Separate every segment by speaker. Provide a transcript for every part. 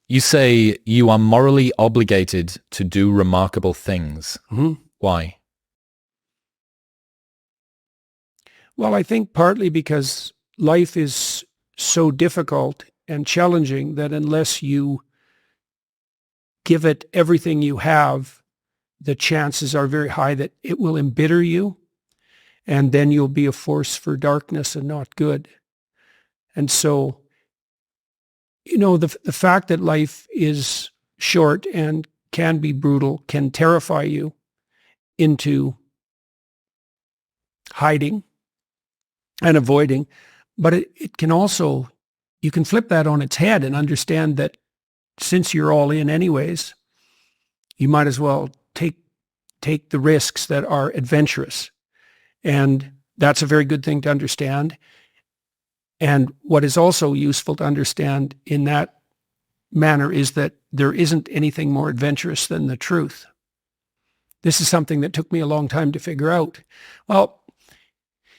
Speaker 1: You say you are morally obligated to do remarkable things.
Speaker 2: Mm-hmm.
Speaker 1: Why?
Speaker 2: Well, I think partly because life is so difficult and challenging that unless you give it everything you have, the chances are very high that it will embitter you, and then you'll be a force for darkness and not good. And so, the fact that life is short and can be brutal can terrify you into hiding and avoiding, but it can also, you can flip that on its head and understand that since you're all in anyways, you might as well take the risks that are adventurous. And that's a very good thing to understand. And what is also useful to understand in that manner is that there isn't anything more adventurous than the truth. This is something that took me a long time to figure out. Well,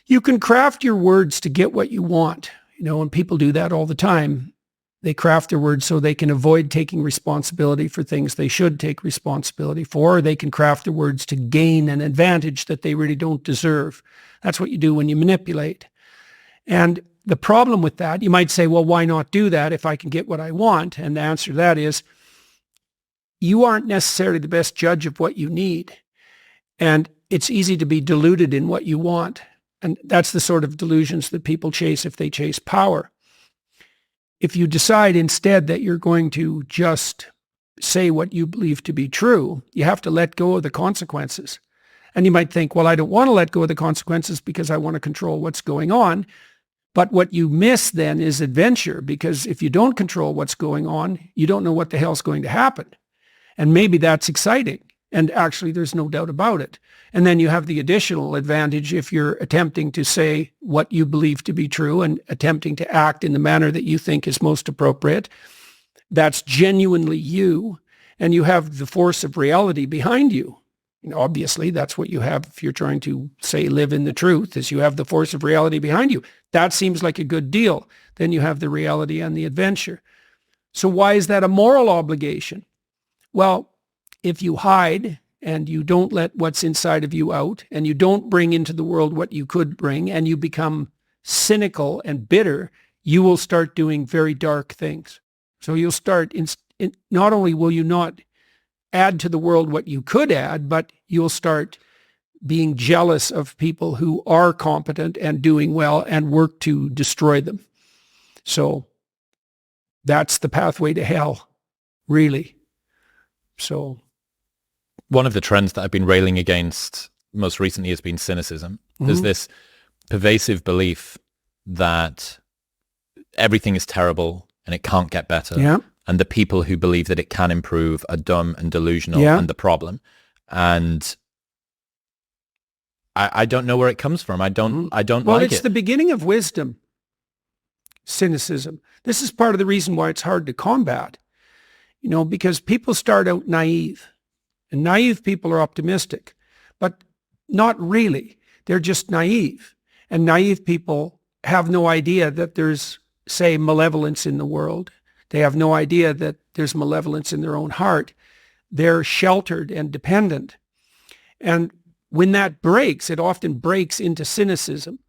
Speaker 2: you can craft your words to get what you want, and people do that all the time. They craft their words so they can avoid taking responsibility for things they should take responsibility for, or they can craft their words to gain an advantage that they really don't deserve. That's what you do when you manipulate. And the problem with that, you might say, well, why not do that if I can get what I want? And the answer to that is, you aren't necessarily the best judge of what you need. And it's easy to be deluded in what you want. And that's the sort of delusions that people chase if they chase power. If you decide instead that you're going to just say what you believe to be true, you have to let go of the consequences. And you might think, well, I don't want to let go of the consequences because I want to control what's going on. But what you miss then is adventure, because if you don't control what's going on, you don't know what the hell's going to happen. And maybe that's exciting. And actually, there's no doubt about it. And then you have the additional advantage if you're attempting to say what you believe to be true and attempting to act in the manner that you think is most appropriate. That's genuinely you, and you have the force of reality behind you. Obviously, that's what you have if you're trying to, say, live in the truth, is you have the force of reality behind you. That seems like a good deal. Then you have the reality and the adventure. So why is that a moral obligation? Well, if you hide and you don't let what's inside of you out, and you don't bring into the world what you could bring, and you become cynical and bitter, you will start doing very dark things. So you'll start, not only will you not add to the world what you could add, but you'll start being jealous of people who are competent and doing well and work to destroy them. So that's the pathway to hell, really. So
Speaker 1: one of the trends that I've been railing against most recently has been cynicism. Mm-hmm. There's this pervasive belief that everything is terrible and it can't get better.
Speaker 2: Yeah.
Speaker 1: And the people who believe that it can improve are dumb and delusional and the problem. And I don't know where it comes from. I don't like it.
Speaker 2: Well, it's the beginning of wisdom, cynicism. This is part of the reason why it's hard to combat, because people start out naive. And naive people are optimistic, but not really. They're just naive. And naive people have no idea that there's, say, malevolence in the world. They have no idea that there's malevolence in their own heart. They're sheltered and dependent. And when that breaks, it often breaks into cynicism.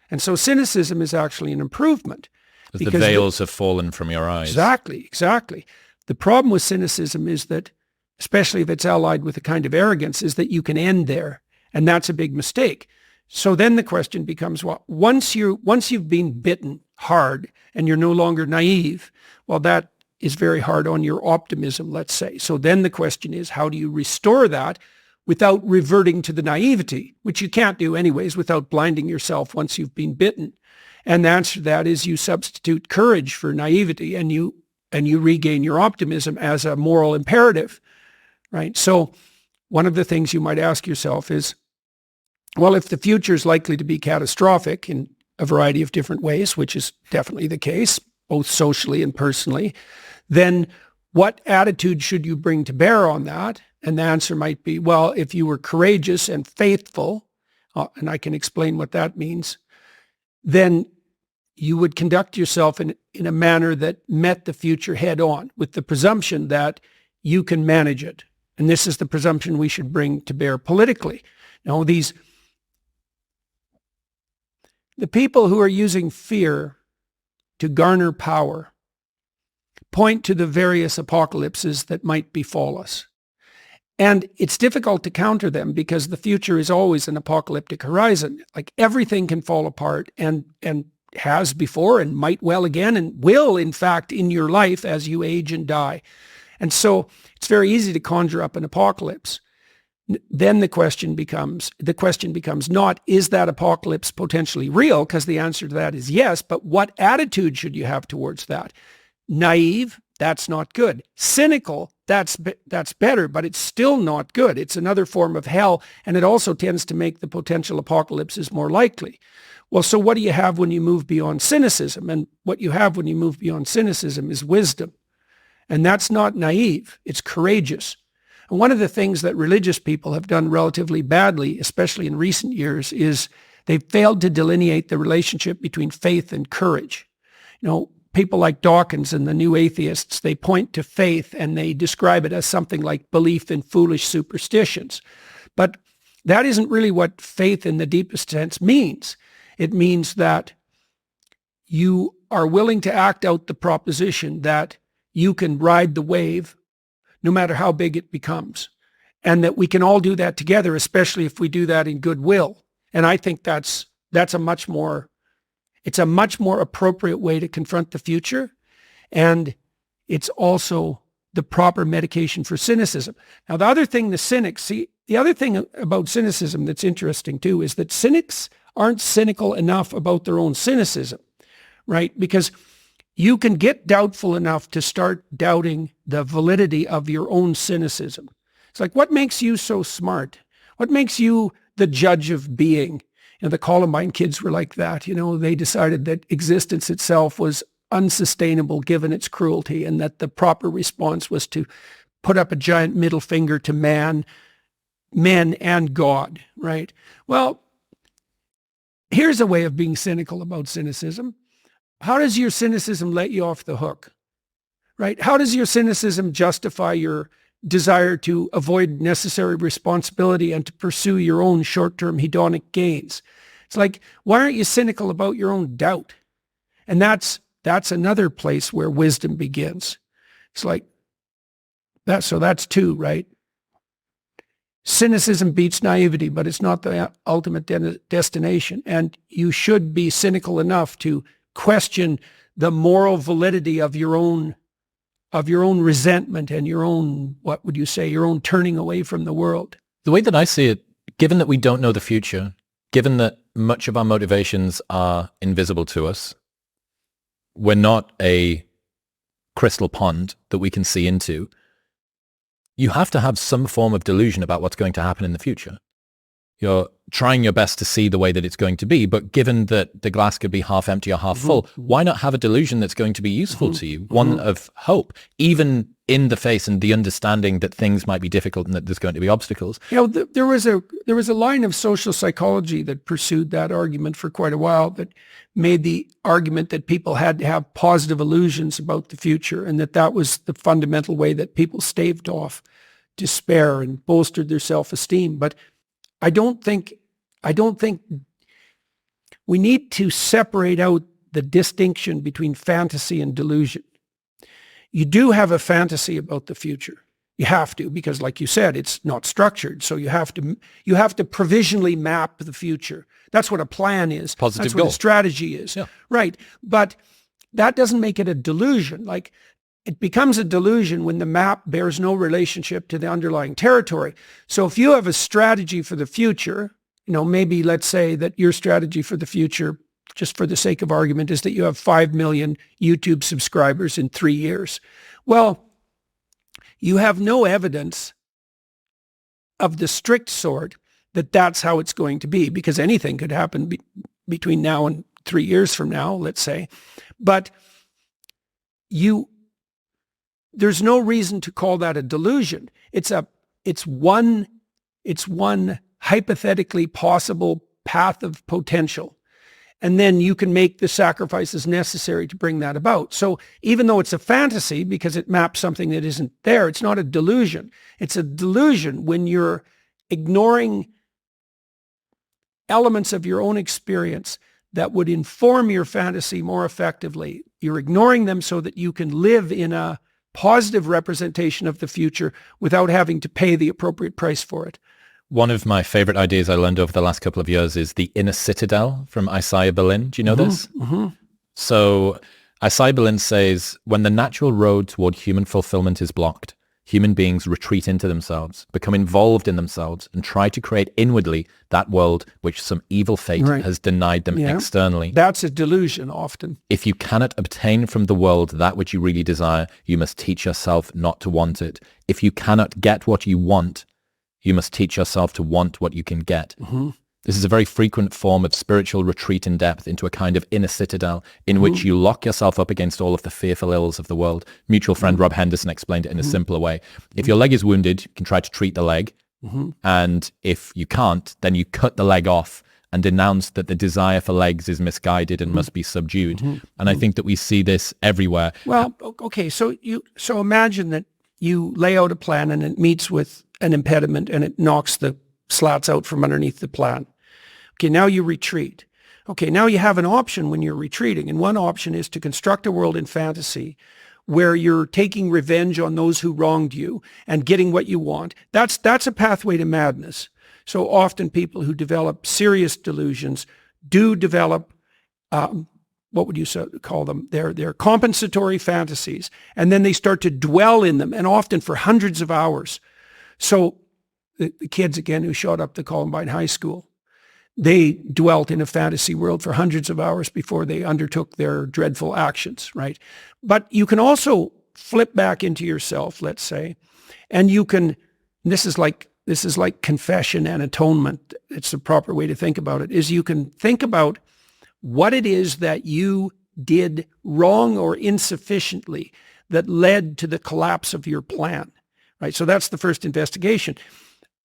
Speaker 2: And so cynicism is actually an improvement.
Speaker 1: Because the veils have fallen from your eyes.
Speaker 2: Exactly. The problem with cynicism is that, especially if it's allied with a kind of arrogance, is that you can end there. And that's a big mistake. So then the question becomes, well, once you've been bitten hard and you're no longer naive, well, that is very hard on your optimism, let's say. So then the question is, how do you restore that without reverting to the naivety, which you can't do anyways without blinding yourself once you've been bitten? And the answer to that is you substitute courage for naivety, and you regain your optimism as a moral imperative. Right? So one of the things you might ask yourself is, well, if the future is likely to be catastrophic in a variety of different ways, which is definitely the case, both socially and personally, then what attitude should you bring to bear on that? And the answer might be, well, if you were courageous and faithful, and I can explain what that means, then you would conduct yourself in a manner that met the future head on, with the presumption that you can manage it. And this is the presumption we should bring to bear politically. Now, the people who are using fear to garner power point to the various apocalypses that might befall us. And it's difficult to counter them because the future is always an apocalyptic horizon. Like, everything can fall apart and has before and might well again and will, in fact, in your life as you age and die. And so it's very easy to conjure up an apocalypse. Then the question becomes not, is that apocalypse potentially real? Because the answer to that is yes, but what attitude should you have towards that? Naive, that's not good. Cynical, that's better, but it's still not good. It's another form of hell, and it also tends to make the potential apocalypses more likely. Well, so what do you have when you move beyond cynicism? And what you have when you move beyond cynicism is wisdom. And that's not naive, it's courageous. And one of the things that religious people have done relatively badly, especially in recent years, is they've failed to delineate the relationship between faith and courage. People like Dawkins and the New Atheists, they point to faith and they describe it as something like belief in foolish superstitions. But that isn't really what faith in the deepest sense means. It means that you are willing to act out the proposition that you can ride the wave no matter how big it becomes, and that we can all do that together, especially if we do that in goodwill. And I think it's a much more appropriate way to confront the future, and it's also the proper medication for cynicism. Now, the other thing about cynicism that's interesting too is that cynics aren't cynical enough about their own cynicism, right? Because you can get doubtful enough to start doubting the validity of your own cynicism. It's like, what makes you so smart? What makes you the judge of being? The Columbine kids were like that. They decided that existence itself was unsustainable given its cruelty, and that the proper response was to put up a giant middle finger to men and God, right? Well, here's a way of being cynical about cynicism. How does your cynicism let you off the hook, right? How does your cynicism justify your desire to avoid necessary responsibility and to pursue your own short-term hedonic gains? It's like, why aren't you cynical about your own doubt? And that's another place where wisdom begins. It's like that. So that's two, right? Cynicism beats naivety, but it's not the ultimate destination. And you should be cynical enough to question the moral validity of your own resentment and your own, what would you say, your own turning away from the world.
Speaker 1: The way that I see it, given that we don't know the future, given that much of our motivations are invisible to us, we're not a crystal pond that we can see into, you have to have some form of delusion about what's going to happen in the future. You're trying your best to see the way that it's going to be, but given that the glass could be half empty or half full, why not have a delusion that's going to be useful to you, one of hope, even in the face and the understanding that things might be difficult and that there's going to be obstacles.
Speaker 2: There was a line of social psychology that pursued that argument for quite a while, that made the argument that people had to have positive illusions about the future, and that was the fundamental way that people staved off despair and bolstered their self-esteem. But I don't think we need to separate out the distinction between fantasy and delusion. You do have a fantasy about the future. You have to, because like you said, it's not structured. So you have to provisionally map the future. That's what a plan is.
Speaker 1: Positive
Speaker 2: That's
Speaker 1: goal.
Speaker 2: What a strategy is.
Speaker 1: Yeah.
Speaker 2: Right. But that doesn't make it a delusion. Like, it becomes a delusion when the map bears no relationship to the underlying territory. So if you have a strategy for the future, maybe let's say that your strategy for the future, just for the sake of argument, is that you have 5 million YouTube subscribers in 3 years. Well, you have no evidence of the strict sort that that's how it's going to be, because anything could happen between now and 3 years from now, let's say. But there's no reason to call that a delusion. It's one hypothetically possible path of potential. And then you can make the sacrifices necessary to bring that about. So even though it's a fantasy because it maps something that isn't there, it's not a delusion. It's a delusion when you're ignoring elements of your own experience that would inform your fantasy more effectively. You're ignoring them so that you can live in a positive representation of the future without having to pay the appropriate price for it.
Speaker 1: One of my favorite ideas I learned over the last couple of years is the inner citadel from Isaiah Berlin. Do you know this?
Speaker 2: Mm-hmm.
Speaker 1: So Isaiah Berlin says, when the natural road toward human fulfillment is blocked, human beings retreat into themselves, become involved in themselves, and try to create inwardly that world which some evil fate has denied them externally.
Speaker 2: That's a delusion often.
Speaker 1: If you cannot obtain from the world that which you really desire, you must teach yourself not to want it. If you cannot get what you want, you must teach yourself to want what you can get.
Speaker 2: Mm-hmm.
Speaker 1: This is a very frequent form of spiritual retreat in depth into a kind of inner citadel in which you lock yourself up against all of the fearful ills of the world. Mutual friend Rob Henderson explained it in a simpler way. If your leg is wounded, you can try to treat the leg. And if you can't, then you cut the leg off and denounce that the desire for legs is misguided and must be subdued. And I think that we see this everywhere.
Speaker 2: Well, okay, so imagine that you lay out a plan and it meets with an impediment and it knocks the slats out from underneath the plan. Okay, now you retreat. Okay, now you have an option when you're retreating. And one option is to construct a world in fantasy where you're taking revenge on those who wronged you and getting what you want. That's a pathway to madness. So often people who develop serious delusions do develop, what would you call them? They're compensatory fantasies. And then they start to dwell in them, and often for hundreds of hours. So the kids, again, who showed up to Columbine High School, they dwelt in a fantasy world for hundreds of hours before they undertook their dreadful actions, right? But you can also flip back into yourself, let's say, and you can, this is like confession and atonement. It's the proper way to think about it, is you can think about what it is that you did wrong or insufficiently that led to the collapse of your plan, right? So that's the first investigation.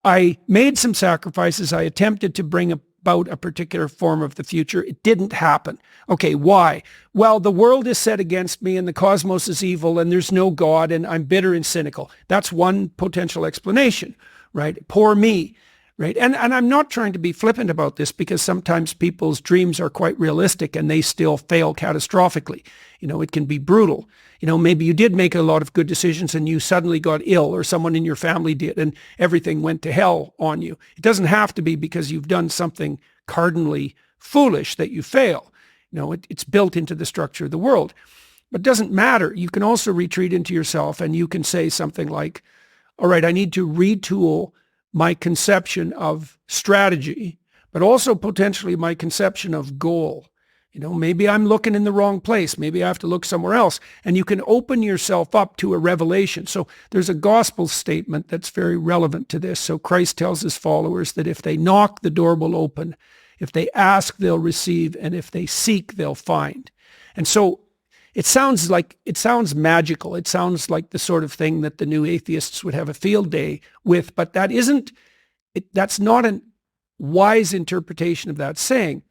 Speaker 2: I made some sacrifices. I attempted to bring about a particular form of the future. It didn't happen. Okay, why? Well, the world is set against me and the cosmos is evil and there's no God and I'm bitter and cynical. That's one potential explanation, right? Poor me, right? And I'm not trying to be flippant about this because sometimes people's dreams are quite realistic and they still fail catastrophically. You know, it can be brutal. You know, maybe you did make a lot of good decisions and you suddenly got ill, or someone in your family did, and everything went to hell on you. It doesn't have to be because you've done something cardinally foolish that you fail. You know, it's built into the structure of the world. But it doesn't matter. You can also retreat into yourself and you can say something like, all right, I need to retool my conception of strategy, but also potentially my conception of goal. You know, maybe I'm looking in the wrong place. Maybe I have to look somewhere else. And you can open yourself up to a revelation. So there's a gospel statement that's very relevant to this. So Christ tells his followers that if they knock, the door will open. If they ask, they'll receive. And if they seek, they'll find. And so it sounds magical. It sounds like the sort of thing that the new atheists would have a field day with, but that's not a wise interpretation of that saying.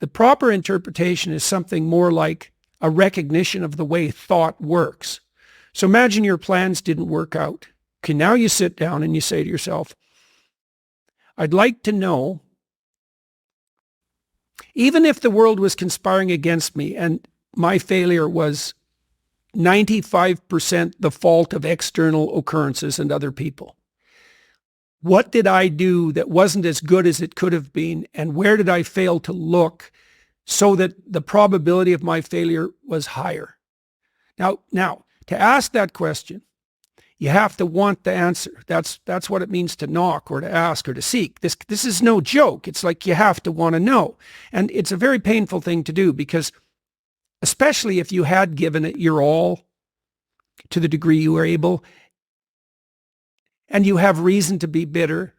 Speaker 2: The proper interpretation is something more like a recognition of the way thought works. So imagine your plans didn't work out. Okay, now you sit down and you say to yourself, I'd like to know, even if the world was conspiring against me and my failure was 95% the fault of external occurrences and other people, what did I do that wasn't as good as it could have been? And where did I fail to look so that the probability of my failure was higher? Now, to ask that question, you have to want the answer. That's what it means to knock or to ask or to seek. This is no joke. It's like you have to want to know. And it's a very painful thing to do because especially if you had given it your all to the degree you were able, and you have reason to be bitter,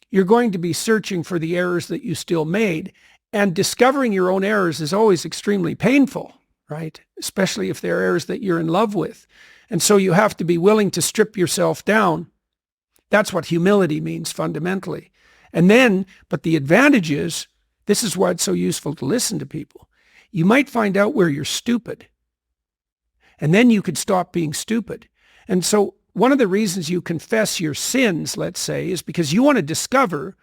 Speaker 2: you're going to be searching for the errors that you still made. And discovering your own errors is always extremely painful, right? Especially if they're errors that you're in love with. And so you have to be willing to strip yourself down. That's what humility means fundamentally. And then, but the advantage is this is why it's so useful to listen to people. You might find out where you're stupid, and then you could stop being stupid. And so one of the reasons you confess your sins, let's say, is because you want to discover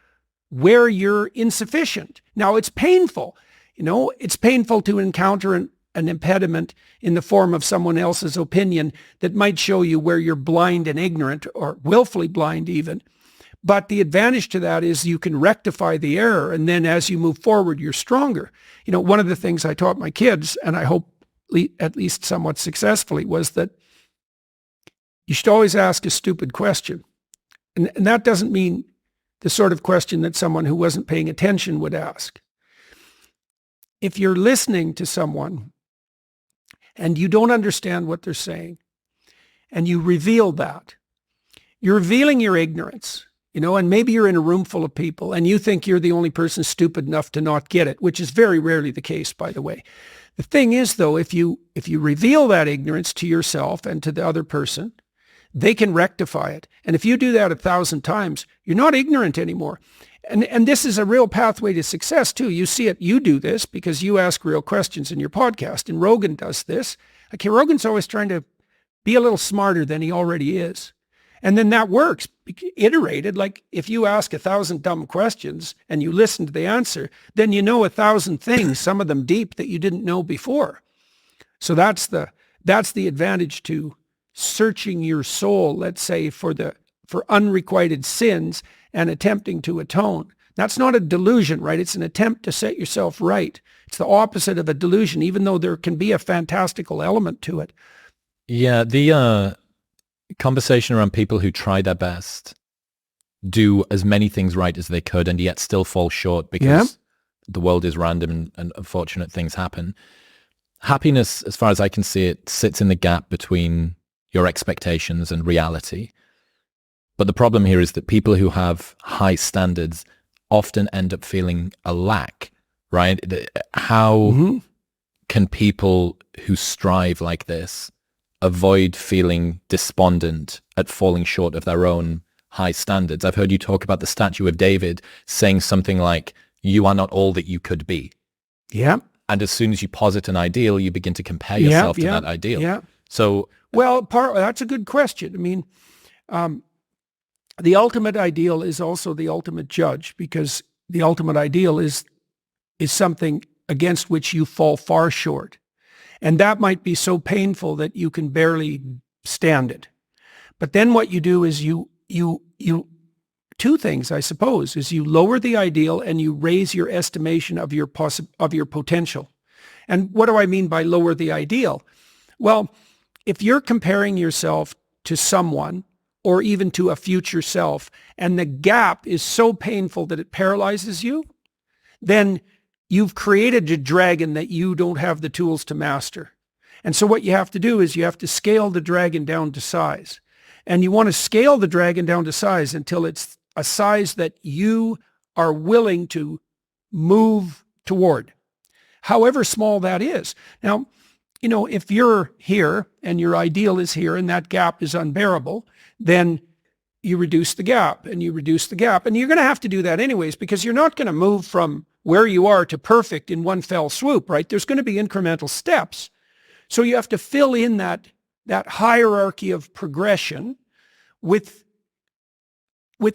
Speaker 2: where you're insufficient. Now, it's painful. It's painful to encounter an impediment in the form of someone else's opinion that might show you where you're blind and ignorant, or willfully blind even. But the advantage to that is you can rectify the error, and then as you move forward, you're stronger. One of the things I taught my kids, and I hope at least somewhat successfully, was that you should always ask a stupid question. And that doesn't mean the sort of question that someone who wasn't paying attention would ask. If you're listening to someone and you don't understand what they're saying, and you reveal that, you're revealing your ignorance, and maybe you're in a room full of people and you think you're the only person stupid enough to not get it, which is very rarely the case, by the way. The thing is, though, if you reveal that ignorance to yourself and to the other person, they can rectify it. And if you do that 1,000 times, you're not ignorant anymore. And this is a real pathway to success, too. You see it, you do this because you ask real questions in your podcast. And Rogan does this. Okay, Rogan's always trying to be a little smarter than he already is. And then that works, iterated. Like if you ask 1,000 dumb questions and you listen to the answer, then you know 1,000 things, some of them deep, that you didn't know before. So that's the advantage to searching your soul, let's say, for unrequited sins and attempting to atone. That's not a delusion, right? It's an attempt to set yourself right. It's the opposite of a delusion, even though there can be a fantastical element to it.
Speaker 1: Yeah, the conversation around people who try their best, do as many things right as they could, and yet still fall short because the world is random and unfortunate things happen. Happiness, as far as I can see it, sits in the gap between your expectations and reality. But the problem here is that people who have high standards often end up feeling a lack, right? How can people who strive like this avoid feeling despondent at falling short of their own high standards? I've heard you talk about the statue of David saying something like, "You are not all that you could be."
Speaker 2: Yeah.
Speaker 1: And as soon as you posit an ideal, you begin to compare yourself to that ideal.
Speaker 2: Yeah.
Speaker 1: So,
Speaker 2: well, that's a good question. I mean, the ultimate ideal is also the ultimate judge, because the ultimate ideal is something against which you fall far short. And that might be so painful that you can barely stand it. But then what you do is you two things, I suppose, is you lower the ideal and you raise your estimation of your potential. And what do I mean by lower the ideal? Well, if you're comparing yourself to someone or even to a future self, and the gap is so painful that it paralyzes you, then you've created a dragon that you don't have the tools to master. And so what you have to do is you have to scale the dragon down to size. And you want to scale the dragon down to size until it's a size that you are willing to move toward, however small that is. Now, if you're here and your ideal is here and that gap is unbearable, then you reduce the gap and you reduce the gap. And you're going to have to do that anyways, because you're not going to move from where you are to perfect in one fell swoop, right? There's going to be incremental steps. So you have to fill in that hierarchy of progression with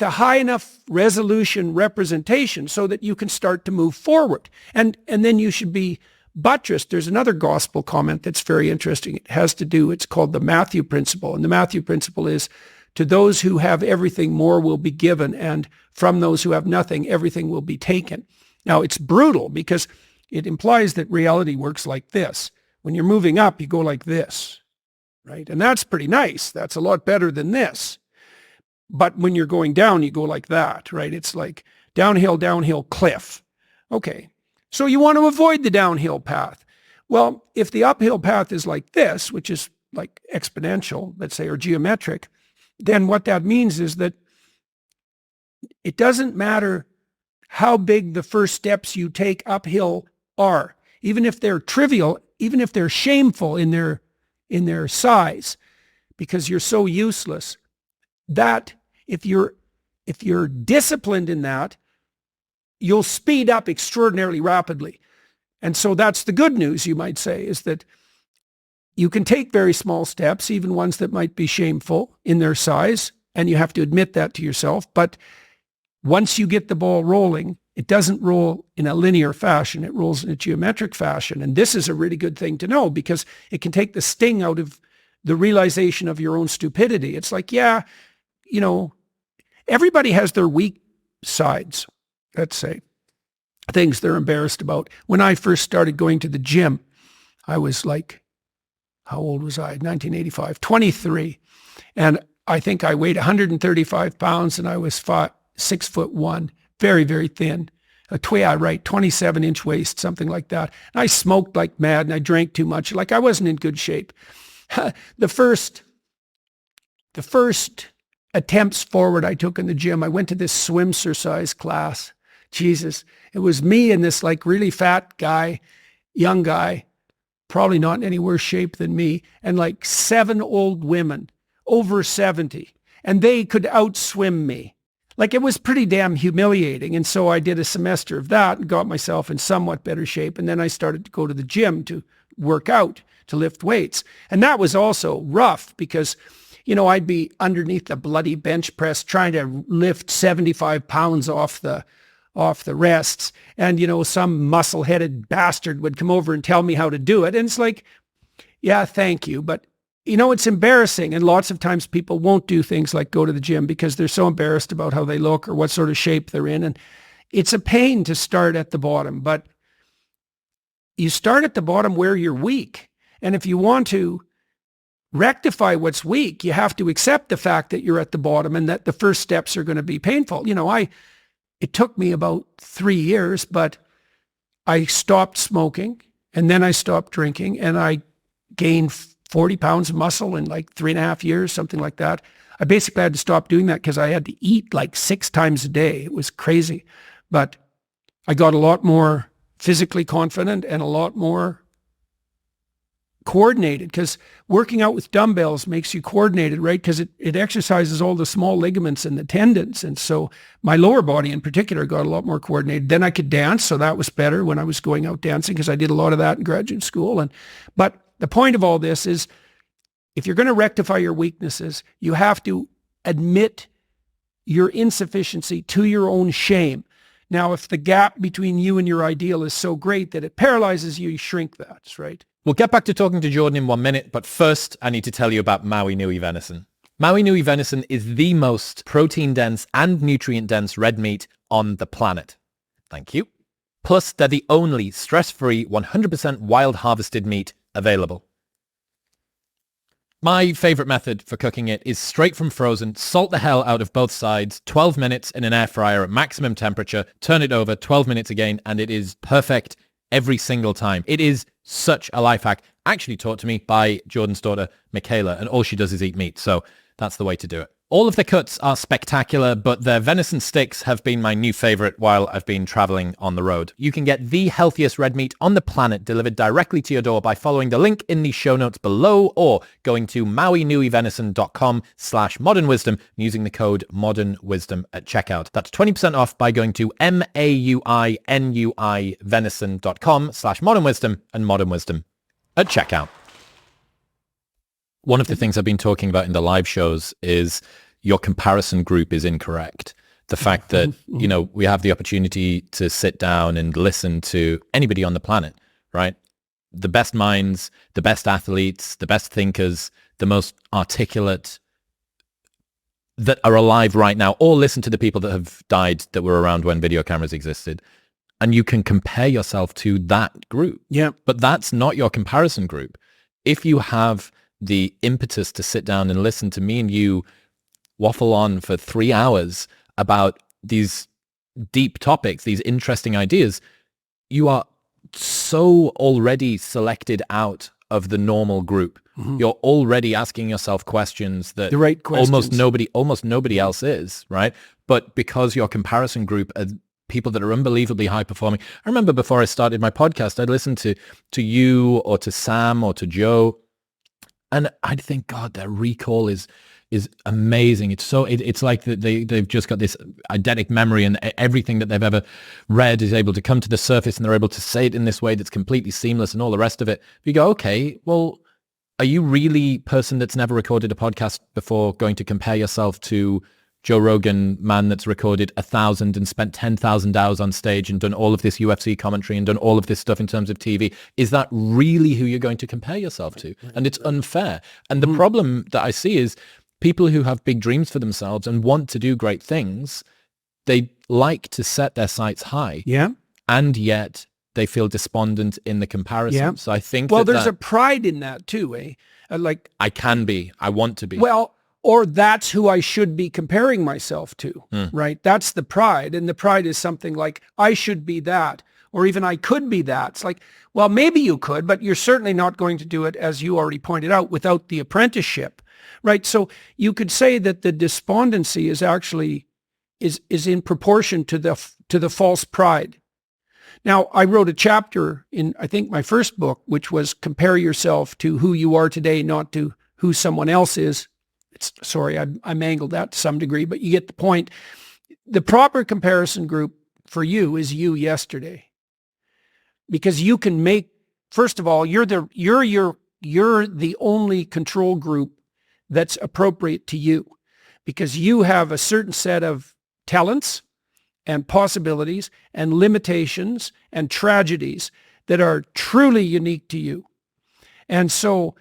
Speaker 2: a high enough resolution representation so that you can start to move forward. And then you should be buttressed. There's another gospel comment that's very interesting. It's called the Matthew principle. And the Matthew principle is, to those who have everything, more will be given, and from those who have nothing, everything will be taken. Now, it's brutal because it implies that reality works like this. When you're moving up, you go like this, right? And that's pretty nice. That's a lot better than this. But when you're going down, you go like that, right? It's like downhill, cliff. Okay. So you want to avoid the downhill path. Well, if the uphill path is like this, which is like exponential, let's say, or geometric, then what that means is that it doesn't matter how big the first steps you take uphill are, even if they're trivial, even if they're shameful in their size, because you're so useless, that if you're disciplined in that, you'll speed up extraordinarily rapidly. And so that's the good news, you might say, is that you can take very small steps, even ones that might be shameful in their size, and you have to admit that to yourself. But once you get the ball rolling, it doesn't roll in a linear fashion. It rolls in a geometric fashion. And this is a really good thing to know because it can take the sting out of the realization of your own stupidity. It's like, yeah, you know, everybody has their weak sides, let's say, things they're embarrassed about. When I first started going to the gym, I was like, how old was I? 1985, 23. And I think I weighed 135 pounds and I was 6'1", very, very thin. A 27-inch waist, something like that. And I smoked like mad and I drank too much. Like I wasn't in good shape. The first attempts forward I took in the gym, I went to this swimsercise class. Jesus, it was me and this like really fat guy, young guy, probably not in any worse shape than me, and like 7 old women over 70, and they could outswim me. Like it was pretty damn humiliating. And so I did a semester of that and got myself in somewhat better shape. And then I started to go to the gym to work out, to lift weights. And that was also rough because, you know, I'd be underneath the bloody bench press trying to lift 75 pounds off the rests. And, you know, some muscle-headed bastard would come over and tell me how to do it. And it's like, yeah, thank you. But, you know, it's embarrassing. And lots of times people won't do things like go to the gym because they're so embarrassed about how they look or what sort of shape they're in. And it's a pain to start at the bottom. But you start at the bottom where you're weak. And if you want to rectify what's weak, you have to accept the fact that you're at the bottom and that the first steps are going to be painful. You know, it took me about 3 years, but I stopped smoking and then I stopped drinking and I gained 40 pounds of muscle in like 3.5 years, something like that. I basically had to stop doing that because I had to eat like 6 times a day. It was crazy, but I got a lot more physically confident and a lot more coordinated because working out with dumbbells makes you coordinated, right? Because it exercises all the small ligaments and the tendons. And so my lower body in particular got a lot more coordinated. Then I could dance. So that was better when I was going out dancing because I did a lot of that in graduate school. But the point of all this is if you're going to rectify your weaknesses, you have to admit your insufficiency to your own shame. Now, if the gap between you and your ideal is so great that it paralyzes you, you shrink that, right?
Speaker 1: We'll get back to talking to Jordan in 1 minute, but first I need to tell you about Maui Nui venison. Maui Nui venison is the most protein-dense and nutrient-dense red meat on the planet. Thank you. Plus, they're the only stress-free, 100% wild harvested meat available. My favorite method for cooking it is straight from frozen, salt the hell out of both sides, 12 minutes in an air fryer at maximum temperature, turn it over, 12 minutes again, and it is perfect every single time. It is such a life hack, actually taught to me by Jordan's daughter, Michaela, and all she does is eat meat, so that's the way to do it. All of the cuts are spectacular, but their venison sticks have been my new favorite while I've been traveling on the road. You can get the healthiest red meat on the planet delivered directly to your door by following the link in the show notes below or going to mauinuivenison.com/modernwisdom and using the code modernwisdom at checkout. That's 20% off by going to mauinuivenison.com/modernwisdom and modernwisdom at checkout. One of the things I've been talking about in the live shows is your comparison group is incorrect. The fact that, you know, we have the opportunity to sit down and listen to anybody on the planet, right? The best minds, the best athletes, the best thinkers, the most articulate that are alive right now, or listen to the people that have died that were around when video cameras existed. And you can compare yourself to that group.
Speaker 2: Yeah.
Speaker 1: But that's not your comparison group. If you have the impetus to sit down and listen to me and you waffle on for 3 hours about these deep topics, these interesting ideas, you are so already selected out of the normal group. Mm-hmm. You're already asking yourself questions that
Speaker 2: the right questions.
Speaker 1: almost nobody else is, right? But because your comparison group are people that are unbelievably high performing. I remember before I started my podcast, I'd listen to you or to Sam or to Joe, and I'd think, God, their recall is is amazing. It's like they've just got this eidetic memory, and everything that they've ever read is able to come to the surface, and they're able to say it in this way that's completely seamless and all the rest of it. You go, okay, well, are you really a person that's never recorded a podcast before going to compare yourself to Joe Rogan, man that's recorded 1,000 and spent 10,000 hours on stage and done all of this UFC commentary and done all of this stuff in terms of TV? Is that really who you're going to compare yourself to? And it's unfair. And the problem that I see is people who have big dreams for themselves and want to do great things, they like to set their sights high.
Speaker 2: Yeah.
Speaker 1: And yet they feel despondent in the comparison.
Speaker 2: Yeah.
Speaker 1: So I think
Speaker 2: there's a pride in that too, eh?
Speaker 1: I can be, I want to be.
Speaker 2: Well, or that's who I should be comparing myself to, right? That's the pride. And the pride is something like, I should be that, or even I could be that. It's like, well, maybe you could, but you're certainly not going to do it, as you already pointed out, without the apprenticeship, right? So you could say that the despondency is actually, is in proportion to the false pride. Now, I wrote a chapter in, I think, my first book, which was compare yourself to who you are today, not to who someone else is. I mangled that to some degree, but you get the point. The proper comparison group for you is you yesterday, because you can make, first of all, you're the only control group that's appropriate to you, because you have a certain set of talents and possibilities and limitations and tragedies that are truly unique to you. And so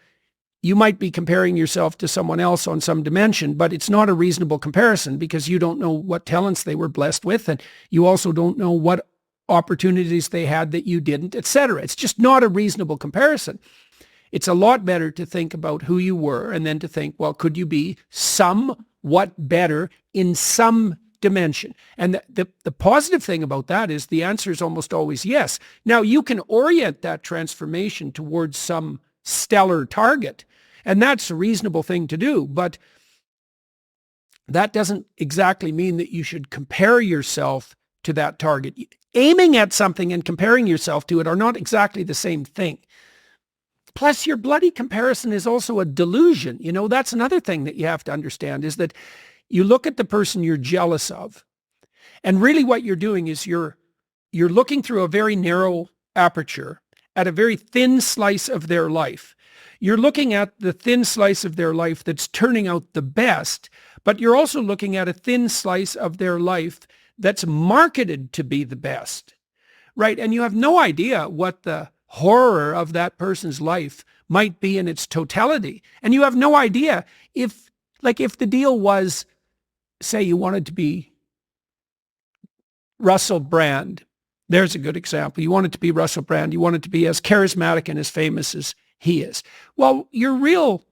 Speaker 2: you might be comparing yourself to someone else on some dimension, but it's not a reasonable comparison, because you don't know what talents they were blessed with, and you also don't know what opportunities they had that you didn't, etc. It's just not a reasonable comparison. It's a lot better to think about who you were and then to think, well, could you be somewhat better in some dimension? And the positive thing about that is the answer is almost always yes. Now, you can orient that transformation towards some stellar target, and that's a reasonable thing to do, but that doesn't exactly mean that you should compare yourself to that target. Aiming at something and comparing yourself to it are not exactly the same thing. Plus, your bloody comparison is also a delusion. You know, that's another thing that you have to understand, is that you look at the person you're jealous of, and really what you're doing is you're looking through a very narrow aperture at a very thin slice of their life. You're looking at the thin slice of their life that's turning out the best, but you're also looking at a thin slice of their life that's marketed to be the best, right? And you have no idea what the horror of that person's life might be in its totality. And you have no idea if the deal was, say you wanted to be Russell Brand. There's a good example. You want it to be Russell Brand. You want it to be as charismatic and as famous as he is. Well, your real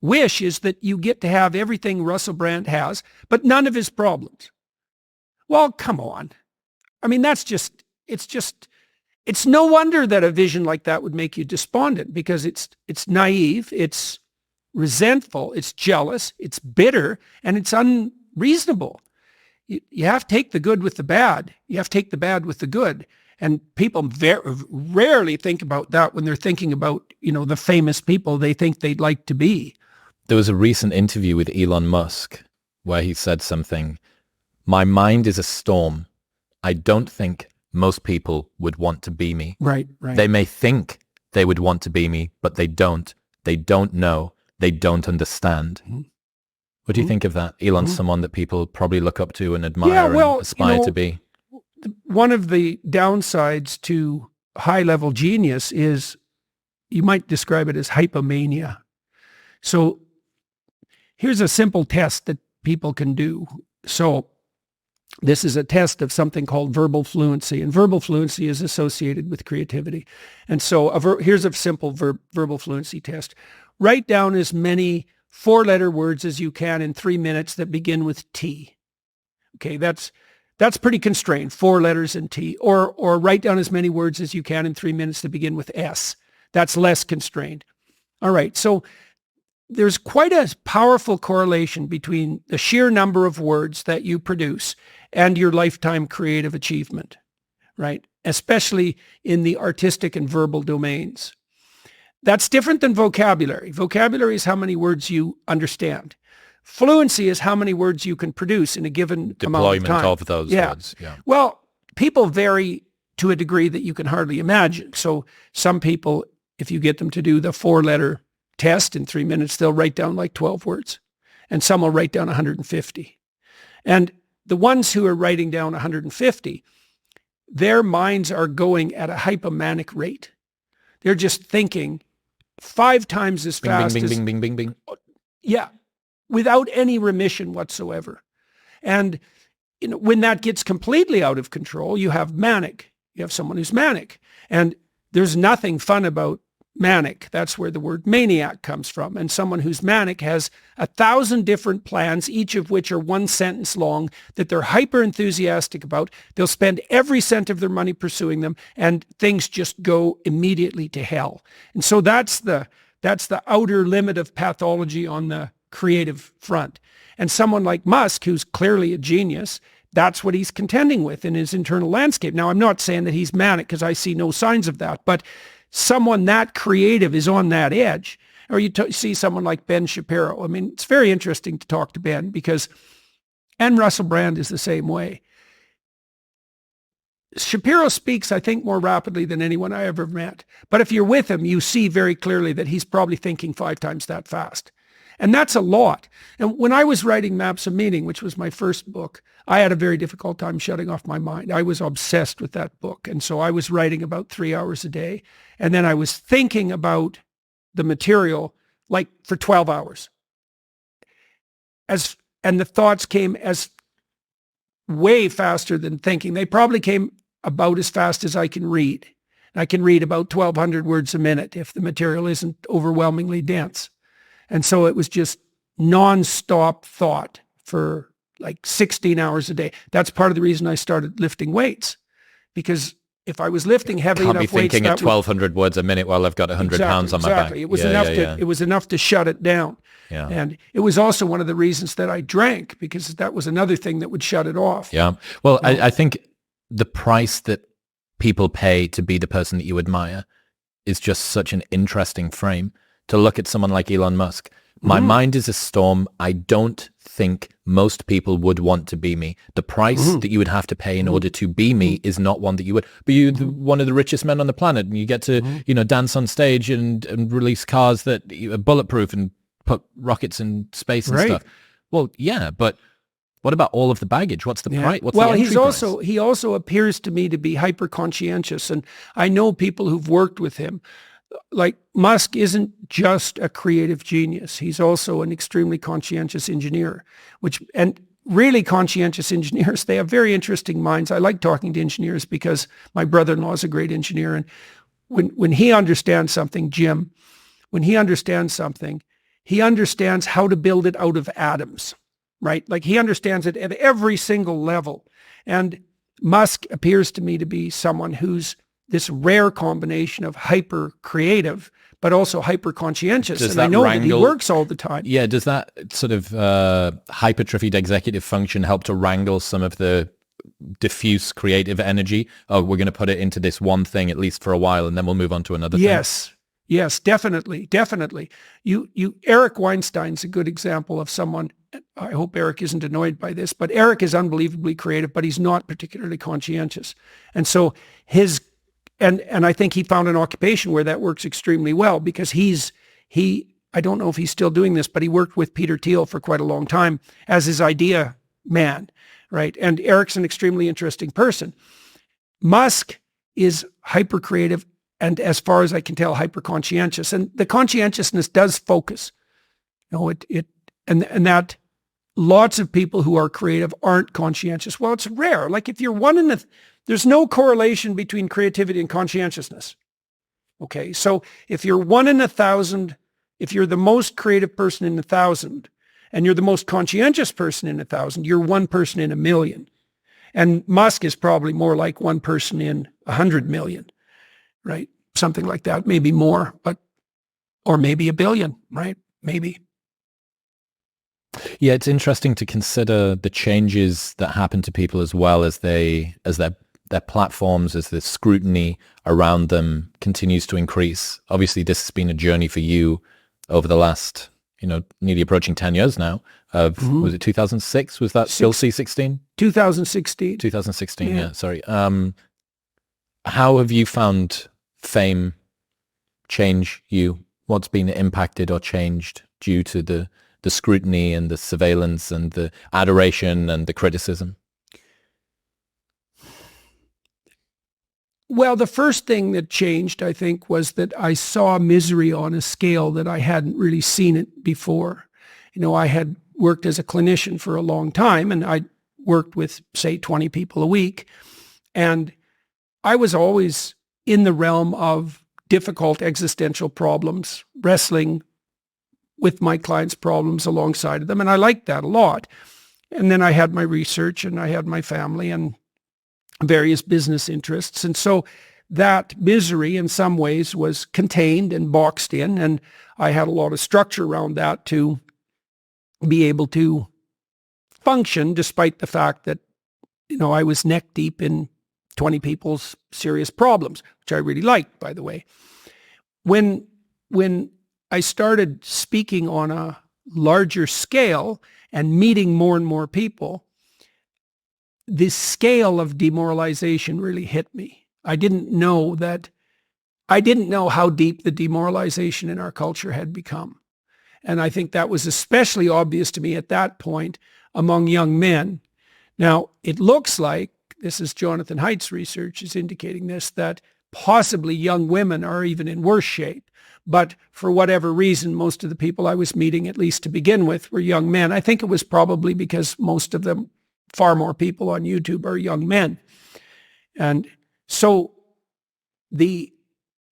Speaker 2: wish is that you get to have everything Russell Brand has, but none of his problems. Well, come on. I mean, it's no wonder that a vision like that would make you despondent, because it's naive, it's resentful, it's jealous, it's bitter, and it's unreasonable. You have to take the good with the bad. You have to take the bad with the good. And people very rarely think about that when they're thinking about, the famous people they think they'd like to be.
Speaker 1: There was a recent interview with Elon Musk where he said something, "My mind is a storm. I don't think most people would want to be me.
Speaker 2: Right.
Speaker 1: They may think they would want to be me, but they don't. They don't know. They don't understand." Mm-hmm. What do you think of that? Elon's someone that people probably look up to and admire and aspire to be.
Speaker 2: One of the downsides to high-level genius is you might describe it as hypomania. So here's a simple test that people can do. So this is a test of something called verbal fluency, and verbal fluency is associated with creativity. And so here's a simple verbal fluency test. Write down as many 4-letter words as you can in 3 minutes that begin with T. Okay, that's pretty constrained, 4 letters and T. Or write down as many words as you can in 3 minutes that begin with S. That's less constrained. All right, so there's quite a powerful correlation between the sheer number of words that you produce and your lifetime creative achievement, right? Especially in the artistic and verbal domains. That's different than vocabulary. Vocabulary is how many words you understand. Fluency is how many words you can produce in a given amount of time.
Speaker 1: Deployment of those words. Yeah.
Speaker 2: Well, people vary to a degree that you can hardly imagine. So some people, if you get them to do the 4-letter test in 3 minutes, they'll write down like 12 words. And some will write down 150. And the ones who are writing down 150, their minds are going at a hypomanic rate. They're just thinking 5 times as fast as...
Speaker 1: Bing, bing, bing, bing, bing.
Speaker 2: Yeah, without any remission whatsoever. And when that gets completely out of control, you have manic. You have someone who's manic. And there's nothing fun about manic. That's where the word maniac comes from. And someone who's manic has 1,000 different plans, each of which are 1 sentence long, that they're hyper enthusiastic about. They'll spend every cent of their money pursuing them, and things just go immediately to hell. And so that's the outer limit of pathology on the creative front. And someone like Musk, who's clearly a genius, that's what he's contending with in his internal landscape. Now, I'm not saying that he's manic, because I see no signs of that, but someone that creative is on that edge. Or you see someone like Ben Shapiro. I mean, it's very interesting to talk to Ben, and Russell Brand is the same way. Shapiro speaks, I think, more rapidly than anyone I ever met. But if you're with him, you see very clearly that he's probably thinking 5 times that fast. And that's a lot. And when I was writing Maps of Meaning, which was my first book, I had a very difficult time shutting off my mind. I was obsessed with that book. And so I was writing about 3 hours a day. And then I was thinking about the material like for 12 hours. And the thoughts came as way faster than thinking. They probably came about as fast as I can read. And I can read about 1,200 words a minute if the material isn't overwhelmingly dense. And so it was just nonstop thought for like 16 hours a day. That's part of the reason I started lifting weights, because if I was lifting heavy enough weights,
Speaker 1: can't be thinking at 1,200 words a minute while I've got 100 pounds on my back.
Speaker 2: It was It was enough to shut it down.
Speaker 1: Yeah.
Speaker 2: And it was also one of the reasons that I drank, because that was another thing that would shut it off.
Speaker 1: Yeah. Well, I think the price that people pay to be the person that you admire is just such an interesting frame. To look at someone like Elon Musk. My mind is a storm. I don't think most people would want to be me. The price that you would have to pay in order to be me is not one that you would. But you're one of the richest men on the planet, and you get to, dance on stage and release cars that are bulletproof and put rockets in space and stuff. Well, yeah, but what about all of the baggage? What's the price? What's the entry price?
Speaker 2: He also appears to me to be hyper conscientious, and I know people who've worked with him. Like, Musk isn't just a creative genius. He's also an extremely conscientious engineer, and really conscientious engineers, they have very interesting minds. I like talking to engineers because my brother-in-law is a great engineer. And when he understands something, Jim, he understands how to build it out of atoms, right? Like, he understands it at every single level. And Musk appears to me to be someone who's this rare combination of hyper creative, but also hyper conscientious. And I know that he works all the time.
Speaker 1: Yeah. Does that sort of hypertrophied executive function help to wrangle some of the diffuse creative energy? Oh, we're going to put it into this one thing, at least for a while, and then we'll move on to another thing.
Speaker 2: Yes, definitely. Eric Weinstein's a good example of someone. I hope Eric isn't annoyed by this, but Eric is unbelievably creative, but he's not particularly conscientious. And so And I think he found an occupation where that works extremely well, because I don't know if he's still doing this, but he worked with Peter Thiel for quite a long time as his idea man, right? And Eric's an extremely interesting person. Musk is hyper creative, and as far as I can tell, hyper conscientious. And the conscientiousness does focus. And that lots of people who are creative aren't conscientious. Well, it's rare. Like, if you're there's no correlation between creativity and conscientiousness. Okay, so if you're 1 in 1,000, if you're the most creative person in 1,000, and you're the most conscientious person in 1,000, you're one person in 1,000,000. And Musk is probably more like one person in 100 million, right? Something like that, maybe more, or maybe 1 billion, right? Maybe.
Speaker 1: Yeah, it's interesting to consider the changes that happen to people as well as their platforms, as the scrutiny around them continues to increase. Obviously, this has been a journey for you over the last nearly approaching 10 years now of, was it 2006? Was that still C16?
Speaker 2: 2016.
Speaker 1: 2016, yeah, sorry. How have you found fame change you? What's been impacted or changed due to the scrutiny and the surveillance and the adoration and the criticism?
Speaker 2: Well, the first thing that changed, I think, was that I saw misery on a scale that I hadn't really seen it before. I had worked as a clinician for a long time, and I worked with, say, 20 people a week. And I was always in the realm of difficult existential problems, wrestling with my clients' problems alongside of them. And I liked that a lot. And then I had my research and I had my family and various business interests. And so that misery in some ways was contained and boxed in. And I had a lot of structure around that to be able to function despite the fact that, I was neck deep in 20 people's serious problems, which I really liked, by the way. When I started speaking on a larger scale and meeting more and more people, the scale of demoralization really hit me. I didn't know how deep the demoralization in our culture had become. And I think that was especially obvious to me at that point among young men. Now, it looks like, this is Jonathan Haidt's research is indicating this, that possibly young women are even in worse shape. But for whatever reason, most of the people I was meeting, at least to begin with, were young men. I think it was probably because most of them, far more people on YouTube, are young men. And so it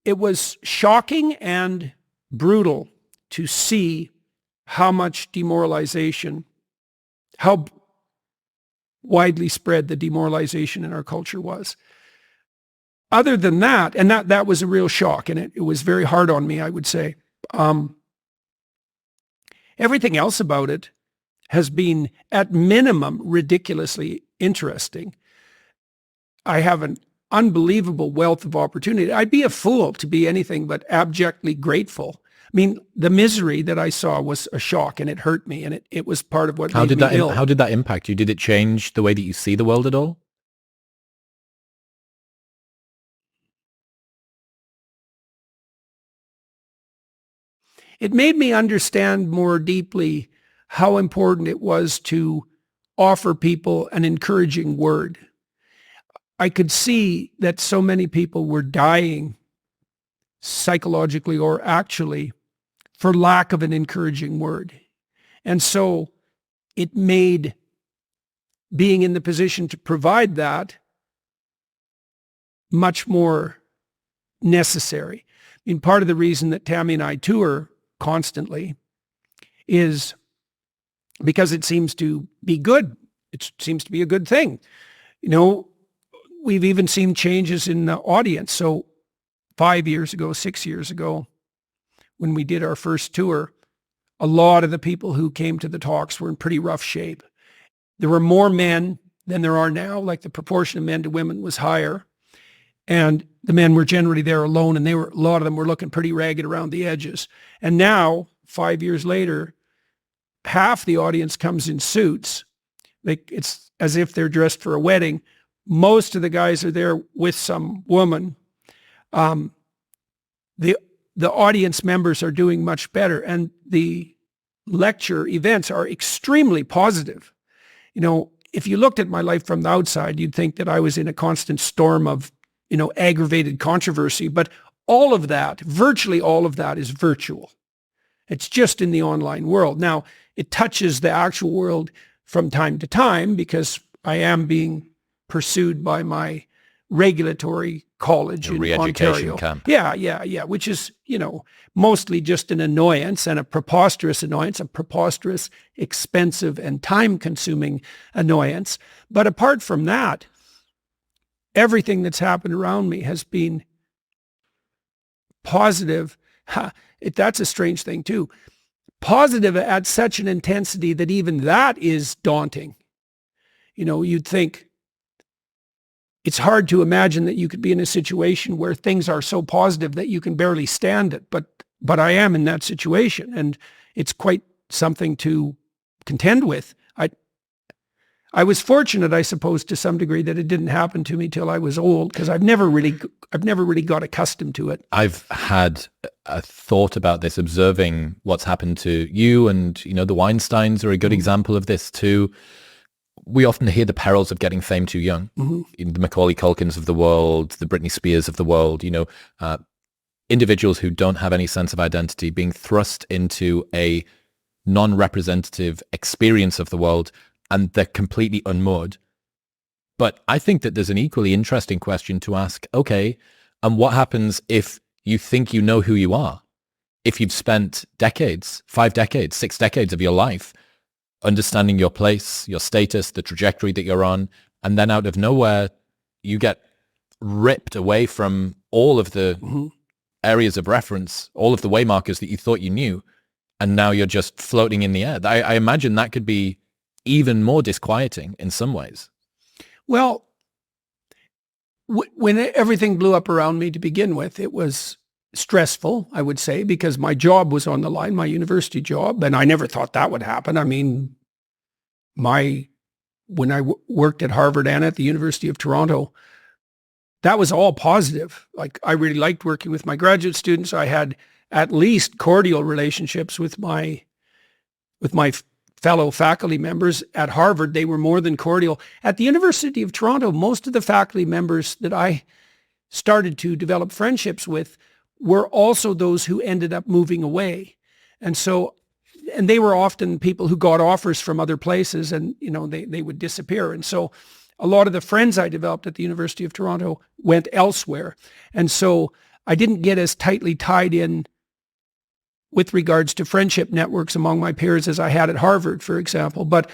Speaker 2: was shocking and brutal to see how much demoralization, how widely spread the demoralization in our culture was. Other than that, and that was a real shock, and it was very hard on me, I would say. Everything else about it has been, at minimum, ridiculously interesting. I have an unbelievable wealth of opportunity. I'd be a fool to be anything but abjectly grateful. I mean, the misery that I saw was a shock, and it hurt me, and it was part of what made me ill.
Speaker 1: How did that impact you? Did it change the way that you see the world at all?
Speaker 2: It made me understand more deeply how important it was to offer people an encouraging word. I could see that so many people were dying psychologically or actually for lack of an encouraging word. And so it made being in the position to provide that much more necessary. I mean, part of the reason that Tammy and I tour constantly is because it seems to be good. It seems to be a good thing. We've even seen changes in the audience. So 6 years ago, when we did our first tour, a lot of the people who came to the talks were in pretty rough shape. There were more men than there are now, like the proportion of men to women was higher. And the men were generally there alone, and a lot of them were looking pretty ragged around the edges. And now, 5 years later, half the audience comes in suits. Like it's as if they're dressed for a wedding. Most of the guys are there with some woman. The audience members are doing much better, and the lecture events are extremely positive. If you looked at my life from the outside, you'd think that I was in a constant storm of, aggravated controversy, but virtually all of that is virtual. It's just in the online world. Now, it touches the actual world from time to time because I am being pursued by my regulatory college in Ontario.
Speaker 1: Camp.
Speaker 2: Yeah, which is, mostly just an annoyance and a preposterous annoyance, a preposterous, expensive, and time-consuming annoyance. But apart from that, everything that's happened around me has been positive. That's a strange thing too. Positive at such an intensity that even that is daunting. You'd think, it's hard to imagine that you could be in a situation where things are so positive that you can barely stand it. But I am in that situation, and it's quite something to contend with. I was fortunate, I suppose, to some degree, that it didn't happen to me till I was old, because I've never really got accustomed to it.
Speaker 1: I've had a thought about this, observing what's happened to you, and the Weinsteins are a good example of this too. We often hear the perils of getting fame too young. The Macaulay Culkins of the world, the Britney Spears of the world, individuals who don't have any sense of identity being thrust into a non-representative experience of the world, and they're completely unmoored. But I think that there's an equally interesting question to ask, okay, and what happens if you think you know who you are? If you've spent decades, 5 decades, 6 decades of your life understanding your place, your status, the trajectory that you're on, and then out of nowhere, you get ripped away from all of the areas of reference, all of the waymarkers that you thought you knew, and now you're just floating in the air. I imagine that could be even more disquieting in some ways.
Speaker 2: Well, when everything blew up around me to begin with, it was stressful, I would say, because my job was on the line, my university job, and I never thought that would happen. I mean, when I worked at Harvard and at the University of Toronto, that was all positive. Like, I really liked working with my graduate students. I had at least cordial relationships with my fellow faculty members. At Harvard, they were more than cordial. At the University of Toronto, most of the faculty members that I started to develop friendships with were also those who ended up moving away. And they were often people who got offers from other places, and, they would disappear. And so a lot of the friends I developed at the University of Toronto went elsewhere. And so I didn't get as tightly tied in with regards to friendship networks among my peers as I had at Harvard, for example. But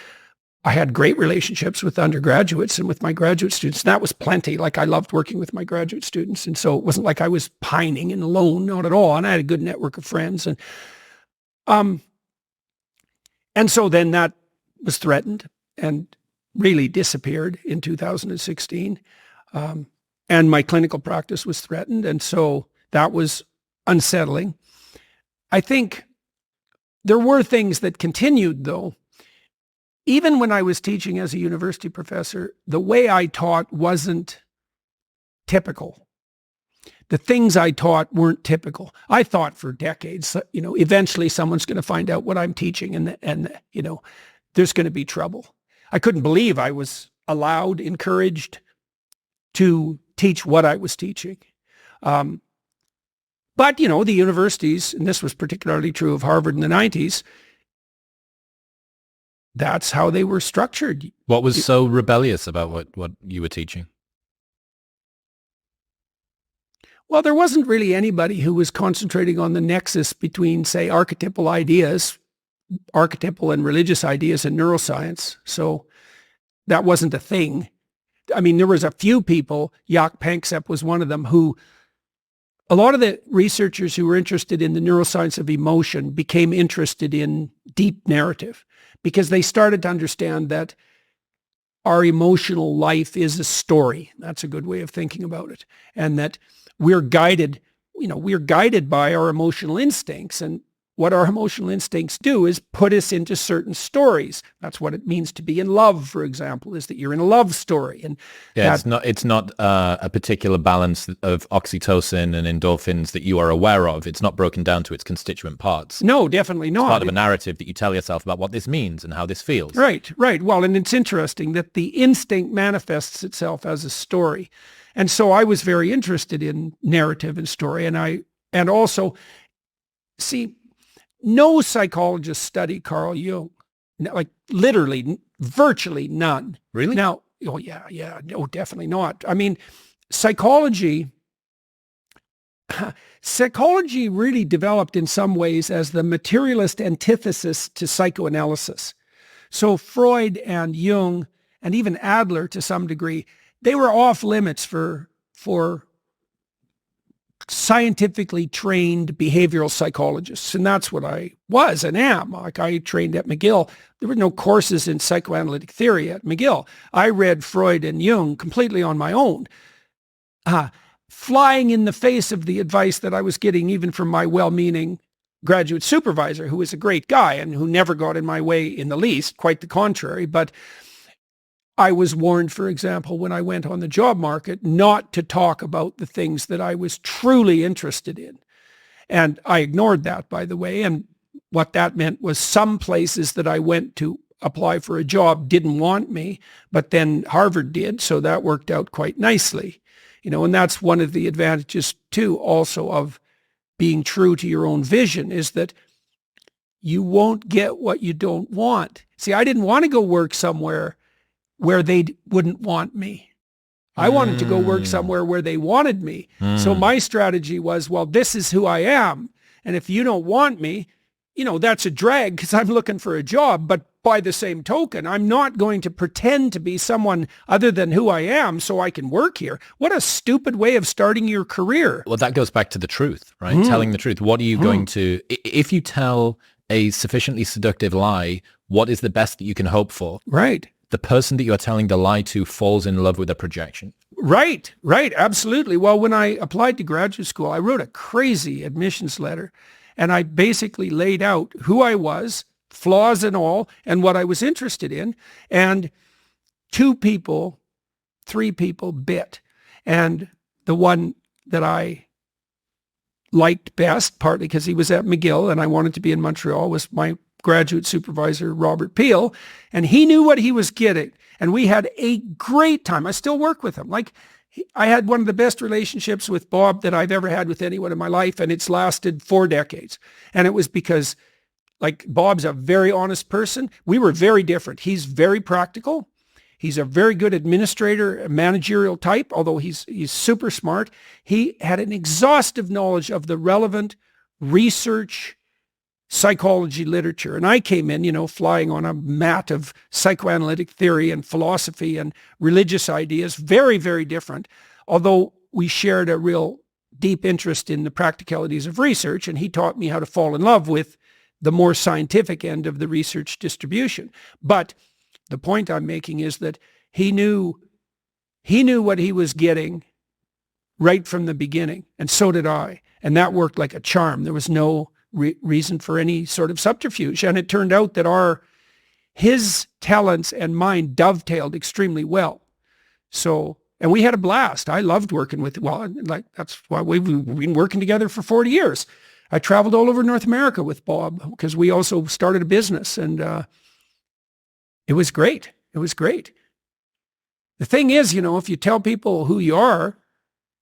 Speaker 2: I had great relationships with undergraduates and with my graduate students. That was plenty. Like, I loved working with my graduate students. And so it wasn't like I was pining and alone, not at all. And I had a good network of friends. And so then that was threatened and really disappeared in 2016. And my clinical practice was threatened. And so that was unsettling. I think there were things that continued, though. Even when I was teaching as a university professor, the way I taught wasn't typical. The things I taught weren't typical. I thought for decades, eventually someone's going to find out what I'm teaching, and there's going to be trouble. I couldn't believe I was allowed, encouraged to teach what I was teaching. But, the universities, and this was particularly true of Harvard in the 90s, that's how they were structured.
Speaker 1: What was so rebellious about what you were teaching?
Speaker 2: Well, there wasn't really anybody who was concentrating on the nexus between, say, archetypal and religious ideas in neuroscience. So that wasn't a thing. I mean, there was a few people, Jaak Panksepp was one of them, who a lot of the researchers who were interested in the neuroscience of emotion became interested in deep narrative, because they started to understand that our emotional life is a story. That's a good way of thinking about it. And that we're guided by our emotional instincts. And what our emotional instincts do is put us into certain stories. That's what it means to be in love, for example, is that you're in a love story. And
Speaker 1: it's not a particular balance of oxytocin and endorphins that you are aware of. It's not broken down to its constituent parts.
Speaker 2: No, definitely not.
Speaker 1: It's part of a narrative that you tell yourself about what this means and how this feels.
Speaker 2: Right. Well, and it's interesting that the instinct manifests itself as a story. And so I was very interested in narrative and story. And also, see, no psychologist studied Carl Jung, like literally, virtually none.
Speaker 1: Really?
Speaker 2: Now, oh yeah, no, definitely not. I mean, psychology really developed in some ways as the materialist antithesis to psychoanalysis. So Freud and Jung and even Adler to some degree, they were off limits for scientifically trained behavioral psychologists. And that's what I was and am. Like, I trained at McGill. There were no courses in psychoanalytic theory at McGill. I read Freud and Jung completely on my own, flying in the face of the advice that I was getting even from my well-meaning graduate supervisor who was a great guy and who never got in my way in the least, quite the contrary. But I was warned, for example, when I went on the job market, not to talk about the things that I was truly interested in. And I ignored that, by the way. And what that meant was some places that I went to apply for a job didn't want me, but then Harvard did. So that worked out quite nicely. And that's one of the advantages too, also of being true to your own vision, is that you won't get what you don't want. See, I didn't want to go work somewhere where they wouldn't want me. I wanted to go work somewhere where they wanted me. So my strategy was, well, this is who I am. And if you don't want me, that's a drag because I'm looking for a job. But by the same token, I'm not going to pretend to be someone other than who I am so I can work here. What a stupid way of starting your career.
Speaker 1: Well, that goes back to the truth, right? Telling the truth. What are you going to, if you tell a sufficiently seductive lie, what is the best that you can hope for?
Speaker 2: Right.
Speaker 1: The person that you are telling the lie to falls in love with the projection.
Speaker 2: Right, absolutely. Well, when I applied to graduate school, I wrote a crazy admissions letter, and I basically laid out who I was, flaws and all, and what I was interested in. And 3 people bit. And the one that I liked best, partly because he was at McGill and I wanted to be in Montreal, was my graduate supervisor, Robert Peel, and he knew what he was getting. And we had a great time. I still work with him. I had one of the best relationships with Bob that I've ever had with anyone in my life, and it's lasted 4 decades. And it was because, Bob's a very honest person. We were very different. He's very practical. He's a very good administrator, a managerial type, although he's super smart. He had an exhaustive knowledge of the relevant research psychology literature. And I came in, flying on a mat of psychoanalytic theory and philosophy and religious ideas, very, very different, although we shared a real deep interest in the practicalities of research. And he taught me how to fall in love with the more scientific end of the research distribution. But the point I'm making is that he knew what he was getting right from the beginning. And so did I. And that worked like a charm. There was no reason for any sort of subterfuge. And it turned out that his talents and mine dovetailed extremely well. So, and we had a blast. I loved working with, that's why we've been working together for 40 years. I traveled all over North America with Bob because we also started a business, and it was great. It was great. The thing is, if you tell people who you are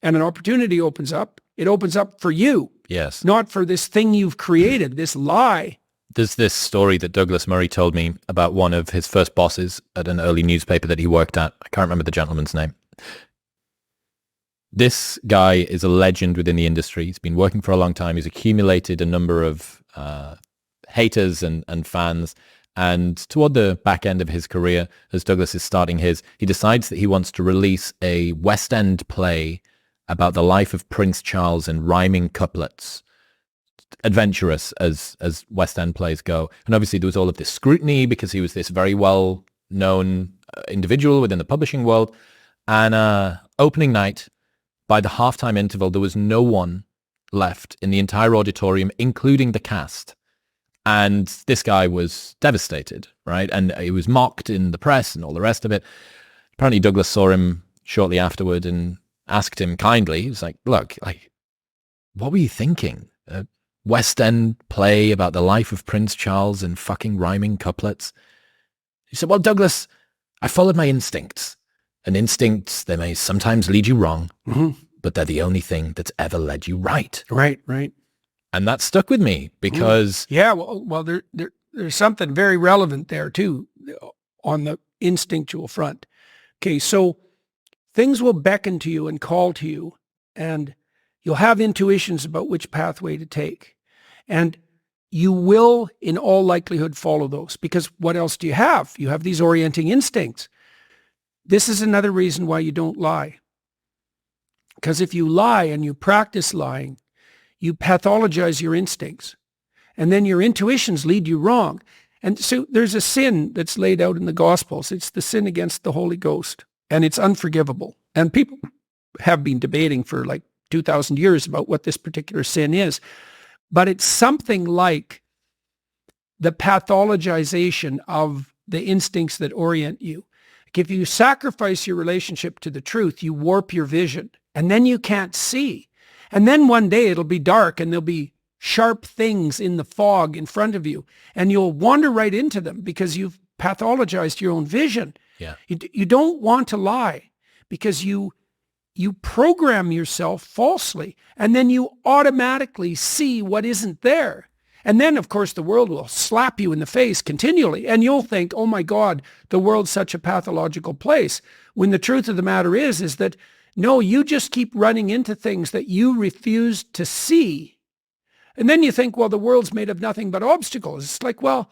Speaker 2: and an opportunity opens up, it opens up for you.
Speaker 1: Yes.
Speaker 2: Not for this thing you've created, this lie.
Speaker 1: There's this story that Douglas Murray told me about one of his first bosses at an early newspaper that he worked at. I can't remember the gentleman's name. This guy is a legend within the industry. He's been working for a long time. He's accumulated a number of haters and fans. And toward the back end of his career, as Douglas is starting his, he decides that he wants to release a West End play about the life of Prince Charles in rhyming couplets, adventurous as West End plays go. And obviously there was all of this scrutiny because he was this very well-known individual within the publishing world. And opening night, by the halftime interval, there was no one left in the entire auditorium, including the cast. And this guy was devastated, right? And he was mocked in the press and all the rest of it. Apparently Douglas saw him shortly afterward and asked him kindly, he was like, look, what were you thinking? A West End play about the life of Prince Charles and fucking rhyming couplets? He said, well, Douglas, I followed my instincts. And instincts, they may sometimes lead you wrong, but they're the only thing that's ever led you right.
Speaker 2: Right.
Speaker 1: And that stuck with me because...
Speaker 2: Yeah, well, there's something very relevant there too on the instinctual front. Okay, so things will beckon to you and call to you, and you'll have intuitions about which pathway to take. And you will, in all likelihood, follow those, because what else do you have? You have these orienting instincts. This is another reason why you don't lie. Because if you lie and you practice lying, you pathologize your instincts, and then your intuitions lead you wrong. And so there's a sin that's laid out in the Gospels. It's the sin against the Holy Ghost, and it's unforgivable. And people have been debating for 2,000 years about what this particular sin is. but it's something like the pathologization of the instincts that orient you. If you sacrifice your relationship to the truth, you warp your vision, and then you can't see. And then one day it'll be dark and there'll be sharp things in the fog in front of you, and you'll wander right into them because you've pathologized your own vision.
Speaker 1: Yeah.
Speaker 2: You don't want to lie because you program yourself falsely, and then you automatically see what isn't there. And then, of course, the world will slap you in the face continually, and you'll think, oh my God, the world's such a pathological place. When the truth of the matter is that, no, you just keep running into things that you refuse to see. And then you think, well, the world's made of nothing but obstacles. It's like, well,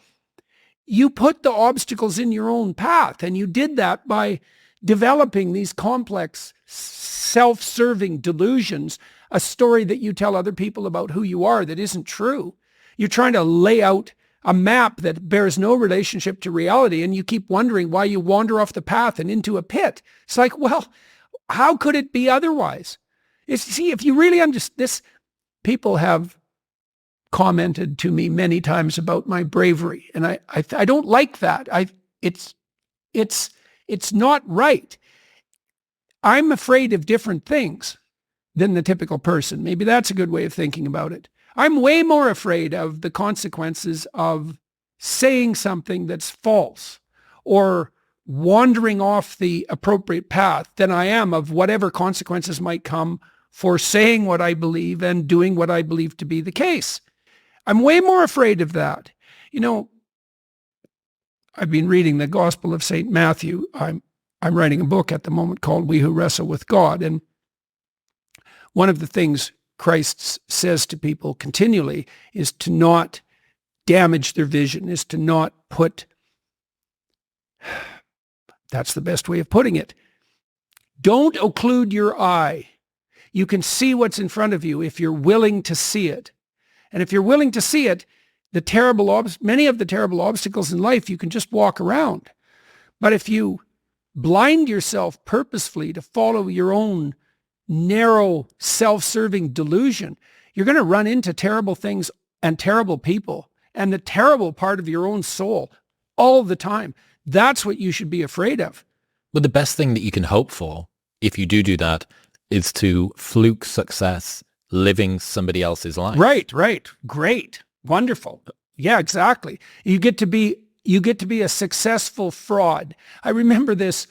Speaker 2: you put the obstacles in your own path, and you did that by developing these complex, self-serving delusions, a story that you tell other people about who you are that isn't true. You're trying to lay out a map that bears no relationship to reality, and you keep wondering why you wander off the path and into a pit. It's like, well, how could it be otherwise? See, if you really understand this, people have commented to me many times about my bravery, and I don't like that. It's not right. I'm afraid of different things than the typical person. Maybe that's a good way of thinking about it. I'm way more afraid of the consequences of saying something that's false or wandering off the appropriate path than I am of whatever consequences might come for saying what I believe and doing what I believe to be the case. I'm way more afraid of that. You know, I've been reading the Gospel of St. Matthew. I'm writing a book at the moment called We Who Wrestle with God. And one of the things Christ says to people continually is to not damage their vision, is to not put, that's the best way of putting it. Don't occlude your eye. You can see what's in front of you if you're willing to see it. And if you're willing to see it, many of the terrible obstacles in life, you can just walk around. But if you blind yourself purposefully to follow your own narrow, self-serving delusion, you're going to run into terrible things and terrible people and the terrible part of your own soul all the time. That's what you should be afraid of.
Speaker 1: But the best thing that you can hope for, if you do that, is to fluke success living somebody else's life.
Speaker 2: Right. Great. Wonderful. Yeah, exactly. You get to be a successful fraud. I remember this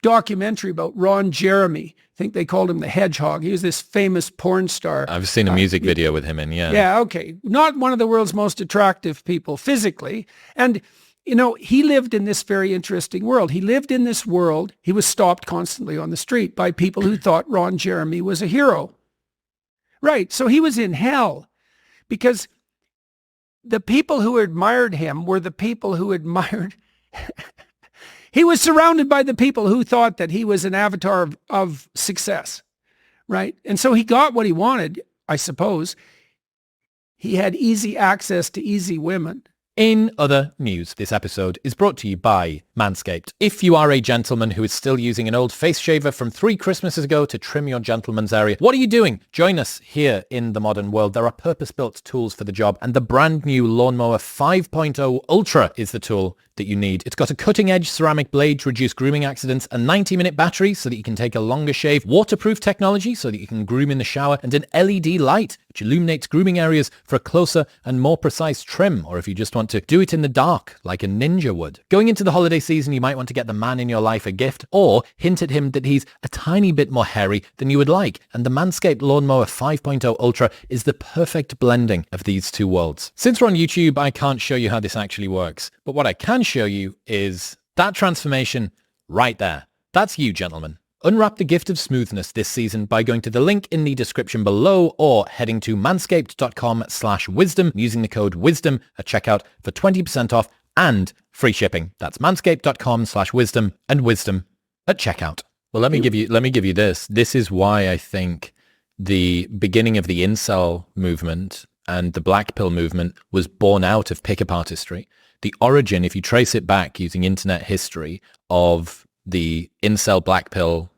Speaker 2: documentary about Ron Jeremy. I think they called him the Hedgehog. He was this famous porn star.
Speaker 1: I've seen a music video with him in, yeah.
Speaker 2: Yeah, okay. Not one of the world's most attractive people physically. And, you know, he lived in this very interesting world. He lived in this world. He was stopped constantly on the street by people who thought Ron Jeremy was a hero. Right. So he was in hell because the people who admired him were the people who admired... He was surrounded by the people who thought that he was an avatar of success, right? And so he got what he wanted, I suppose. He had easy access to easy women.
Speaker 1: In other news, this episode is brought to you by Manscaped. If you are a gentleman who is still using an old face shaver from 3 Christmases ago to trim your gentleman's area, what are you doing? Join us here in the modern world. There are purpose-built tools for the job, and the brand new Lawnmower 5.0 Ultra is the tool that you need. It's got a cutting-edge ceramic blade to reduce grooming accidents, a 90-minute battery so that you can take a longer shave, waterproof technology so that you can groom in the shower, and an LED light which illuminates grooming areas for a closer and more precise trim, or if you just want to do it in the dark like a ninja would. Going into the holiday season, you might want to get the man in your life a gift or hint at him that he's a tiny bit more hairy than you would like, and the Manscaped Lawnmower 5.0 Ultra is the perfect blending of these two worlds. Since we're on YouTube, I can't show you how this actually works, but what I can show you is that transformation right there. That's you, gentlemen. Unwrap the gift of smoothness this season by going to the link in the description below or heading to manscaped.com/wisdom using the code wisdom at checkout for 20% off and free shipping. That's manscaped.com/wisdom and wisdom at checkout. Well, let me give you this. This is why I think the beginning of the incel movement and the black pill movement was born out of pickup artistry. The origin, if you trace it back using internet history, of the incel black pill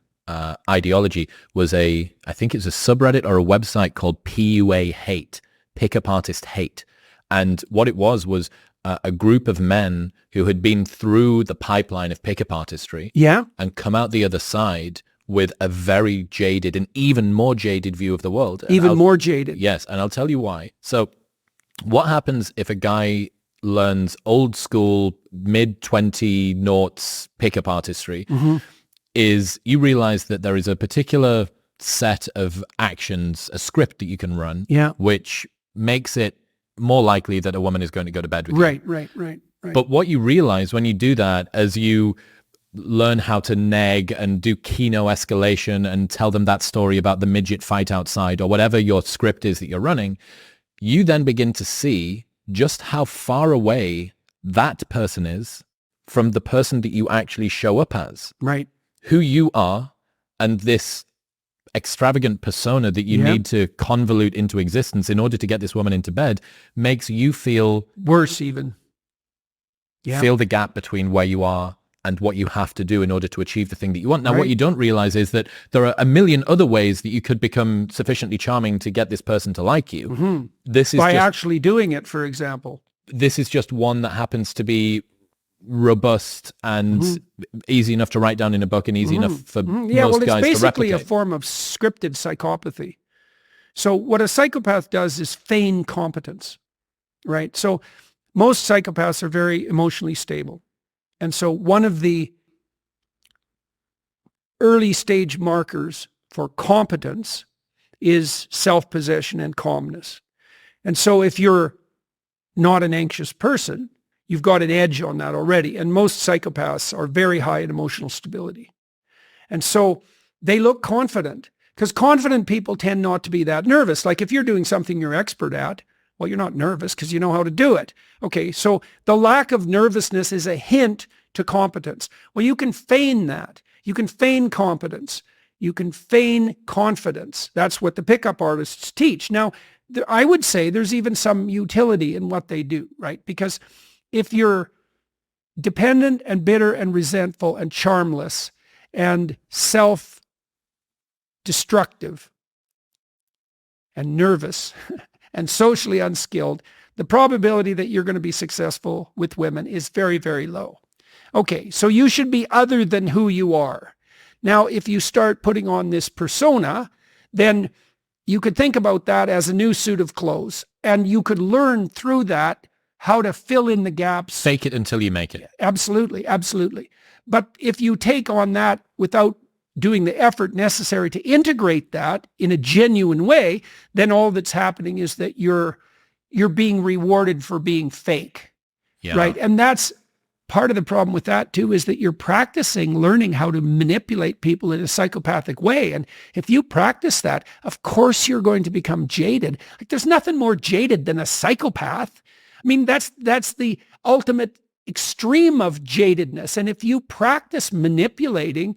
Speaker 1: ideology was I think it's a subreddit or a website called PUA Hate, pickup artist hate. And what it was a group of men who had been through the pipeline of pickup artistry
Speaker 2: Yeah.
Speaker 1: and come out the other side with a very jaded and even more jaded view of the world. And
Speaker 2: Even more jaded.
Speaker 1: Yes, and I'll tell you why. So what happens if a guy learns old school, mid-20 noughts pickup artistry is you realize that there is a particular set of actions, a script that you can run, which makes it more likely that a woman is going to go to bed with you.
Speaker 2: Right.
Speaker 1: But what you realize when you do that, as you learn how to neg and do kino escalation and tell them that story about the midget fight outside or whatever your script is that you're running, you then begin to see just how far away that person is from the person that you actually show up as.
Speaker 2: Right.
Speaker 1: Who you are and this extravagant persona that you need to convolute into existence in order to get this woman into bed makes you feel
Speaker 2: worse even.
Speaker 1: Feel the gap between where you are and what you have to do in order to achieve the thing that you want. Now, what you don't realize is that there are a million other ways that you could become sufficiently charming to get this person to like you. This is
Speaker 2: by actually doing it, for example.
Speaker 1: This is just one that happens to be robust and easy enough to write down in a book and easy enough for most guys to replicate.
Speaker 2: It's basically a form of scripted psychopathy. So what a psychopath does is feign competence, right? So most psychopaths are very emotionally stable. And so one of the early stage markers for competence is self-possession and calmness. And so if you're not an anxious person, you've got an edge on that already. And most psychopaths are very high in emotional stability. And so they look confident because confident people tend not to be that nervous. Like if you're doing something you're expert at, well, you're not nervous because you know how to do it. Okay, so the lack of nervousness is a hint to competence. Well, you can feign that. You can feign competence. You can feign confidence. That's what the pickup artists teach. Now, I would say there's even some utility in what they do, right? Because if you're dependent and bitter and resentful and charmless and self-destructive and nervous and socially unskilled, the probability that you're going to be successful with women is very, very low. Okay, so you should be other than who you are. Now, if you start putting on this persona, then you could think about that as a new suit of clothes, and you could learn through that how to fill in the gaps.
Speaker 1: Fake it until you make it.
Speaker 2: Absolutely, absolutely. But if you take on that without doing the effort necessary to integrate that in a genuine way, then all that's happening is that you're being rewarded for being fake, right? And that's part of the problem with that too, is that you're practicing learning how to manipulate people in a psychopathic way. And if you practice that, of course you're going to become jaded. Like there's nothing more jaded than a psychopath. I mean, that's the ultimate extreme of jadedness. And if you practice manipulating,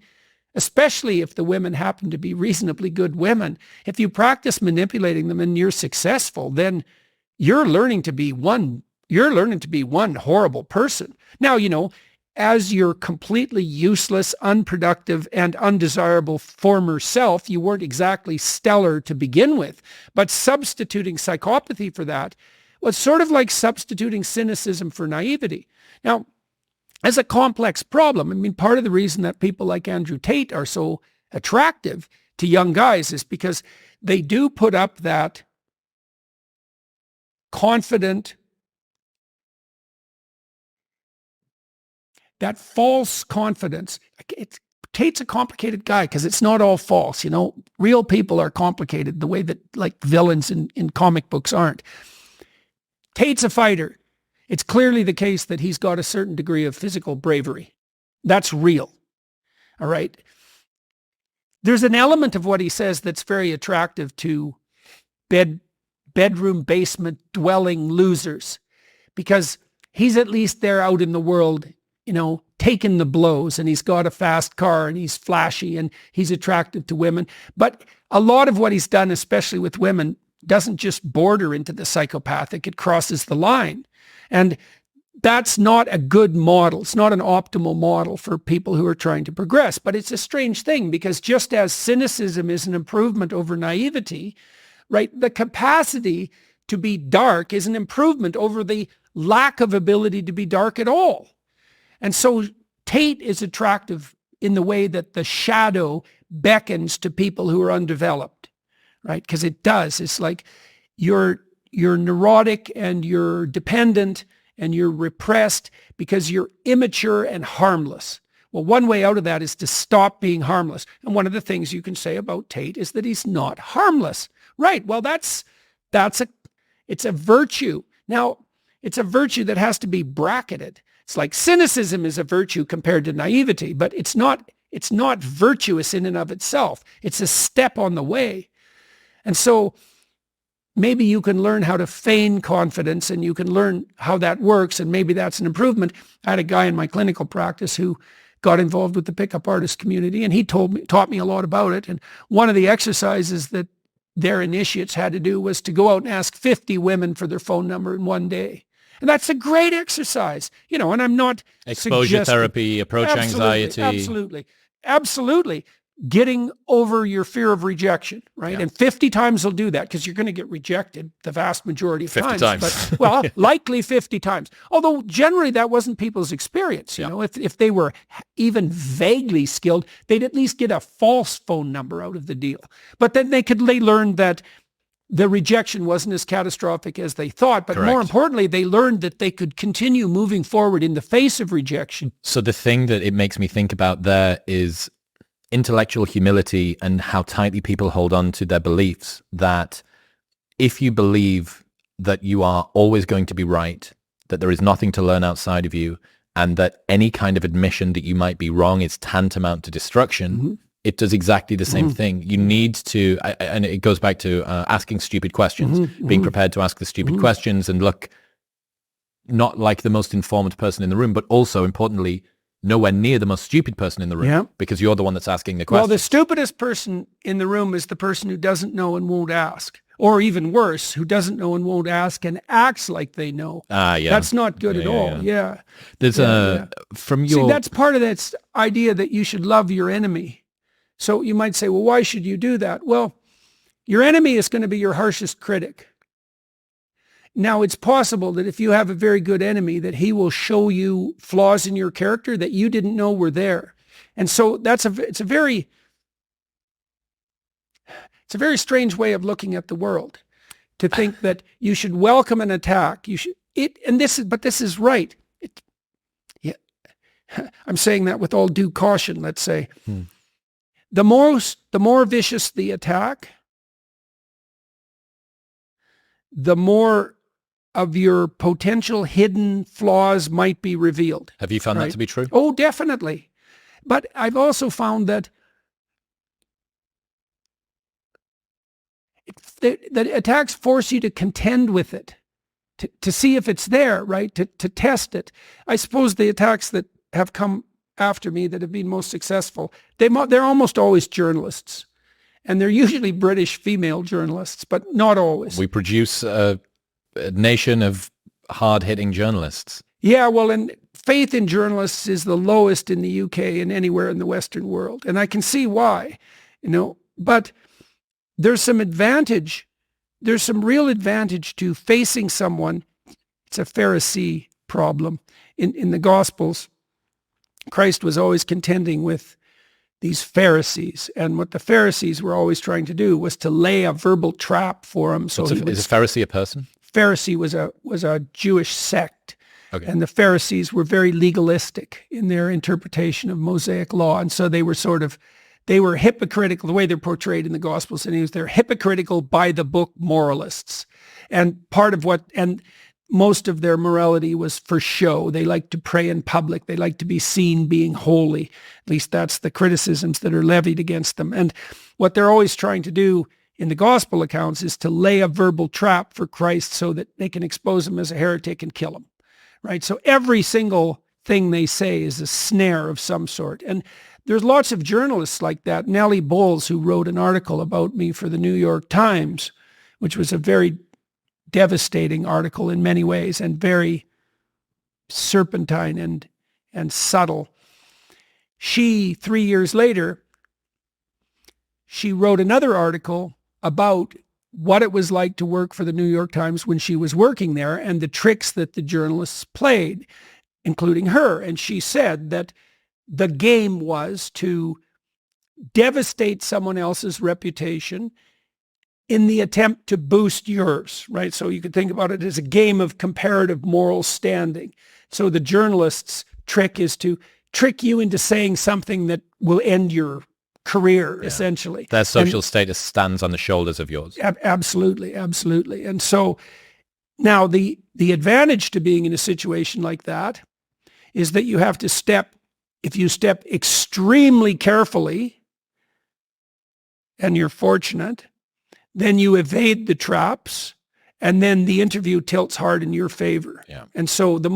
Speaker 2: especially if the women happen to be reasonably good women, if you practice manipulating them and you're successful, then you're learning to be one horrible person. Now, as your completely useless, unproductive, and undesirable former self, you weren't exactly stellar to begin with, but substituting psychopathy for that was sort of like substituting cynicism for naivety. Now, as a complex problem, I mean, part of the reason that people like Andrew Tate are so attractive to young guys is because they do put up that confident, that false confidence. Tate's a complicated guy because it's not all false. Real people are complicated the way that like villains in comic books aren't. Tate's a fighter. It's clearly the case that he's got a certain degree of physical bravery. That's real. All right. There's an element of what he says that's very attractive to bedroom basement dwelling losers, because he's at least there out in the world, taking the blows, and he's got a fast car and he's flashy and he's attractive to women. But a lot of what he's done, especially with women, doesn't just border into the psychopathic, it crosses the line. And that's not a good model. It's not an optimal model for people who are trying to progress. But it's a strange thing because just as cynicism is an improvement over naivety, right, the capacity to be dark is an improvement over the lack of ability to be dark at all. And so Tate is attractive in the way that the shadow beckons to people who are undeveloped, right? Because it does. It's like you're neurotic and you're dependent and you're repressed because you're immature and harmless. Well, one way out of that is to stop being harmless. And one of the things you can say about Tate is that he's not harmless. Right. Well, it's a virtue. Now, it's a virtue that has to be bracketed. It's like cynicism is a virtue compared to naivety, but it's not virtuous in and of itself. It's a step on the way. And so maybe you can learn how to feign confidence and you can learn how that works, and maybe that's an improvement. I had a guy in my clinical practice who got involved with the pickup artist community, and he taught me a lot about it. And one of the exercises that their initiates had to do was to go out and ask 50 women for their phone number in one day. And that's a great exercise, and I'm not
Speaker 1: exposure therapy, approach anxiety.
Speaker 2: Absolutely. Getting over your fear of rejection, right? Yeah. And 50 times will do that, because you're going to get rejected the vast majority of
Speaker 1: 50
Speaker 2: times. But, likely 50 times. Although generally that wasn't people's experience. You know, if they were even vaguely skilled, they'd at least get a false phone number out of the deal. But then they learned that the rejection wasn't as catastrophic as they thought. But More importantly, they learned that they could continue moving forward in the face of rejection.
Speaker 1: So the thing that it makes me think about there is intellectual humility and how tightly people hold on to their beliefs, that if you believe that you are always going to be right, that there is nothing to learn outside of you, and that any kind of admission that you might be wrong is tantamount to destruction, it does exactly the same thing. You need to, and it goes back to asking stupid questions, being prepared to ask the stupid questions and look not like the most informed person in the room, but also importantly, nowhere near the most stupid person in the room, because you're the one that's asking the question.
Speaker 2: Well, the stupidest person in the room is the person who doesn't know and won't ask. Or even worse, who doesn't know and won't ask and acts like they know. That's not good at all.
Speaker 1: There's from your...
Speaker 2: See, that's part of that idea that you should love your enemy. So you might say, well, why should you do that? Well, your enemy is going to be your harshest critic. Now, it's possible that if you have a very good enemy, that he will show you flaws in your character that you didn't know were there. And so it's a very strange way of looking at the world, to think that you should welcome an attack. But this is right. I'm saying that with all due caution, let's say. The more vicious the attack, the more of your potential hidden flaws might be revealed.
Speaker 1: Have you found that to be true?
Speaker 2: Oh, definitely. But I've also found that attacks force you to contend with it, to see if it's there, right? To test it. I suppose the attacks that have come after me that have been most successful, they're almost always journalists. And they're usually British female journalists, but not always.
Speaker 1: We produce a nation of hard-hitting journalists.
Speaker 2: Yeah, well, and faith in journalists is the lowest in the UK and anywhere in the Western world. And I can see why, but there's some advantage. There's some real advantage to facing someone. It's a Pharisee problem. In the Gospels, Christ was always contending with these Pharisees. And what the Pharisees were always trying to do was to lay a verbal trap for him. So
Speaker 1: is a Pharisee a person?
Speaker 2: Pharisee was a Jewish sect.
Speaker 1: Okay.
Speaker 2: And the Pharisees were very legalistic in their interpretation of Mosaic law. And so they were hypocritical, the way they're portrayed in the Gospels. And they're hypocritical by the book moralists. And most of their morality was for show. They liked to pray in public. They liked to be seen being holy. At least that's the criticisms that are levied against them. And what they're always trying to do in the gospel accounts is to lay a verbal trap for Christ so that they can expose him as a heretic and kill him, right? So every single thing they say is a snare of some sort. And there's lots of journalists like that. Nellie Bowles, who wrote an article about me for the New York Times, which was a very devastating article in many ways and very serpentine and subtle. 3 years later, she wrote another article about what it was like to work for the New York Times when she was working there and the tricks that the journalists played, including her. And she said that the game was to devastate someone else's reputation in the attempt to boost yours, right? So you could think about it as a game of comparative moral standing. So the journalist's trick is to trick you into saying something that will end your career, essentially.
Speaker 1: Their social status stands on the shoulders of yours.
Speaker 2: Absolutely, absolutely. And so now the advantage to being in a situation like that is that you have to if you step extremely carefully, and you're fortunate, then you evade the traps, and then the interview tilts hard in your favor.
Speaker 1: Yeah.
Speaker 2: And so the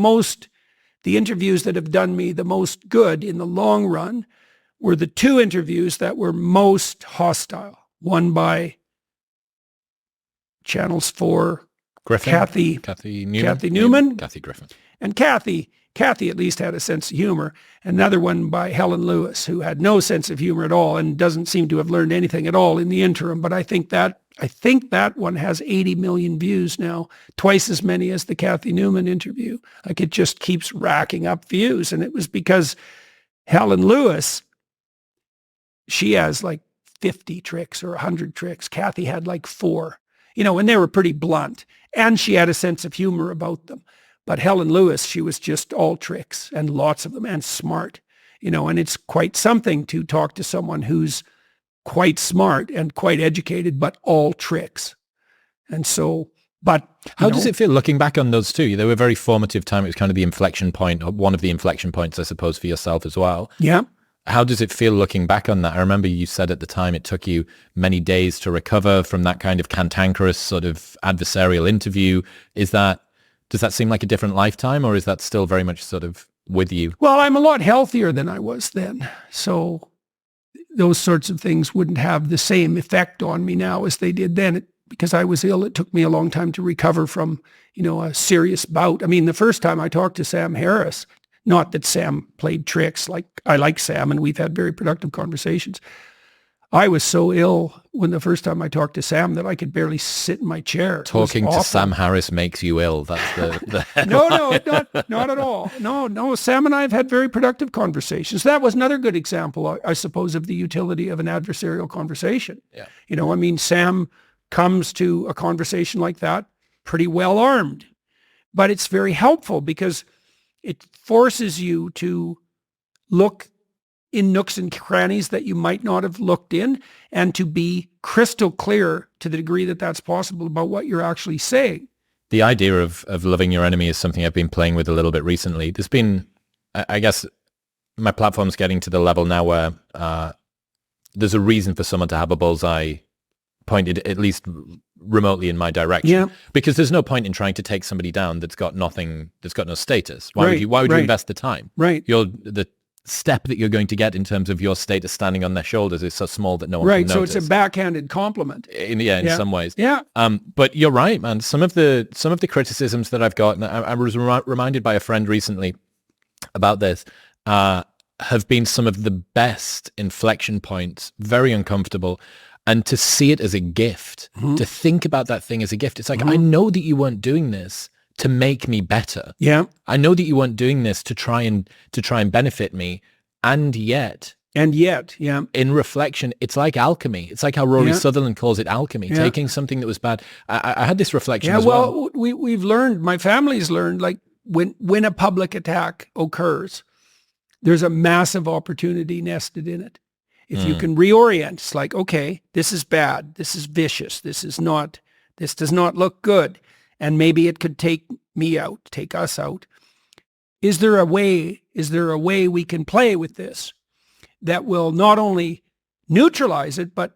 Speaker 2: interviews that have done me the most good in the long run were the two interviews that were most hostile. One by Channels 4,
Speaker 1: Griffin,
Speaker 2: Kathy Newman.
Speaker 1: Kathy Griffin.
Speaker 2: And Kathy at least had a sense of humor. Another one by Helen Lewis, who had no sense of humor at all and doesn't seem to have learned anything at all in the interim. But I think that one has 80 million views now, twice as many as the Kathy Newman interview. Like, it just keeps racking up views. And it was because Helen Lewis, she has like 50 tricks or 100 tricks. Kathy had like 4, and they were pretty blunt. And she had a sense of humor about them. But Helen Lewis, she was just all tricks, and lots of them, and smart, and it's quite something to talk to someone who's quite smart and quite educated, but all tricks. And so, but
Speaker 1: how does it feel looking back on those two? They were a very formative time. It was kind of the inflection point, or one of the inflection points, I suppose, for yourself as well.
Speaker 2: Yeah.
Speaker 1: How does it feel looking back on that? I remember you said at the time it took you many days to recover from that kind of cantankerous sort of adversarial interview. Does that seem like a different lifetime, or is that still very much sort of with you?
Speaker 2: Well, I'm a lot healthier than I was then. So those sorts of things wouldn't have the same effect on me now as they did then. Because I was ill, it took me a long time to recover from, a serious bout. I mean, the first time I talked to Sam Harris, not that Sam played tricks, I like Sam and we've had very productive conversations. I was so ill when the first time I talked to Sam that I could barely sit in my chair.
Speaker 1: Talking to Sam Harris makes you ill. That's the
Speaker 2: No, not at all. No. Sam and I have had very productive conversations. That was another good example, I suppose, of the utility of an adversarial conversation.
Speaker 1: Yeah.
Speaker 2: Sam comes to a conversation like that pretty well armed, but it's very helpful because it forces you to look in nooks and crannies that you might not have looked in, and to be crystal clear to the degree that that's possible about what you're actually saying.
Speaker 1: The idea of loving your enemy is something I've been playing with a little bit recently. There's been, I guess, my platform's getting to the level now where there's a reason for someone to have a bullseye pointed at least remotely in my direction.
Speaker 2: Yeah.
Speaker 1: Because there's no point in trying to take somebody down that's got no status. Why would you invest the time?
Speaker 2: Right.
Speaker 1: The step that you're going to get in terms of your status standing on their shoulders is so small that no one can notice.
Speaker 2: Right, so it's a backhanded compliment.
Speaker 1: In some ways.
Speaker 2: Yeah.
Speaker 1: But you're right, man. Some of the criticisms that I've gotten, I was reminded by a friend recently about this, have been some of the best inflection points, very uncomfortable. And to see it as a gift, to think about that thing as a gift, it's like, I know that you weren't doing this to make me better.
Speaker 2: Yeah.
Speaker 1: I know that you weren't doing this to try and benefit me. And yet,
Speaker 2: yeah.
Speaker 1: In reflection, it's like alchemy. It's like how Rory Sutherland calls it alchemy, taking something that was bad. I had this reflection as well.
Speaker 2: We've learned, my family's learned, like when a public attack occurs, there's a massive opportunity nested in it. If you can reorient, it's like, okay, this is bad. This is vicious. This does not look good. And maybe it could take me out, take us out. Is there a way we can play with this that will not only neutralize it, but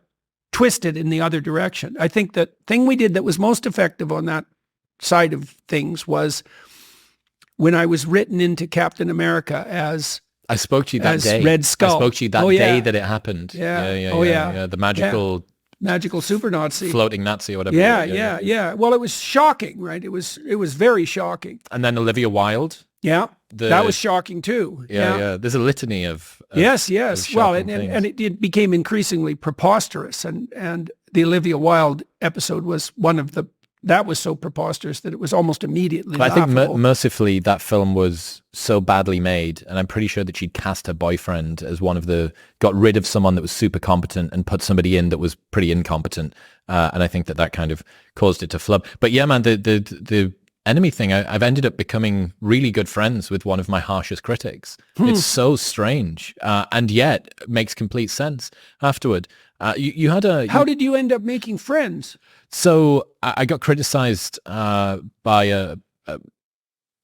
Speaker 2: twist it in the other direction? I think the thing we did that was most effective on that side of things was when I was written into Captain America as
Speaker 1: I spoke to you that day.
Speaker 2: Red Skull.
Speaker 1: I spoke to you that day that it happened.
Speaker 2: Yeah.
Speaker 1: The magical
Speaker 2: super Nazi.
Speaker 1: Floating Nazi or whatever.
Speaker 2: Yeah. Well, it was shocking, right? It was very shocking.
Speaker 1: And then Olivia Wilde.
Speaker 2: Yeah. That was shocking too.
Speaker 1: Yeah. There's a litany of
Speaker 2: yes.
Speaker 1: of
Speaker 2: well,
Speaker 1: shocking
Speaker 2: and it became increasingly preposterous. And the Olivia Wilde episode was one of that was so preposterous that it was almost immediately
Speaker 1: But I think
Speaker 2: laughable.
Speaker 1: mercifully that film was so badly made, and I'm pretty sure that she'd cast her boyfriend as got rid of someone that was super competent and put somebody in that was pretty incompetent. And I think that kind of caused it to flub. But yeah, man, the enemy thing, I've ended up becoming really good friends with one of my harshest critics. It's so strange, and yet makes complete sense afterward. You had
Speaker 2: How did you end up making friends?
Speaker 1: So I got criticized by a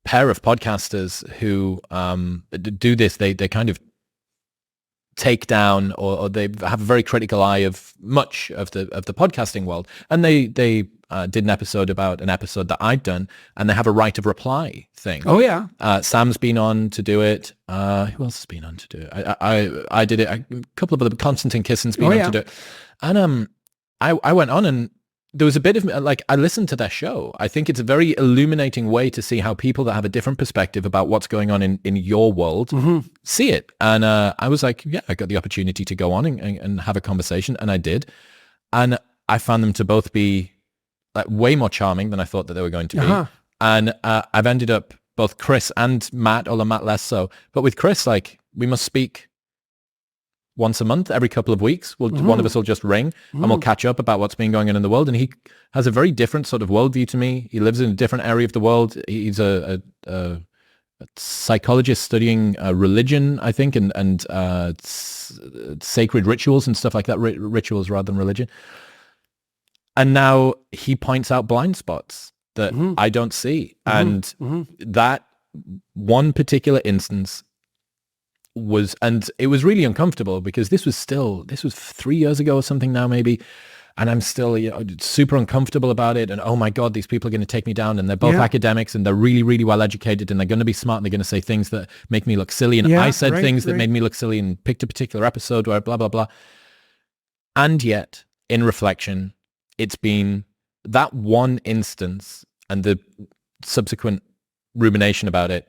Speaker 1: pair of podcasters who do this. They kind of take down or they have a very critical eye of much of the podcasting world, and they did an episode about an episode that I'd done, and they have a right of reply thing.
Speaker 2: Oh yeah,
Speaker 1: Sam's been on to do it. Who else has been on to do it? I did it. A couple of other, Constantine Kissin's been on to do it, and I went on, and there was a bit of like, I listened to their show. I think it's a very illuminating way to see how people that have a different perspective about what's going on in your world see it. And I was like, yeah, I got the opportunity to go on and have a conversation, and I did. And I found them to both be like way more charming than I thought that they were going to be. And I've ended up, both Chris and Matt, although Matt less so, but with Chris, like, we must speak once a month, every couple of weeks. One of us will just ring and we'll catch up about what's been going on in the world. And he has a very different sort of worldview to me. He lives in a different area of the world. He's a psychologist studying religion, I think, and sacred rituals and stuff like that, rituals rather than religion. And now he points out blind spots that I don't see. And that one particular instance it was really uncomfortable, because this was 3 years ago or something now maybe, and I'm still super uncomfortable about it. And oh my God, these people are going to take me down, and they're both academics, and they're really, really well educated, and they're going to be smart, and they're going to say things that make me look silly. And I said things that made me look silly, and picked a particular episode where blah, blah, blah. And yet, in reflection, it's been that one instance, and the subsequent rumination about it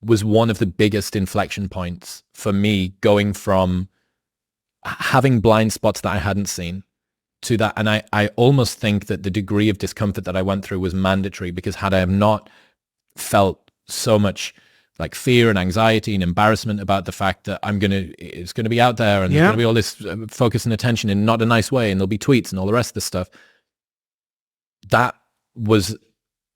Speaker 1: was one of the biggest inflection points for me, going from having blind spots that I hadn't seen to that. And I almost think that the degree of discomfort that I went through was mandatory, because had I have not felt so much like fear and anxiety and embarrassment about the fact that it's going to be out there, and there's going to be all this focus and attention in not a nice way, and there'll be tweets and all the rest of the stuff, that was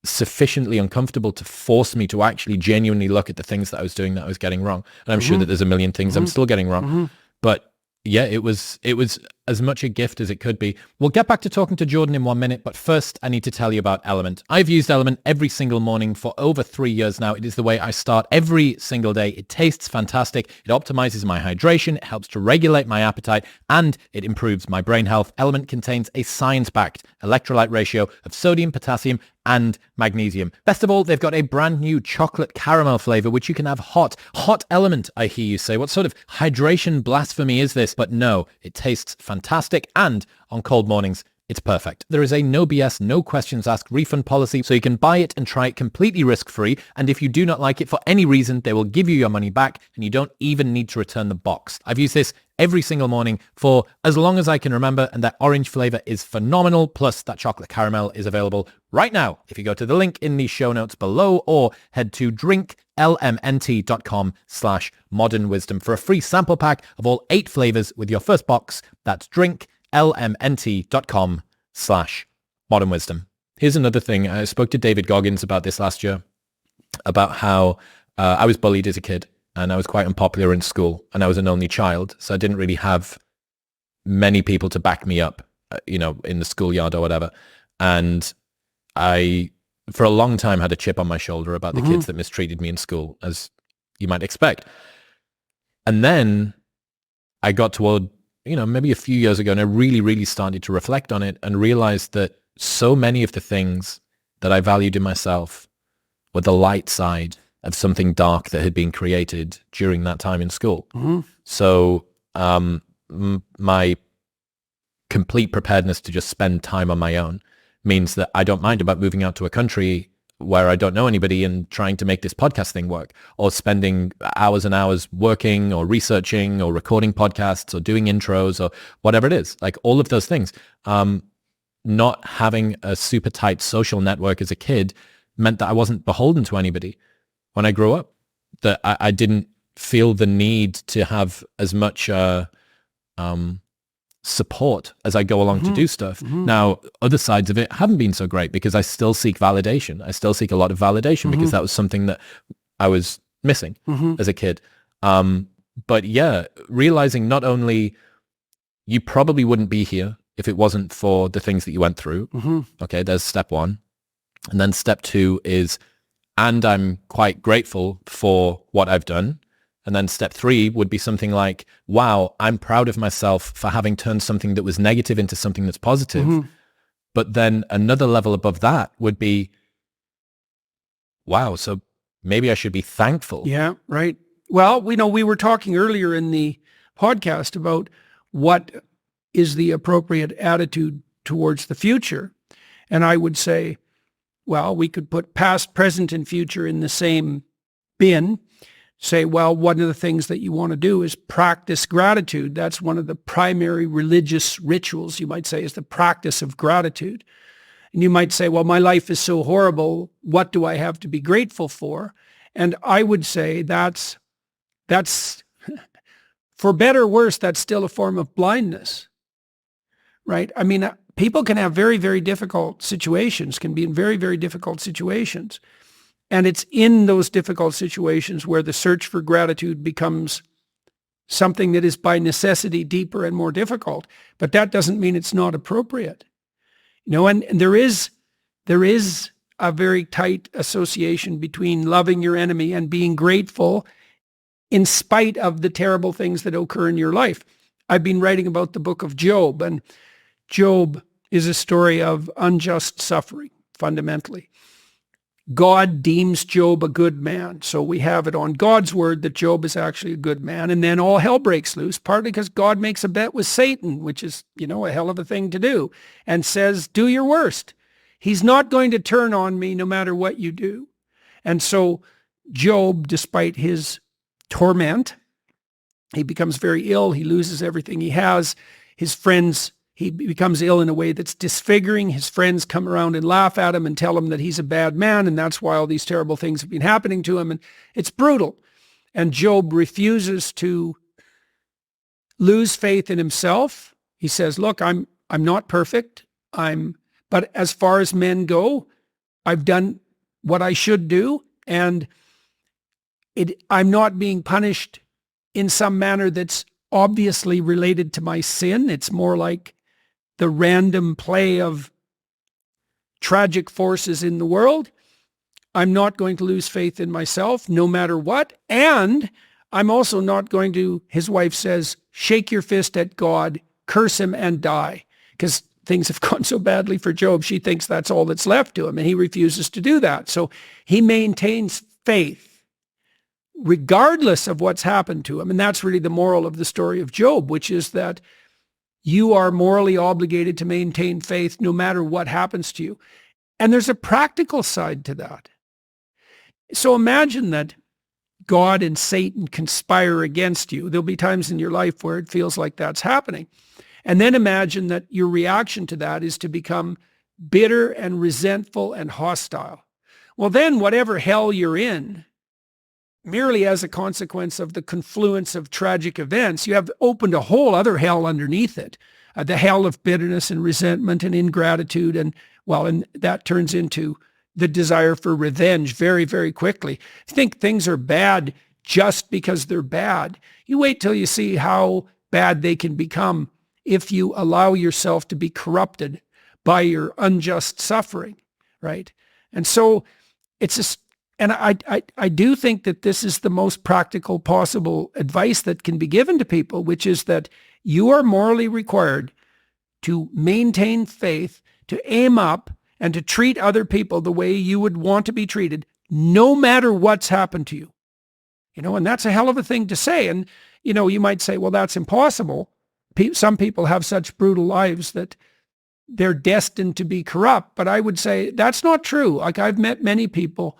Speaker 1: sufficiently uncomfortable to force me to actually genuinely look at the things that I was doing that I was getting wrong. And I'm sure that there's a million things I'm still getting wrong. But yeah, it was as much a gift as it could be. We'll get back to talking to Jordan in 1 minute, but first I need to tell you about Element. I've used Element every single morning for over 3 years now. It is the way I start every single day. It tastes fantastic. It optimizes my hydration. It helps to regulate my appetite, and it improves my brain health. Element contains a science-backed electrolyte ratio of sodium, potassium, and magnesium. Best of all, they've got a brand new chocolate caramel flavor, which you can have hot. Hot Element, I hear you say. What sort of hydration blasphemy is this? But no, it tastes fantastic, and on cold mornings, it's perfect. There is a no BS, no questions asked refund policy, so you can buy it and try it completely risk-free. And if you do not like it for any reason, they will give you your money back, and you don't even need to return the box. I've used this every single morning for as long as I can remember, and that orange flavor is phenomenal. Plus, that chocolate caramel is available right now if you go to the link in the show notes below, or head to drinklmnt.com/modernwisdom for a free sample pack of all 8 flavors with your first box. That's drinklmnt.com/modernwisdom. Here's another thing. I spoke to David Goggins about this last year, about how I was bullied as a kid, and I was quite unpopular in school, and I was an only child, so I didn't really have many people to back me up, in the schoolyard or whatever. And I, for a long time, had a chip on my shoulder about the kids that mistreated me in school, as you might expect. And then I got toward, maybe a few years ago, and I really, really started to reflect on it and realized that so many of the things that I valued in myself were the light side of something dark that had been created during that time in school. So my complete preparedness to just spend time on my own means that I don't mind about moving out to a country where I don't know anybody and trying to make this podcast thing work, or spending hours and hours working or researching or recording podcasts or doing intros or whatever it is, like all of those things. Not having a super tight social network as a kid meant that I wasn't beholden to anybody when I grew up, that I didn't feel the need to have as much support as I go along to do stuff. Now, other sides of it haven't been so great because I still seek validation. I still seek a lot of validation because that was something that I was missing as a kid. But yeah, realizing not only you probably wouldn't be here if it wasn't for the things that you went through. Okay, there's step one. And then step two is, and I'm quite grateful for what I've done. And then step three would be something like, wow, I'm proud of myself for having turned something that was negative into something that's positive. But then another level above that would be, wow, so maybe I should be thankful.
Speaker 2: Yeah, right. Well, we were talking earlier in the podcast about what is the appropriate attitude towards the future. And I would say, well, we could put past, present, and future in the same bin. Say, well, one of the things that you want to do is practice gratitude. That's one of the primary religious rituals, you might say, is the practice of gratitude. And you might say, well, my life is so horrible. What do I have to be grateful for? And I would say that's for better or worse, that's still a form of blindness, right? I mean, people can have very, very difficult situations, can be in very, very difficult situations. And it's in those difficult situations where the search for gratitude becomes something that is by necessity deeper and more difficult. But that doesn't mean it's not appropriate. And there is a very tight association between loving your enemy and being grateful in spite of the terrible things that occur in your life. I've been writing about the book of Job, and Job is a story of unjust suffering, fundamentally. God deems Job a good man. So we have it on God's word that Job is actually a good man. And then all hell breaks loose, partly because God makes a bet with Satan, which is, a hell of a thing to do, and says, do your worst. He's not going to turn on me no matter what you do. And so Job, despite his torment, he becomes very ill. He loses everything he has. His friends, he becomes ill in a way that's disfiguring. His friends come around and laugh at him and tell him that he's a bad man, and that's why all these terrible things have been happening to him. And it's brutal. And Job refuses to lose faith in himself. He says, look, I'm not perfect. But as far as men go, I've done what I should do, and I'm not being punished in some manner that's obviously related to my sin. It's more like the random play of tragic forces in the world. I'm not going to lose faith in myself no matter what. And I'm also not going to, his wife says, shake your fist at God, curse him and die. Because things have gone so badly for Job, she thinks that's all that's left to him, and he refuses to do that. So he maintains faith regardless of what's happened to him. And that's really the moral of the story of Job, which is that you are morally obligated to maintain faith no matter what happens to you. And there's a practical side to that. So imagine that God and Satan conspire against you. There'll be times in your life where it feels like that's happening. And then imagine that your reaction to that is to become bitter and resentful and hostile. Well, then whatever hell you're in, merely as a consequence of the confluence of tragic events, you have opened a whole other hell underneath it, the hell of bitterness and resentment and ingratitude. And that turns into the desire for revenge very, very quickly. I think things are bad just because they're bad. You wait till you see how bad they can become if you allow yourself to be corrupted by your unjust suffering, right? And so and I do think that this is the most practical possible advice that can be given to people, which is that you are morally required to maintain faith, to aim up, and to treat other people the way you would want to be treated, no matter what's happened to you. And that's a hell of a thing to say. And, you might say, well, that's impossible. Some people have such brutal lives that they're destined to be corrupt. But I would say that's not true. Like, I've met many people,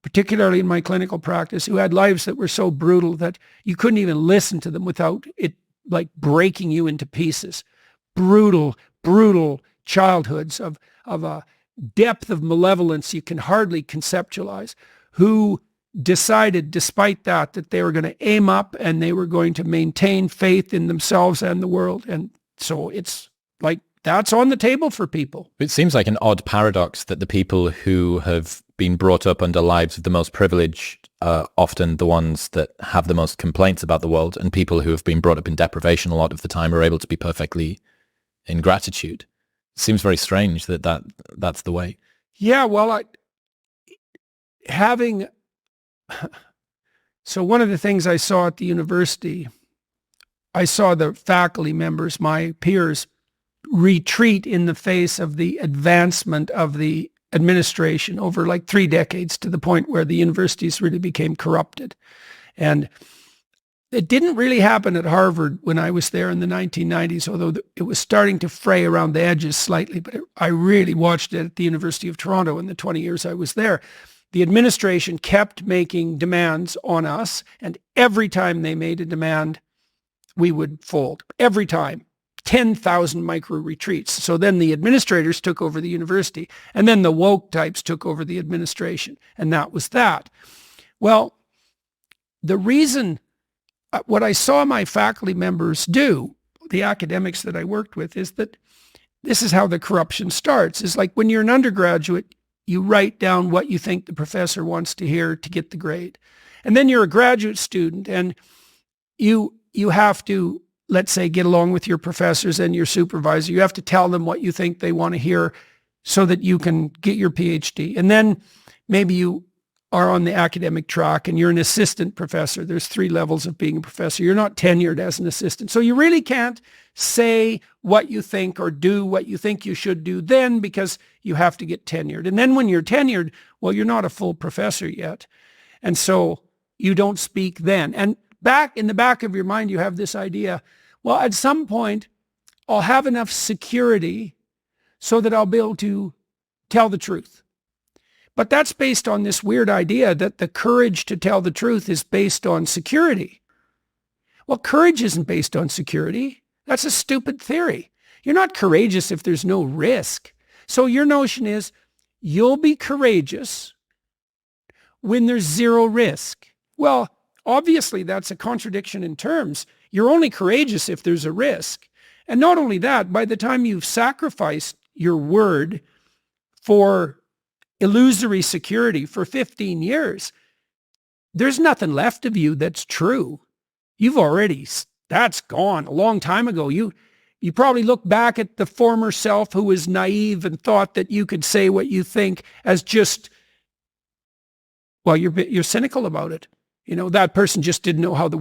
Speaker 2: particularly in my clinical practice, who had lives that were so brutal that you couldn't even listen to them without it like breaking you into pieces. Brutal, brutal childhoods of a depth of malevolence you can hardly conceptualize, who decided despite that they were going to aim up and they were going to maintain faith in themselves and the world. And so it's like, that's on the table for people.
Speaker 1: It seems like an odd paradox that the people who have been brought up under lives of the most privileged are often the ones that have the most complaints about the world, and people who have been brought up in deprivation a lot of the time are able to be perfectly in gratitude. It seems very strange that's the way.
Speaker 2: Yeah, well, so one of the things I saw at the university, I saw the faculty members, my peers, retreat in the face of the advancement of the administration over like 3 decades, to the point where the universities really became corrupted. And it didn't really happen at Harvard when I was there in the 1990s, although it was starting to fray around the edges slightly, but I really watched it at the University of Toronto in the 20 years I was there. The administration kept making demands on us, and every time they made a demand, we would fold. Every time. 10,000 micro retreats. So then the administrators took over the university, and then the woke types took over the administration. And that was that. Well, the reason, what I saw my faculty members do, the academics that I worked with, is that this is how the corruption starts. It's like when you're an undergraduate, you write down what you think the professor wants to hear to get the grade. And then you're a graduate student, and you have to, let's say, get along with your professors and your supervisor. You have to tell them what you think they want to hear so that you can get your PhD. And then maybe you are on the academic track and you're an assistant professor. There's 3 levels of being a professor. You're not tenured as an assistant. So you really can't say what you think or do what you think you should do then, because you have to get tenured. And then when you're tenured, well, you're not a full professor yet. And so you don't speak then. And back in the back of your mind, you have this idea, well, at some point, I'll have enough security so that I'll be able to tell the truth. But that's based on this weird idea that the courage to tell the truth is based on security. Well, courage isn't based on security. That's a stupid theory. You're not courageous if there's no risk. So your notion is you'll be courageous when there's 0 risk. Well, obviously, that's a contradiction in terms. You're only courageous if there's a risk. And not only that, by the time you've sacrificed your word for illusory security for 15 years, there's nothing left of you that's true. That's gone a long time ago. You probably look back at the former self who was naive and thought that you could say what you think as just, well, you're cynical about it. You know, that person just didn't know how the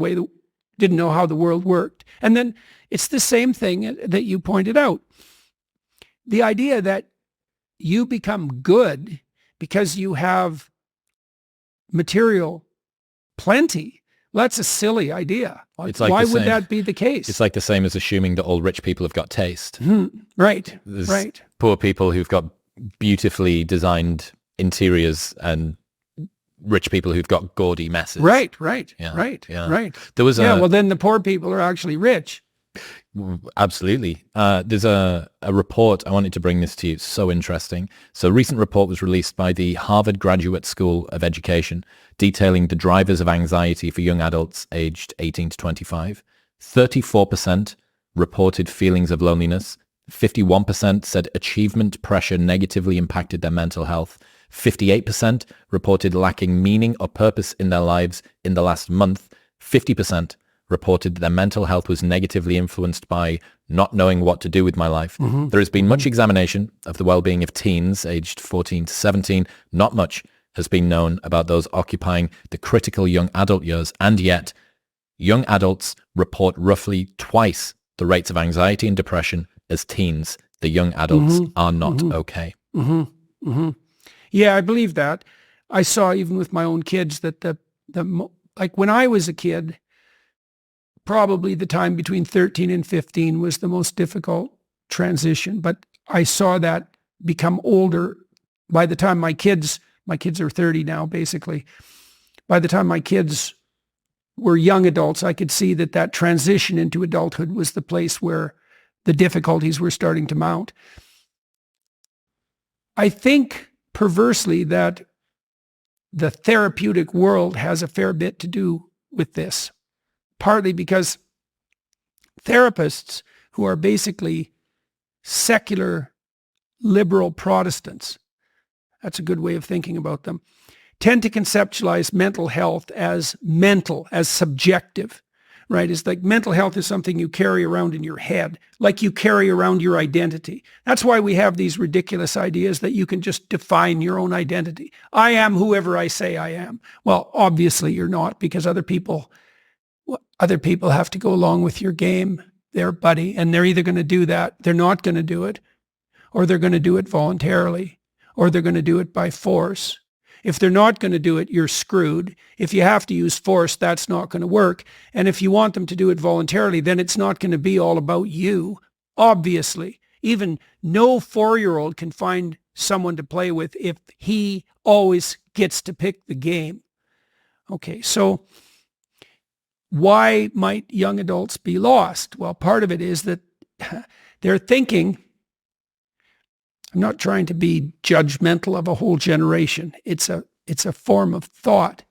Speaker 2: world worked. And then it's the same thing that you pointed out. The idea that you become good because you have material plenty. Well, that's a silly idea. Why would that be the case?
Speaker 1: It's like the same as assuming that all rich people have got taste.
Speaker 2: Right.
Speaker 1: There's
Speaker 2: right.
Speaker 1: poor people who've got beautifully designed interiors and rich people who've got gaudy messes.
Speaker 2: Right.
Speaker 1: Yeah. There was
Speaker 2: well, then the poor people are actually rich.
Speaker 1: Absolutely. There's a report. I wanted to bring this to you. It's so interesting. So a recent report was released by the Harvard Graduate School of Education detailing the drivers of anxiety for young adults aged 18 to 25. 34% reported feelings of loneliness. 51% said achievement pressure negatively impacted their mental health. 58% reported lacking meaning or purpose in their lives in the last month. 50% reported that their mental health was negatively influenced by not knowing what to do with my life. There has been much examination of the well-being of teens aged 14 to 17. Not much has been known about those occupying the critical young adult years, and yet young adults report roughly twice the rates of anxiety and depression as teens. The young adults are not okay.
Speaker 2: Yeah, I believe that. I saw even with my own kids that like when I was a kid, probably the time between 13 and 15 was the most difficult transition. But I saw that become older. By the time my kids are 30 now, basically. By the time my kids were young adults, I could see that transition into adulthood was the place where the difficulties were starting to mount. I think perversely that the therapeutic world has a fair bit to do with this, partly because therapists who are basically secular liberal Protestants, that's a good way of thinking about them, tend to conceptualize mental health as subjective, right? It's like mental health is something you carry around in your head, like you carry around your identity. That's why we have these ridiculous ideas that you can just define your own identity. I am whoever I say I am. Well, obviously you're not, because other people have to go along with your game there, buddy, and they're either going to do that, they're not going to do it, or they're going to do it voluntarily, or they're going to do it by force. If they're not going to do it, you're screwed. If you have to use force, that's not going to work. And if you want them to do it voluntarily, then it's not going to be all about you. Obviously, even no 4-year-old can find someone to play with if he always gets to pick the game. Okay, so why might young adults be lost? Well, part of it is that they're thinking, I'm not trying to be judgmental of a whole generation. It's a form of thought.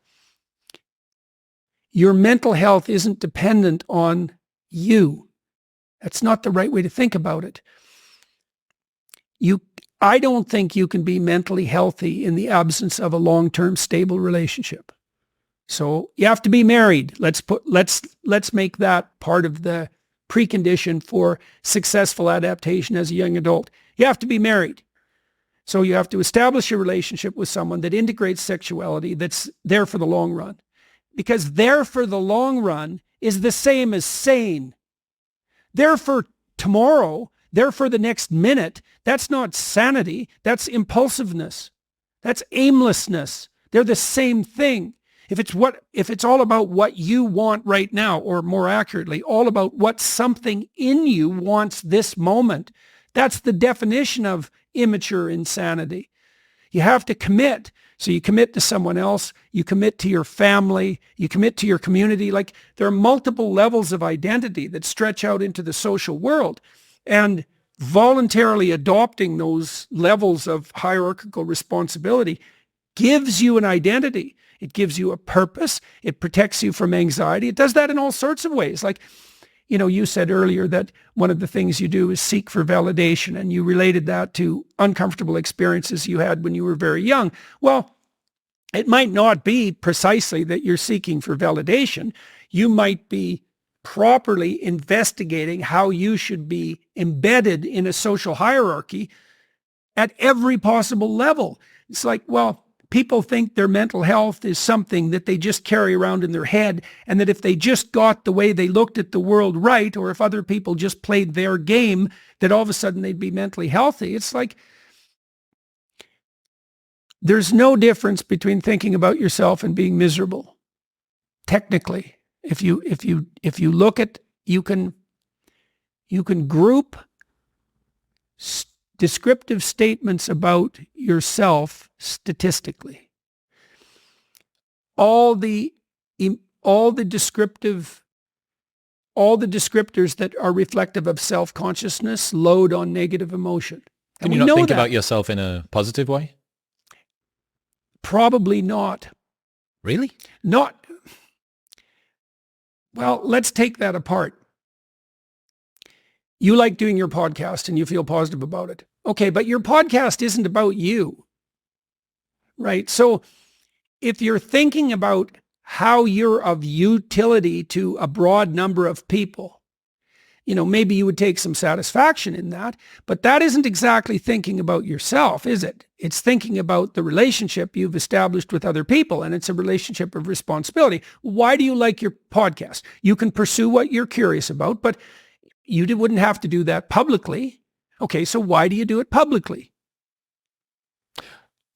Speaker 2: Your mental health isn't dependent on you. That's not the right way to think about it. I don't think you can be mentally healthy in the absence of a long-term stable relationship. So you have to be married. Let's make that part of the precondition for successful adaptation as a young adult. You have to be married. So you have to establish a relationship with someone that integrates sexuality, that's there for the long run. Because there for the long run is the same as sane. There for tomorrow, there for the next minute, that's not sanity, that's impulsiveness. That's aimlessness. They're the same thing. If it's all about what you want right now, or more accurately, all about what something in you wants this moment, that's the definition of immature insanity. You have to commit. So you commit to someone else, you commit to your family, you commit to your community. Like, there are multiple levels of identity that stretch out into the social world. And voluntarily adopting those levels of hierarchical responsibility gives you an identity. It gives you a purpose. It protects you from anxiety. It does that in all sorts of ways. Like, you said earlier that one of the things you do is seek for validation, and you related that to uncomfortable experiences you had when you were very young. Well, it might not be precisely that you're seeking for validation. You might be properly investigating how you should be embedded in a social hierarchy at every possible level. It's like, well, people think their mental health is something that they just carry around in their head, and that if they just got the way they looked at the world right, or if other people just played their game, that all of a sudden they'd be mentally healthy. It's like, there's no difference between thinking about yourself and being miserable. Technically, if you look at, you can group descriptive statements about yourself statistically. All the descriptors that are reflective of self-consciousness load on negative emotion.
Speaker 1: Can you not think about yourself in a positive way?
Speaker 2: Probably not.
Speaker 1: Really?
Speaker 2: Not. Well, let's take that apart. You like doing your podcast and you feel positive about it. Okay, but your podcast isn't about you, right? So if you're thinking about how you're of utility to a broad number of people, maybe you would take some satisfaction in that, but that isn't exactly thinking about yourself, is it? It's thinking about the relationship you've established with other people, and it's a relationship of responsibility. Why do you like your podcast? You can pursue what you're curious about, but you wouldn't have to do that publicly. Okay, so why do you do it publicly?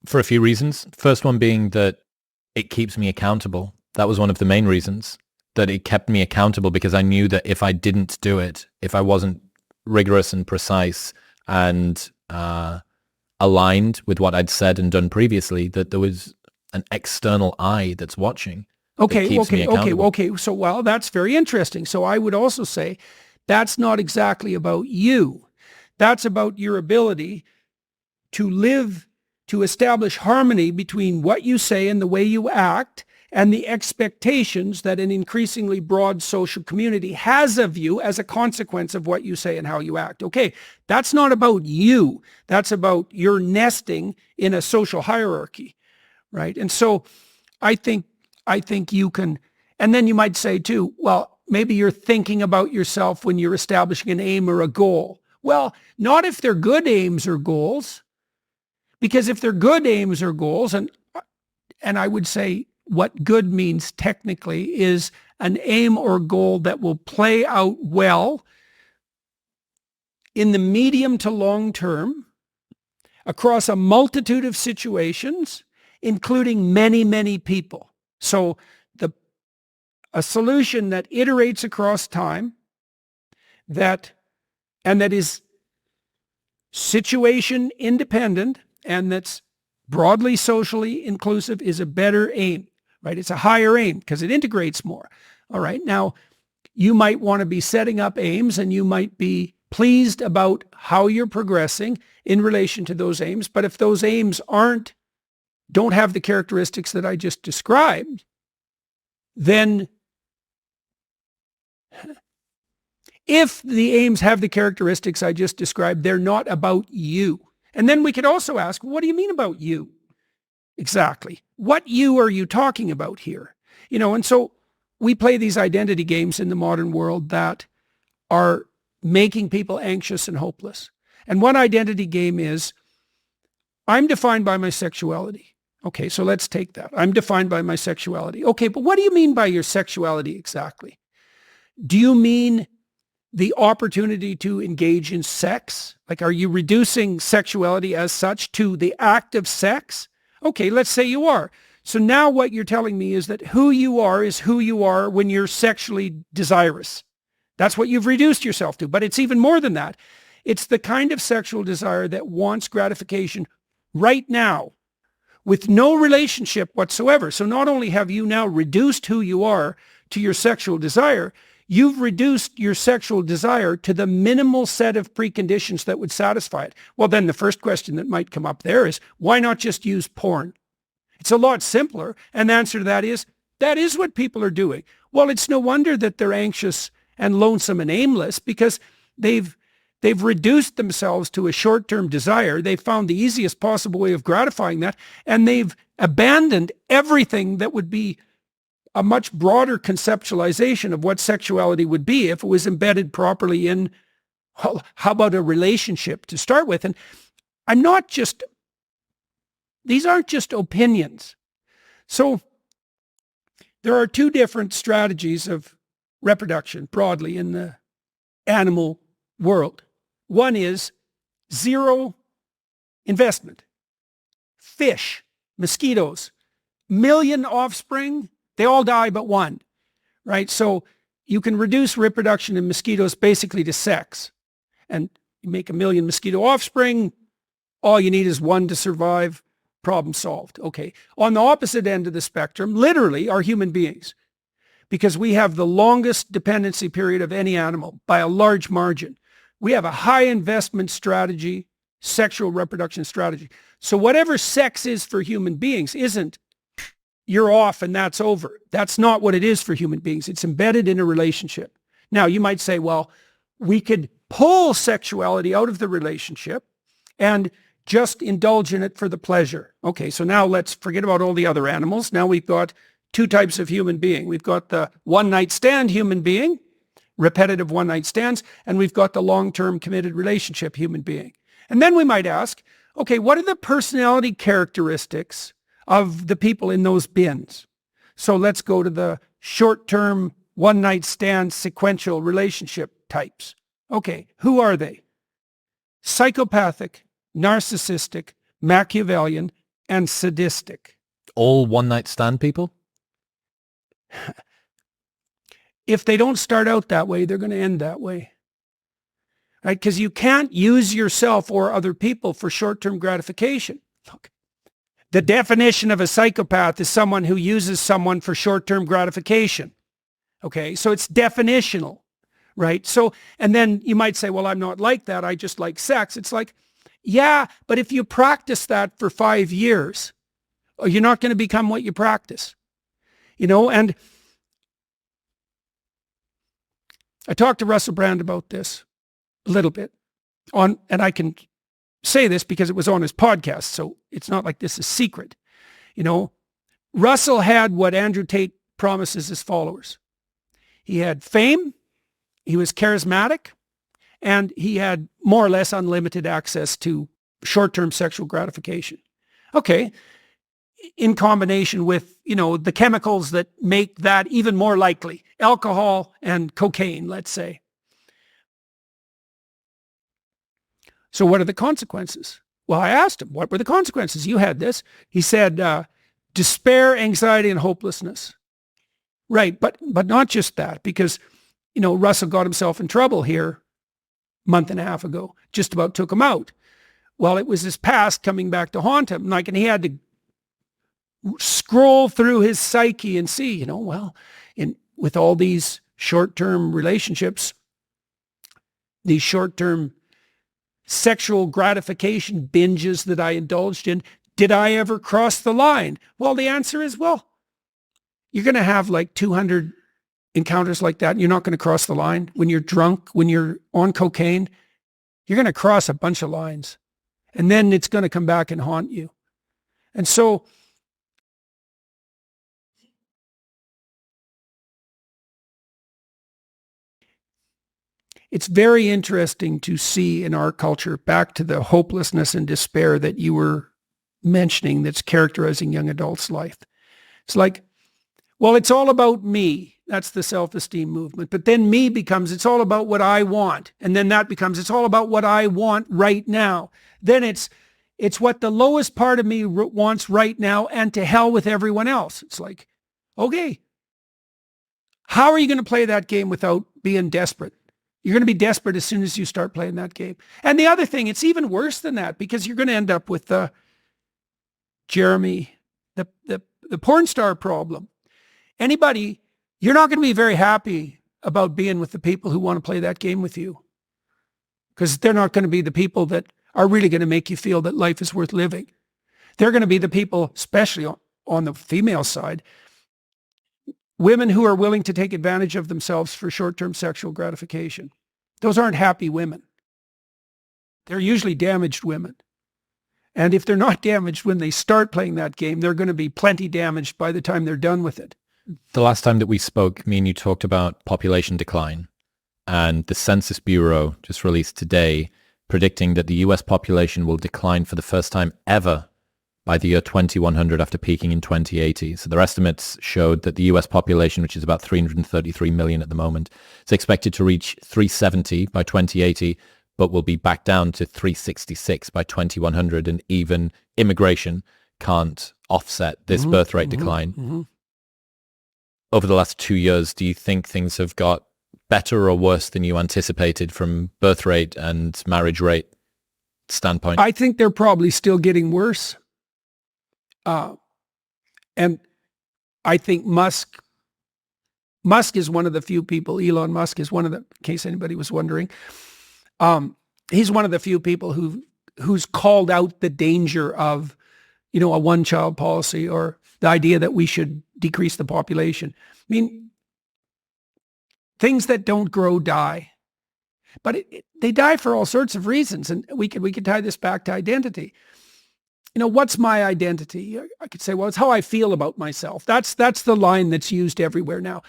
Speaker 1: For a few reasons. First one being that it keeps me accountable. That was one of the main reasons, that it kept me accountable, because I knew that if I didn't do it, if I wasn't rigorous and precise, and aligned with what I'd said and done previously, that there was an external eye that's watching.
Speaker 2: Okay,
Speaker 1: keeps me accountable.
Speaker 2: okay. So, well, that's very interesting. So I would also say that's not exactly about you. That's about your ability to live, to establish harmony between what you say and the way you act and the expectations that an increasingly broad social community has of you as a consequence of what you say and how you act. Okay, that's not about you. That's about your nesting in a social hierarchy, right? And so I think you can, and then you might say too, well, maybe you're thinking about yourself when you're establishing an aim or a goal. Well, not if they're good aims or goals, because if they're good aims or goals, and I would say what good means technically is an aim or goal that will play out well in the medium to long term across a multitude of situations, including many, many people. So a solution that iterates across time, that is situation independent and that's broadly socially inclusive is a better aim, right? It's a higher aim because it integrates more. All right. Now, you might want to be setting up aims and you might be pleased about how you're progressing in relation to those aims. But if those aims don't have the characteristics that I just described, then if the aims have the characteristics I just described, they're not about you. And then we could also ask, what do you mean about you? Exactly. What you are you talking about here? And so we play these identity games in the modern world that are making people anxious and hopeless. And one identity game is, I'm defined by my sexuality. Okay, so let's take that. I'm defined by my sexuality. Okay, but what do you mean by your sexuality exactly? Do you mean the opportunity to engage in sex? Like, are you reducing sexuality as such to the act of sex? Okay, let's say you are. So now what you're telling me is that who you are is who you are when you're sexually desirous. That's what you've reduced yourself to. But it's even more than that. It's the kind of sexual desire that wants gratification right now with no relationship whatsoever. So not only have you now reduced who you are to your sexual desire, you've reduced your sexual desire to the minimal set of preconditions that would satisfy it. Well, then the first question that might come up there is, why not just use porn? It's a lot simpler. And the answer to that is what people are doing. Well, it's no wonder that they're anxious and lonesome and aimless because they've reduced themselves to a short-term desire. They've found the easiest possible way of gratifying that, and they've abandoned everything that would be a much broader conceptualization of what sexuality would be if it was embedded properly in, well, how about a relationship to start with? And these aren't just opinions. So there are two different strategies of reproduction broadly in the animal world. One is zero investment. Fish, mosquitoes, million offspring, they all die but one, right? So you can reduce reproduction in mosquitoes basically to sex. And you make a million mosquito offspring, all you need is one to survive, problem solved. Okay. On the opposite end of the spectrum, literally, are human beings, because we have the longest dependency period of any animal by a large margin. We have a high investment strategy, sexual reproduction strategy. So whatever sex is for human beings isn't you're off and that's over. That's not what it is for human beings. It's embedded in a relationship. Now, you might say, well, we could pull sexuality out of the relationship and just indulge in it for the pleasure. Okay, so now let's forget about all the other animals. Now we've got two types of human being. We've got the one-night stand human being, repetitive one-night stands, and we've got the long-term committed relationship human being. And then we might ask, okay, what are the personality characteristics of the people in those bins? So let's go to the short-term one-night stand sequential relationship types. Okay, who are they? Psychopathic, narcissistic, Machiavellian, and sadistic.
Speaker 1: All one-night stand people?
Speaker 2: If they don't start out that way, they're going to end that way. right? Because you can't use yourself or other people for short-term gratification. Look, the definition of a psychopath is someone who uses someone for short-term gratification. Okay, so it's definitional, right? So, and then you might say, well, I'm not like that. I just like sex. It's like, yeah, but if you practice that for 5 years, you're not going to become what you practice, and I talked to Russell Brand about this a little bit and I can say this because it was on his podcast, so it's not like this is secret. Russell had what Andrew Tate promises his followers. He had fame, he was charismatic, and he had more or less unlimited access to short-term sexual gratification. Okay, in combination with, the chemicals that make that even more likely, alcohol and cocaine, let's say. So what are the consequences? Well, I asked him, what were the consequences? You had this. He said, despair, anxiety, and hopelessness. Right, but not just that, because, Russell got himself in trouble here a month and a half ago, just about took him out. Well, it was his past coming back to haunt him, and he had to scroll through his psyche and see, with all these short-term relationships, these short-term sexual gratification binges that I indulged in, did I ever cross the line? Well, the answer is, you're going to have like 200 encounters like that, and you're not going to cross the line. When you're drunk, when you're on cocaine, you're going to cross a bunch of lines, and then it's going to come back and haunt you. And so it's very interesting to see in our culture, back to the hopelessness and despair that you were mentioning that's characterizing young adults' life. It's like, well, it's all about me. That's the self-esteem movement. But then me becomes, it's all about what I want. And then that becomes, it's all about what I want right now. Then it's what the lowest part of me wants right now, and to hell with everyone else. It's like, okay, how are you going to play that game without being desperate? You're going to be desperate as soon as you start playing that game. And the other thing, it's even worse than that, because you're going to end up with Jeremy, the porn star problem. Anybody, you're not going to be very happy about being with the people who want to play that game with you, because they're not going to be the people that are really going to make you feel that life is worth living. They're going to be the people, especially on the female side, women who are willing to take advantage of themselves for short-term sexual gratification. Those aren't happy women. They're usually damaged women. And if they're not damaged when they start playing that game, they're going to be plenty damaged by the time they're done with it.
Speaker 1: The last time that we spoke, me and you talked about population decline, and the Census Bureau just released today predicting that the US population will decline for the first time ever by the year 2100 after peaking in 2080. So their estimates showed that the US population, which is about 333 million at the moment, is expected to reach 370 by 2080, but will be back down to 366 by 2100. And even immigration can't offset this birth rate decline. Over the last 2 years, do you think things have got better or worse than you anticipated from birth rate and marriage rate standpoint?
Speaker 2: I think they're probably still getting worse. And I think Musk is one of the few people, Elon Musk is one of the, in case anybody was wondering, he's one of the few people who's called out the danger of, a one-child policy, or the idea that we should decrease the population. I mean, things that don't grow die, but they die for all sorts of reasons. And we could tie this back to identity. What's my identity? I could say, well, it's how I feel about myself. That's the line that's used everywhere now.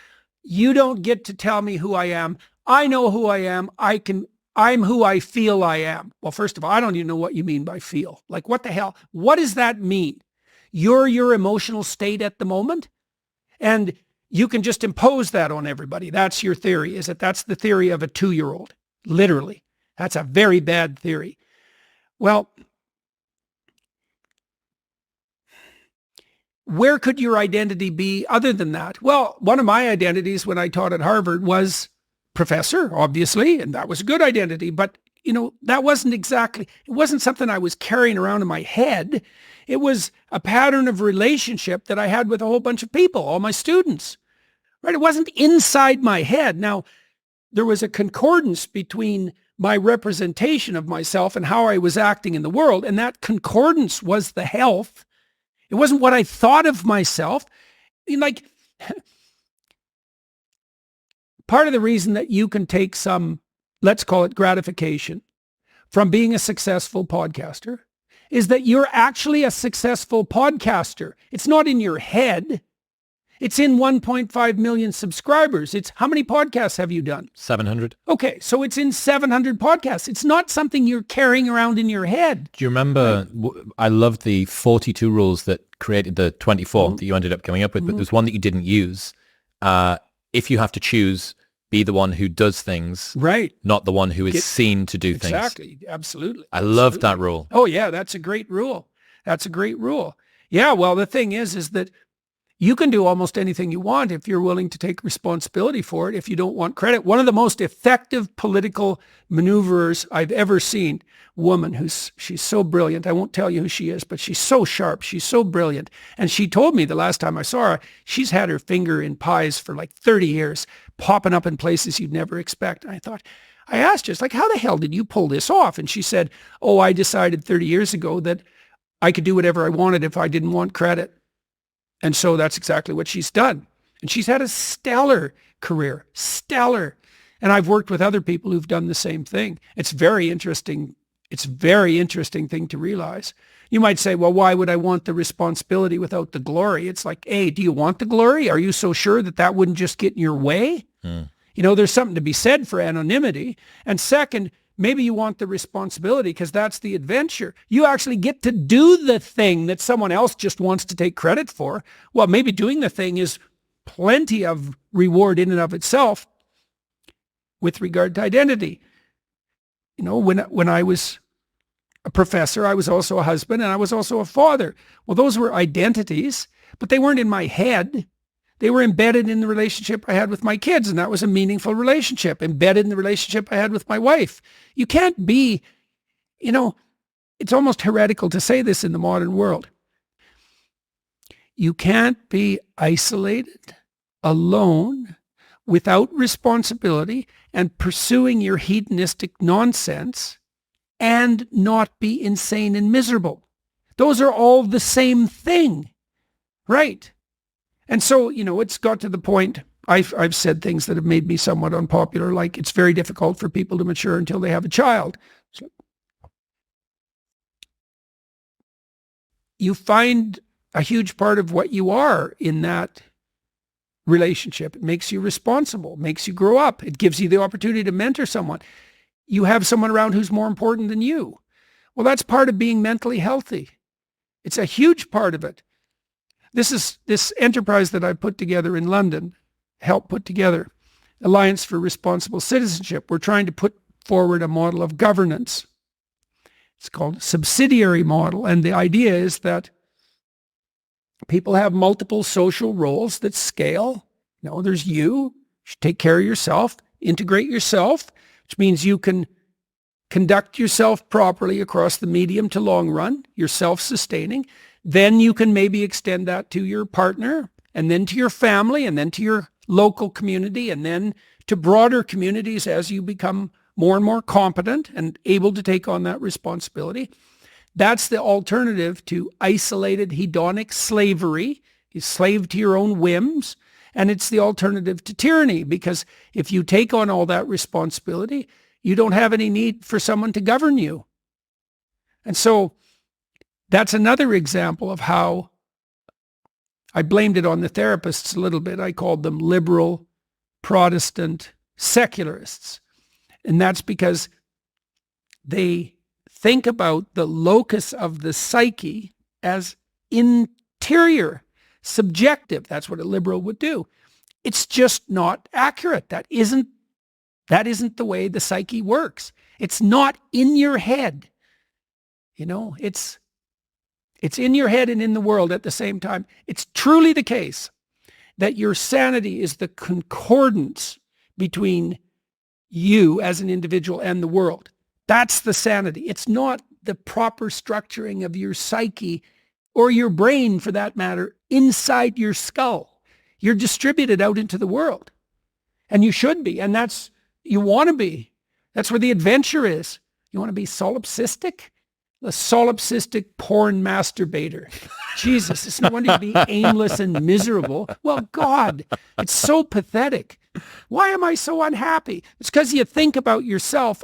Speaker 2: You don't get to tell me who I am. I know who I am. I'm who I feel I am. Well, first of all, I don't even know what you mean by feel. Like, what the hell? What does that mean? You're your emotional state at the moment, and you can just impose that on everybody. That's your theory, is that that's the theory of a 2-year-old. Literally. That's a very bad theory. Well, where could your identity be other than that? Well, one of my identities when I taught at Harvard was professor, obviously, and that was a good identity. But that it wasn't something I was carrying around in my head. It was a pattern of relationship that I had with a whole bunch of people, all my students, right? It wasn't inside my head. Now, there was a concordance between my representation of myself and how I was acting in the world. And that concordance was the health. It wasn't what I thought of myself. Part of the reason that you can take some, let's call it gratification, from being a successful podcaster is that you're actually a successful podcaster. It's not in your head. It's in 1.5 million subscribers. It's how many podcasts have you done?
Speaker 1: 700.
Speaker 2: Okay, so it's in 700 podcasts. It's not something you're carrying around in your head.
Speaker 1: Do you remember, I loved the 42 rules that created the 24 that you ended up coming up with, but there's one that you didn't use. If you have to choose, be the one who does things,
Speaker 2: right?
Speaker 1: Not the one who is seen to do things.
Speaker 2: Exactly, absolutely.
Speaker 1: I love that rule.
Speaker 2: Oh yeah, that's a great rule. That's a great rule. Yeah, well, the thing is that you can do almost anything you want if you're willing to take responsibility for it, if you don't want credit. One of the most effective political maneuverers I've ever seen, woman she's so brilliant. I won't tell you who she is, but she's so sharp. She's so brilliant. And she told me the last time I saw her, she's had her finger in pies for like 30 years, popping up in places you'd never expect. And I asked her, it's like, how the hell did you pull this off? And she said, I decided 30 years ago that I could do whatever I wanted if I didn't want credit. And so that's exactly what she's done. And she's had a stellar career, stellar. And I've worked with other people who've done the same thing. It's very interesting. It's a very interesting thing to realize. You might say, well, why would I want the responsibility without the glory? It's like, hey, do you want the glory? Are you so sure that wouldn't just get in your way? There's something to be said for anonymity. And second, maybe you want the responsibility because that's the adventure. You actually get to do the thing that someone else just wants to take credit for. Well, maybe doing the thing is plenty of reward in and of itself with regard to identity. When I was a professor, I was also a husband and I was also a father. Well, those were identities, but they weren't in my head. They were embedded in the relationship I had with my kids, and that was a meaningful relationship, embedded in the relationship I had with my wife. You can't be, it's almost heretical to say this in the modern world. You can't be isolated, alone, without responsibility, and pursuing your hedonistic nonsense, and not be insane and miserable. Those are all the same thing, right? And so, it's got to the point, I've said things that have made me somewhat unpopular, like it's very difficult for people to mature until they have a child. So you find a huge part of what you are in that relationship. It makes you responsible, makes you grow up. It gives you the opportunity to mentor someone. You have someone around who's more important than you. Well, that's part of being mentally healthy. It's a huge part of it. This enterprise that I put together in London, helped put together, Alliance for Responsible Citizenship. We're trying to put forward a model of governance. It's called a subsidiary model. And the idea is that people have multiple social roles that scale. There's you should take care of yourself, integrate yourself, which means you can conduct yourself properly across the medium to long run. You're self-sustaining. Then you can maybe extend that to your partner, and then to your family, and then to your local community, and then to broader communities as you become more and more competent and able to take on that responsibility. That's the alternative to isolated hedonic slavery. You're slave to your own whims. And it's the alternative to tyranny, because if you take on all that responsibility, you don't have any need for someone to govern you. And so that's another example of how I blamed it on the therapists a little bit. I called them liberal, Protestant, secularists. And that's because they think about the locus of the psyche as interior, subjective. That's what a liberal would do. It's just not accurate. That isn't the way the psyche works. It's not in your head. It's in your head and in the world at the same time. It's truly the case that your sanity is the concordance between you as an individual and the world. That's the sanity. It's not the proper structuring of your psyche or your brain, for that matter, inside your skull. You're distributed out into the world. And you should be. And you want to be. That's where the adventure is. You want to be solipsistic? A solipsistic porn masturbator. Jesus, it's no wonder you'd be aimless and miserable. Well, God, it's so pathetic. Why am I so unhappy? It's because you think about yourself.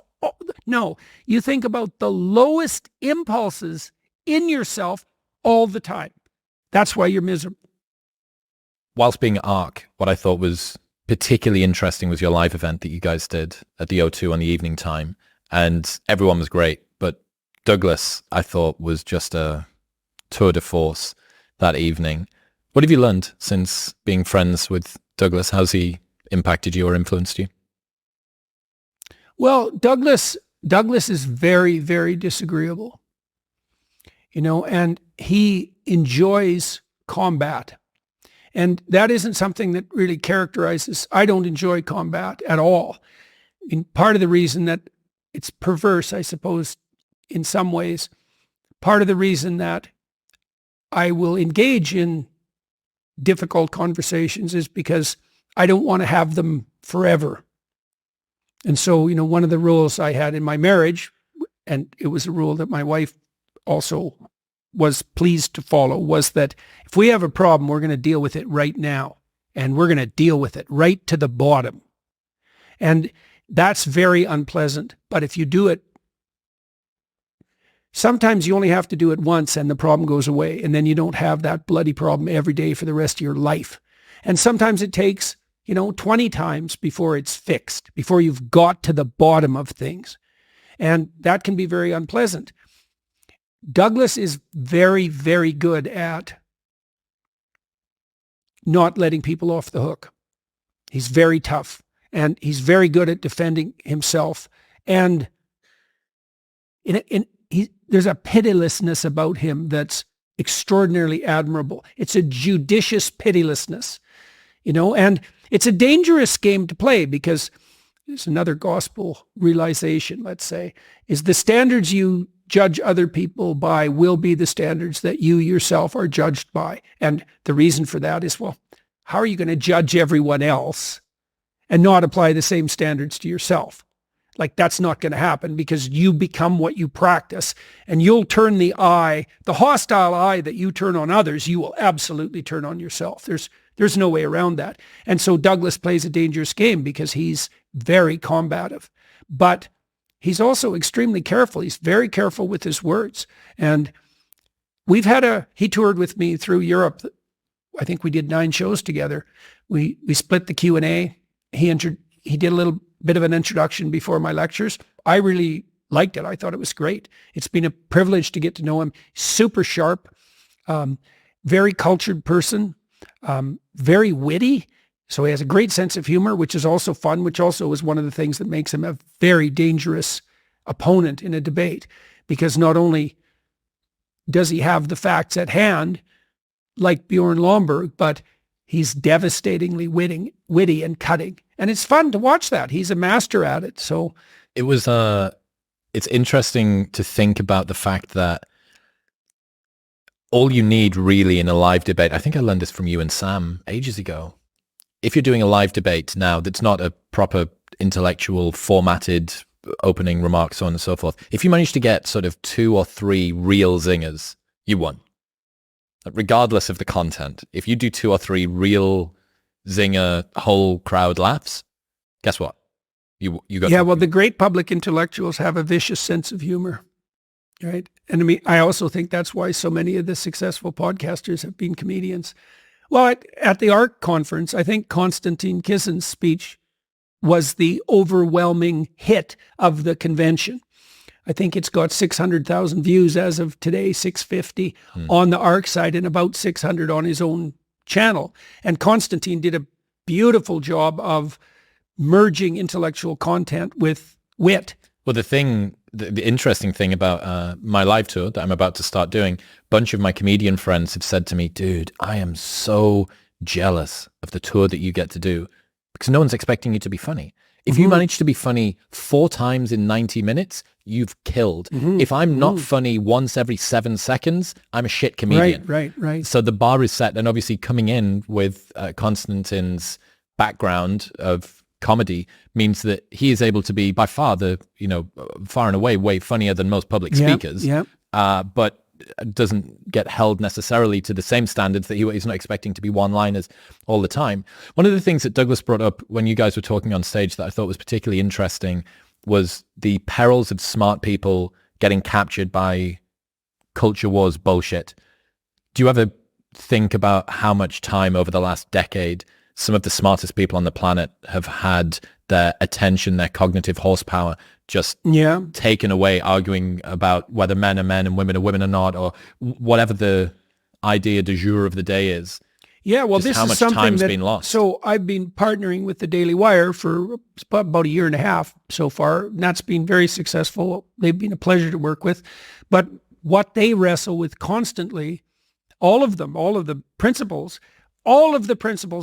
Speaker 2: No, you think about the lowest impulses in yourself all the time. That's why you're miserable.
Speaker 1: Whilst being at ARC, what I thought was particularly interesting was your live event that you guys did at the O2 on the evening time. And everyone was great. But Douglas, I thought, was just a tour de force that evening. What have you learned since being friends with Douglas? How's he impacted you or influenced you?
Speaker 2: Well, Douglas is very, very disagreeable, and he enjoys combat. And that isn't something that really characterizes, I don't enjoy combat at all. I mean, part of the reason that it's perverse, I suppose, in some ways, part of the reason that I will engage in difficult conversations is because I don't want to have them forever. And so, one of the rules I had in my marriage, and it was a rule that my wife also was pleased to follow, was that if we have a problem, we're going to deal with it right now. And we're going to deal with it right to the bottom. And that's very unpleasant. But if you do it, sometimes you only have to do it once and the problem goes away. And then you don't have that bloody problem every day for the rest of your life. And sometimes it takes 20 times before it's fixed, before you've got to the bottom of things. And that can be very unpleasant. Douglas is very, very good at not letting people off the hook. He's very tough, and he's very good at defending himself. And there's a pitilessness about him that's extraordinarily admirable. It's a judicious pitilessness, and it's a dangerous game to play because there's another gospel realization, let's say, is the standards you judge other people by will be the standards that you yourself are judged by. And the reason for that is, well, how are you going to judge everyone else and not apply the same standards to yourself? Like, that's not going to happen because you become what you practice, and you'll turn the hostile eye that you turn on others, you will absolutely turn on yourself. There's no way around that. And so Douglas plays a dangerous game because he's very combative, but he's also extremely careful. He's very careful with his words. And he toured with me through Europe. I think we did 9 shows together. We split the Q&A. He did a little bit of an introduction before my lectures. I really liked it. I thought it was great. It's been a privilege to get to know him. Super sharp, very cultured person, very witty. So he has a great sense of humor, which is also fun, which also is one of the things that makes him a very dangerous opponent in a debate, because not only does he have the facts at hand, like Bjorn Lomborg, but he's devastatingly witty and cutting. And it's fun to watch that. He's a master at it. So
Speaker 1: it's interesting to think about the fact that all you need really in a live debate, I think I learned this from you and Sam ages ago. If you're doing a live debate now that's not a proper intellectual formatted opening remarks, so on and so forth, if you manage to get sort of 2 or 3 real zingers, you won. Regardless of the content, if you do 2 or 3 real zinger, whole crowd laughs, guess what? You got.
Speaker 2: Yeah, well, the great public intellectuals have a vicious sense of humor, right? And I mean, I also think that's why so many of the successful podcasters have been comedians. Well, at the ARC conference, I think Konstantin Kissin's speech was the overwhelming hit of the convention. I think it's got 600,000 views as of today, 650 on the ARC site and about 600 on his own channel. And Konstantin did a beautiful job of merging intellectual content with wit.
Speaker 1: Well, the interesting thing about my live tour that I'm about to start doing, a bunch of my comedian friends have said to me, dude, I am so jealous of the tour that you get to do because no one's expecting you to be funny. If you manage to be funny 4 times in 90 minutes, you've killed. If I'm not funny once every 7 seconds, I'm a shit comedian.
Speaker 2: Right.
Speaker 1: So the bar is set, and obviously coming in with Konstantin's background of comedy means that he is able to be by far far and away way funnier than most public speakers. But doesn't get held necessarily to the same standards that he's not expecting to be one-liners all the time. One of the things that Douglas brought up when you guys were talking on stage that I thought was particularly interesting was the perils of smart people getting captured by culture wars bullshit. Do you ever think about how much time over the last decade some of the smartest people on the planet have had their attention, their cognitive horsepower just taken away, arguing about whether men are men and women are women or not, or whatever the idea du jour of the day is?
Speaker 2: Yeah, well,
Speaker 1: just
Speaker 2: this
Speaker 1: how
Speaker 2: is
Speaker 1: much
Speaker 2: something
Speaker 1: time's
Speaker 2: that,
Speaker 1: been lost.
Speaker 2: So I've been partnering with the Daily Wire for about a year and a half so far, and that's been very successful. They've been a pleasure to work with. But what they wrestle with constantly, all of the principles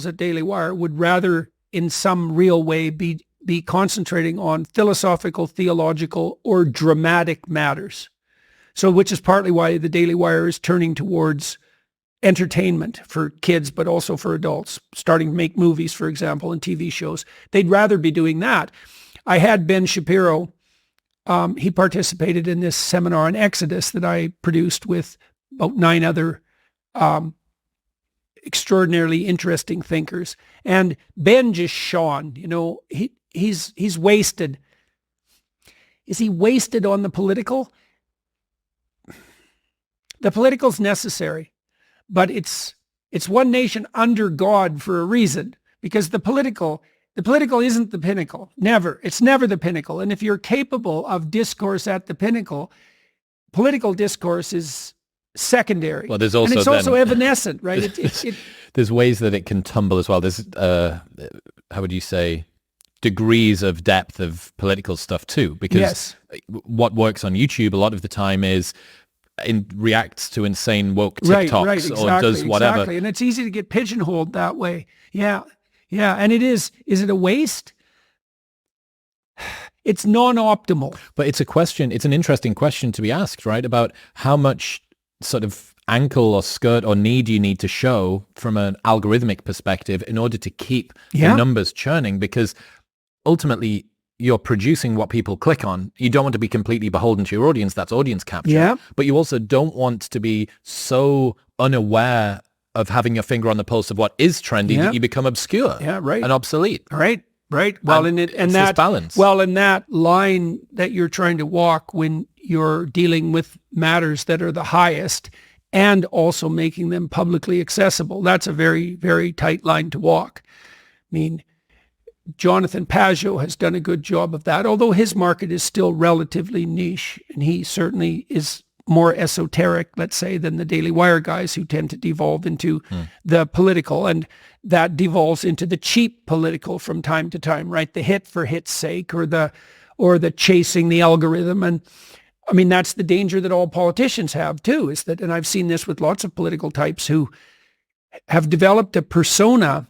Speaker 2: at Daily Wire would rather in some real way be concentrating on philosophical, theological, or dramatic matters. So which is partly why the Daily Wire is turning towards entertainment for kids, but also for adults, starting to make movies, for example, and TV shows. They'd rather be doing that. I had Ben Shapiro. He participated in this seminar on Exodus that I produced with about 9 other extraordinarily interesting thinkers. And Ben just shone, he's wasted. Is he wasted on the political? The political's necessary, but it's one nation under God for a reason, because the political isn't the pinnacle. Never. It's never the pinnacle. And if you're capable of discourse at the pinnacle, political discourse is secondary.
Speaker 1: Well, there's also,
Speaker 2: and it's also evanescent, right?
Speaker 1: There's ways that it can tumble as well. There's, how would you say, degrees of depth of political stuff too, because what works on YouTube a lot of the time is reacts to insane woke TikToks
Speaker 2: exactly,
Speaker 1: or does whatever.
Speaker 2: Exactly. And it's easy to get pigeonholed that way. Yeah. And is it a waste? It's non-optimal.
Speaker 1: But it's an interesting question to be asked, right? About how much sort of ankle or skirt or need you need to show from an algorithmic perspective in order to keep the numbers churning, because ultimately you're producing what people click on. You don't want to be completely beholden to your audience. That's audience capture.
Speaker 2: Yeah.
Speaker 1: But you also don't want to be so unaware of having your finger on the pulse of what is trendy that you become obscure and obsolete.
Speaker 2: Right. Well,
Speaker 1: and
Speaker 2: that
Speaker 1: this balance.
Speaker 2: Well, in that line that you're trying to walk when you're dealing with matters that are the highest and also making them publicly accessible, that's a very, very tight line to walk. I mean, Jonathan Pajot has done a good job of that, although his market is still relatively niche, and he certainly is more esoteric, let's say, than the Daily Wire guys who tend to devolve into the political, and that devolves into the cheap political from time to time, right? The hit for hit's sake, or the chasing the algorithm. And I mean, that's the danger that all politicians have too, is that, and I've seen this with lots of political types who have developed a persona.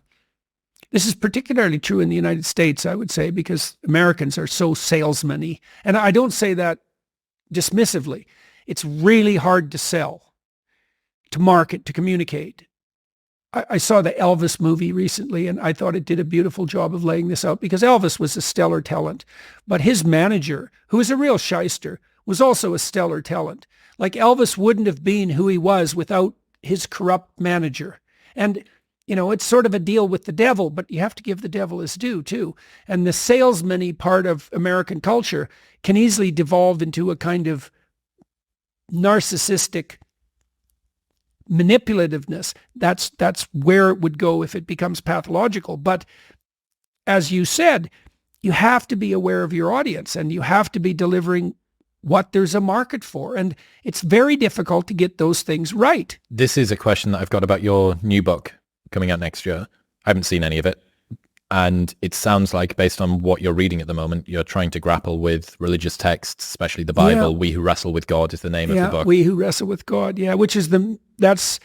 Speaker 2: This is particularly true in the United States, I would say, because Americans are so salesman-y. And I don't say that dismissively. It's really hard to sell, to market, to communicate. I saw the Elvis movie recently, and I thought it did a beautiful job of laying this out, because Elvis was a stellar talent, but his manager, who was a real shyster, was also a stellar talent. Like, Elvis wouldn't have been who he was without his corrupt manager. And, it's sort of a deal with the devil, but you have to give the devil his due too. And the salesman-y part of American culture can easily devolve into a kind of narcissistic manipulativeness. That's where it would go if it becomes pathological. But as you said, you have to be aware of your audience, and you have to be delivering what there's a market for. And it's very difficult to get those things right.
Speaker 1: This is a question that I've got about your new book coming out next year. I haven't seen any of it. And it sounds like, based on what you're reading at the moment, you're trying to grapple with religious texts, especially the Bible. We Who Wrestle with God is the name of the book.
Speaker 2: We Who Wrestle with God, which is that's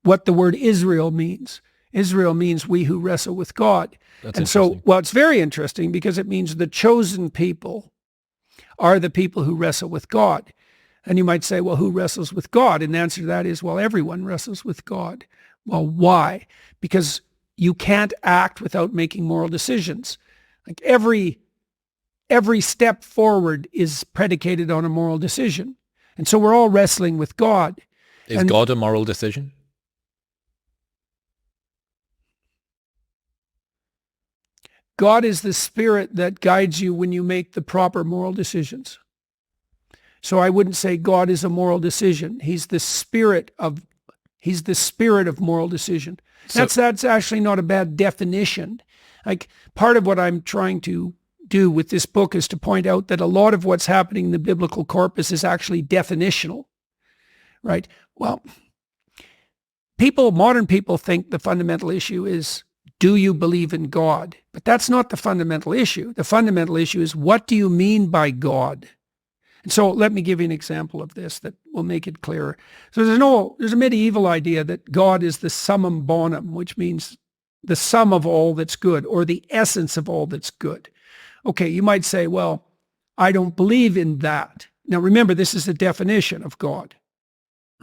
Speaker 2: what the word Israel means. Israel means we who wrestle with God.
Speaker 1: That's
Speaker 2: And so,
Speaker 1: interesting.
Speaker 2: well, it's very interesting because it means the chosen people are the people who wrestle with God. And you might say, well, who wrestles with God? And the answer to that is, well, everyone wrestles with God. Well, why? Because you can't act without making moral decisions. Like every step forward is predicated on a moral decision. And so we're all wrestling with God.
Speaker 1: Is God a moral decision?
Speaker 2: God is the spirit that guides you when you make the proper moral decisions. So I wouldn't say God is a moral decision. He's the spirit of moral decision.
Speaker 1: So-
Speaker 2: That's actually not a bad definition. Like part of what I'm trying to do with this book is to point out that a lot of what's happening in the biblical corpus is actually definitional, right? Well, modern people think the fundamental issue is, do you believe in God? But that's not the fundamental issue. The fundamental issue is, what do you mean by God? And so let me give you an example of this that will make it clearer. So there's a medieval idea that God is the summum bonum, which means the sum of all that's good, or the essence of all that's good. Okay, you might say, well, I don't believe in that. Now remember, this is a definition of God,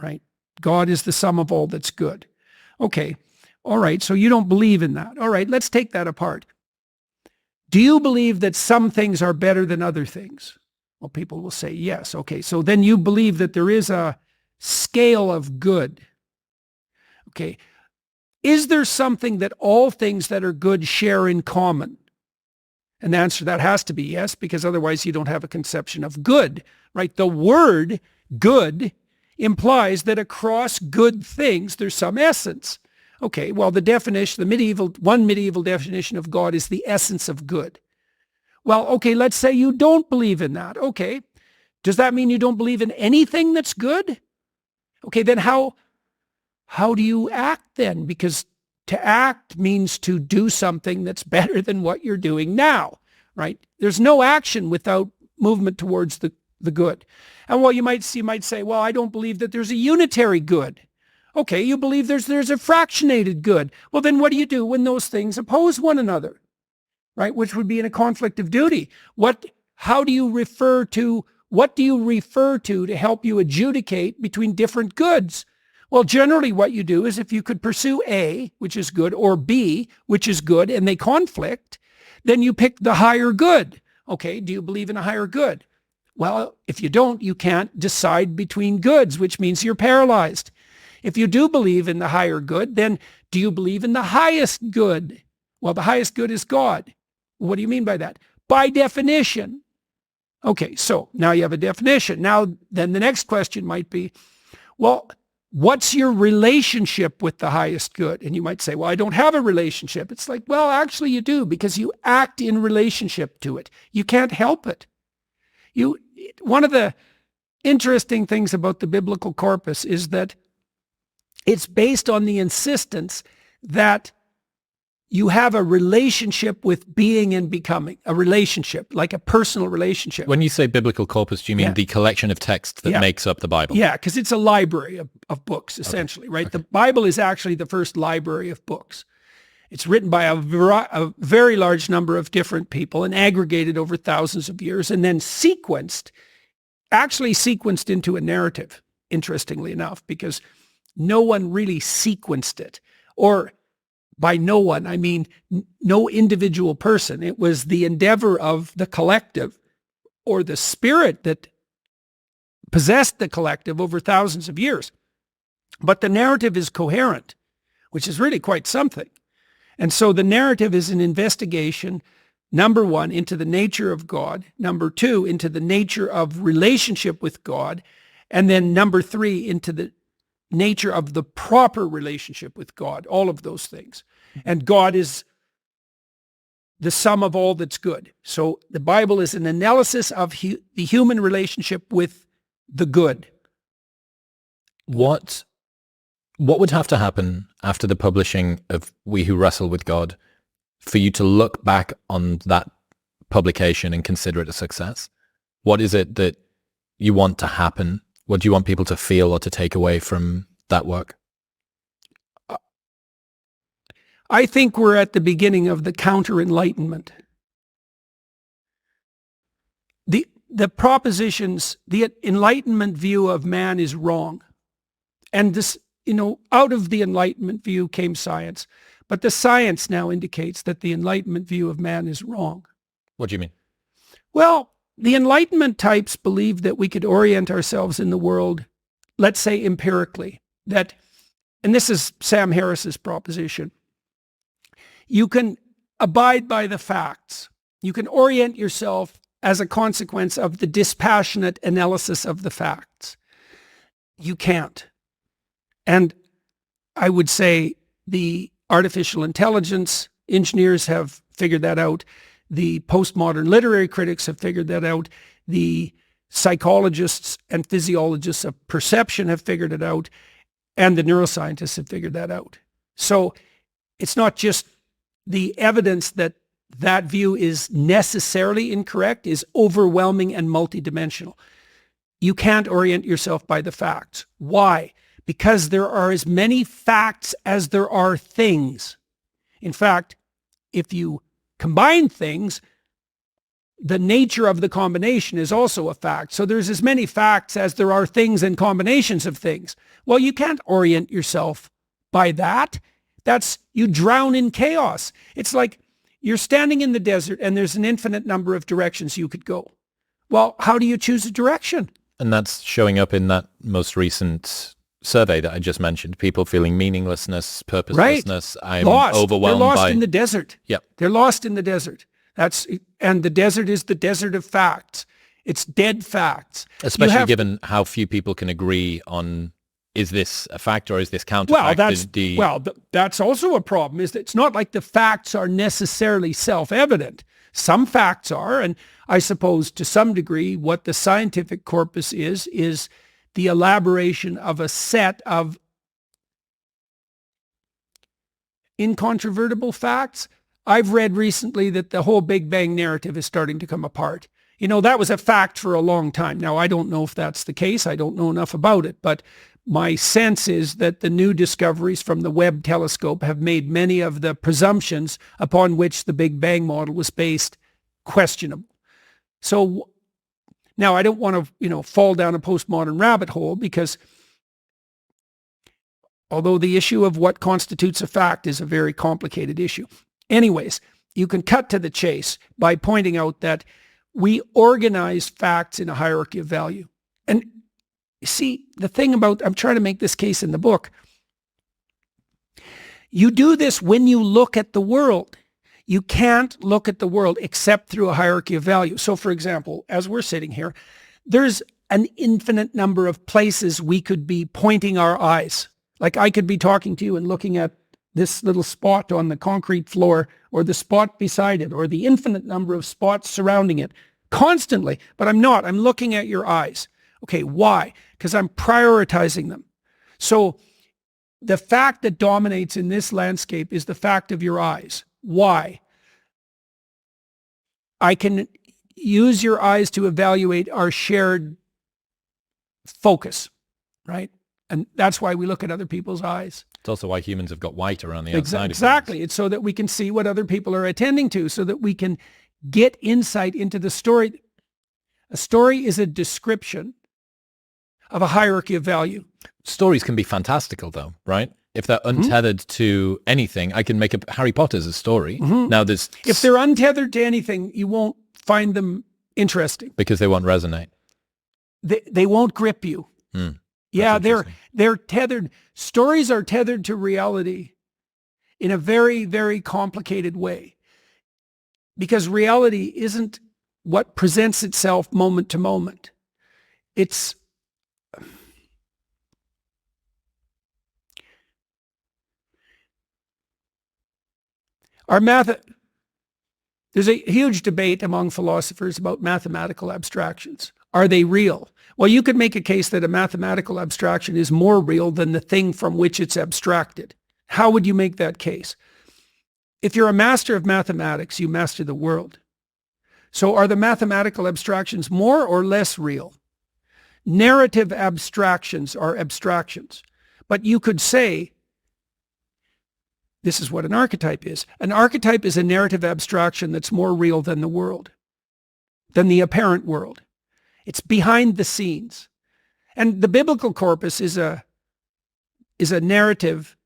Speaker 2: right? God is the sum of all that's good. Okay, all right, so you don't believe in that. All right, let's take that apart. Do you believe that some things are better than other things? Well, people will say yes. Okay, so then you believe that there is a scale of good. Okay, is there something that all things that are good share in common? And the answer to that has to be yes, because otherwise you don't have a conception of good, right? The word good implies that across good things, there's some essence. Okay, well, the definition, one medieval definition of God is the essence of good. Well, okay, let's say you don't believe in that. Okay, does that mean you don't believe in anything that's good? Okay, then how do you act then? Because to act means to do something that's better than what you're doing now, right? There's no action without movement towards the good. And well, you might say, well, I don't believe that there's a unitary good. Okay, you believe there's a fractionated good. Well, then what do you do when those things oppose one another, right? Which would be in a conflict of duty. What do you refer to to help you adjudicate between different goods? Well, generally what you do is, if you could pursue A, which is good, or B, which is good, and they conflict, then you pick the higher good. Okay, do you believe in a higher good? Well, if you don't, you can't decide between goods, which means you're paralyzed. If you do believe in the higher good, then do you believe in the highest good? Well, the highest good is God. What do you mean by that? By definition. Okay, so now you have a definition. Now, then the next question might be, well, what's your relationship with the highest good? And you might say, well, I don't have a relationship. It's like, well, actually you do, because you act in relationship to it. You can't help it. One of the interesting things about the biblical corpus is that it's based on the insistence that you have a relationship with being and becoming, a relationship, like a personal relationship.
Speaker 1: When you say biblical corpus, do you mean the collection of text that makes up the Bible?
Speaker 2: Yeah, because it's a library of books, essentially, right? Okay. The Bible is actually the first library of books. It's written by a very large number of different people and aggregated over thousands of years, and then sequenced into a narrative, interestingly enough, because no one really sequenced it. Or by no one, I mean no individual person. It was the endeavor of the collective, or the spirit that possessed the collective over thousands of years. But the narrative is coherent, which is really quite something. And so the narrative is an investigation, number one, into the nature of God, number two, into the nature of relationship with God, and then number three, into the nature of the proper relationship with God, all of those things. And God is the sum of all that's good. So the Bible is an analysis of the human relationship with the good.
Speaker 1: What would have to happen after the publishing of We Who Wrestle with God for you to look back on that publication and consider it a success? What is it that you want to happen? What do you want people to feel or to take away from that work?
Speaker 2: I think we're at the beginning of the counter-enlightenment. The propositions, the Enlightenment view of man is wrong. And this, out of the Enlightenment view came science. But the science now indicates that the Enlightenment view of man is wrong.
Speaker 1: What do you mean?
Speaker 2: Well, the Enlightenment types believed that we could orient ourselves in the world, let's say empirically, and this is Sam Harris's proposition, you can abide by the facts. You can orient yourself as a consequence of the dispassionate analysis of the facts. You can't. And I would say the artificial intelligence engineers have figured that out. The postmodern literary critics have figured that out. The psychologists and physiologists of perception have figured it out. And the neuroscientists have figured that out. So it's not just the evidence that view is necessarily incorrect, is overwhelming and multidimensional. You can't orient yourself by the facts. Why? Because there are as many facts as there are things. In fact, if you combine things, the nature of the combination is also a fact. So there's as many facts as there are things and combinations of things. Well, you can't orient yourself by that. You drown in chaos. It's like you're standing in the desert and there's an infinite number of directions you could go. Well, how do you choose a direction?
Speaker 1: And that's showing up in that most recent survey that I just mentioned. People feeling meaninglessness, purposelessness.
Speaker 2: Right.
Speaker 1: I'm
Speaker 2: lost.
Speaker 1: overwhelmed
Speaker 2: They're lost
Speaker 1: by...
Speaker 2: in the desert.
Speaker 1: Yep.
Speaker 2: They're lost in the desert. And the desert is the desert of facts. It's dead facts.
Speaker 1: Especially given how few people can agree on, is this a fact or is this counterfact?
Speaker 2: Well, that's also a problem, is that it's not like the facts are necessarily self-evident. Some facts are, and I suppose to some degree what the scientific corpus is the elaboration of a set of incontrovertible facts. I've read recently that the whole Big Bang narrative is starting to come apart. That was a fact for a long time. Now, I don't know if that's the case. I don't know enough about it, but my sense is that the new discoveries from the Webb telescope have made many of the presumptions upon which the Big Bang model was based questionable. So now I don't want to, fall down a postmodern rabbit hole, because although the issue of what constitutes a fact is a very complicated issue. Anyways, you can cut to the chase by pointing out that we organize facts in a hierarchy of value. And see, the thing about, I'm trying to make this case in the book, you do this when you look at the world. You can't look at the world except through a hierarchy of value. So for example, as we're sitting here, there's an infinite number of places we could be pointing our eyes. Like I could be talking to you and looking at this little spot on the concrete floor, or the spot beside it, or the infinite number of spots surrounding it constantly, but I'm not. I'm looking at your eyes. Okay, why? Because I'm prioritizing them. So the fact that dominates in this landscape is the fact of your eyes. Why? I can use your eyes to evaluate our shared focus, right? And that's why we look at other people's eyes.
Speaker 1: It's also why humans have got white around the outside.
Speaker 2: Exactly. It's so that we can see what other people are attending to, so that we can get insight into the story. A story is a description of a hierarchy of value.
Speaker 1: Stories can be fantastical though, right? If they're untethered to anything, I can make up Harry Potter's a story. Now
Speaker 2: if they're untethered to anything, you won't find them interesting.
Speaker 1: Because they won't resonate.
Speaker 2: They won't grip you. Yeah, they're tethered. Stories are tethered to reality in a very, very complicated way, because reality isn't what presents itself moment to moment. It's there's a huge debate among philosophers about mathematical abstractions. Are they real? Well, you could make a case that a mathematical abstraction is more real than the thing from which it's abstracted. How would you make that case? If you're a master of mathematics, you master the world. So are the mathematical abstractions more or less real? Narrative abstractions are abstractions. But you could say This is what an archetype is. An archetype is a narrative abstraction that's more real than the world, than the apparent world. It's behind the scenes. And the biblical corpus is a narrative.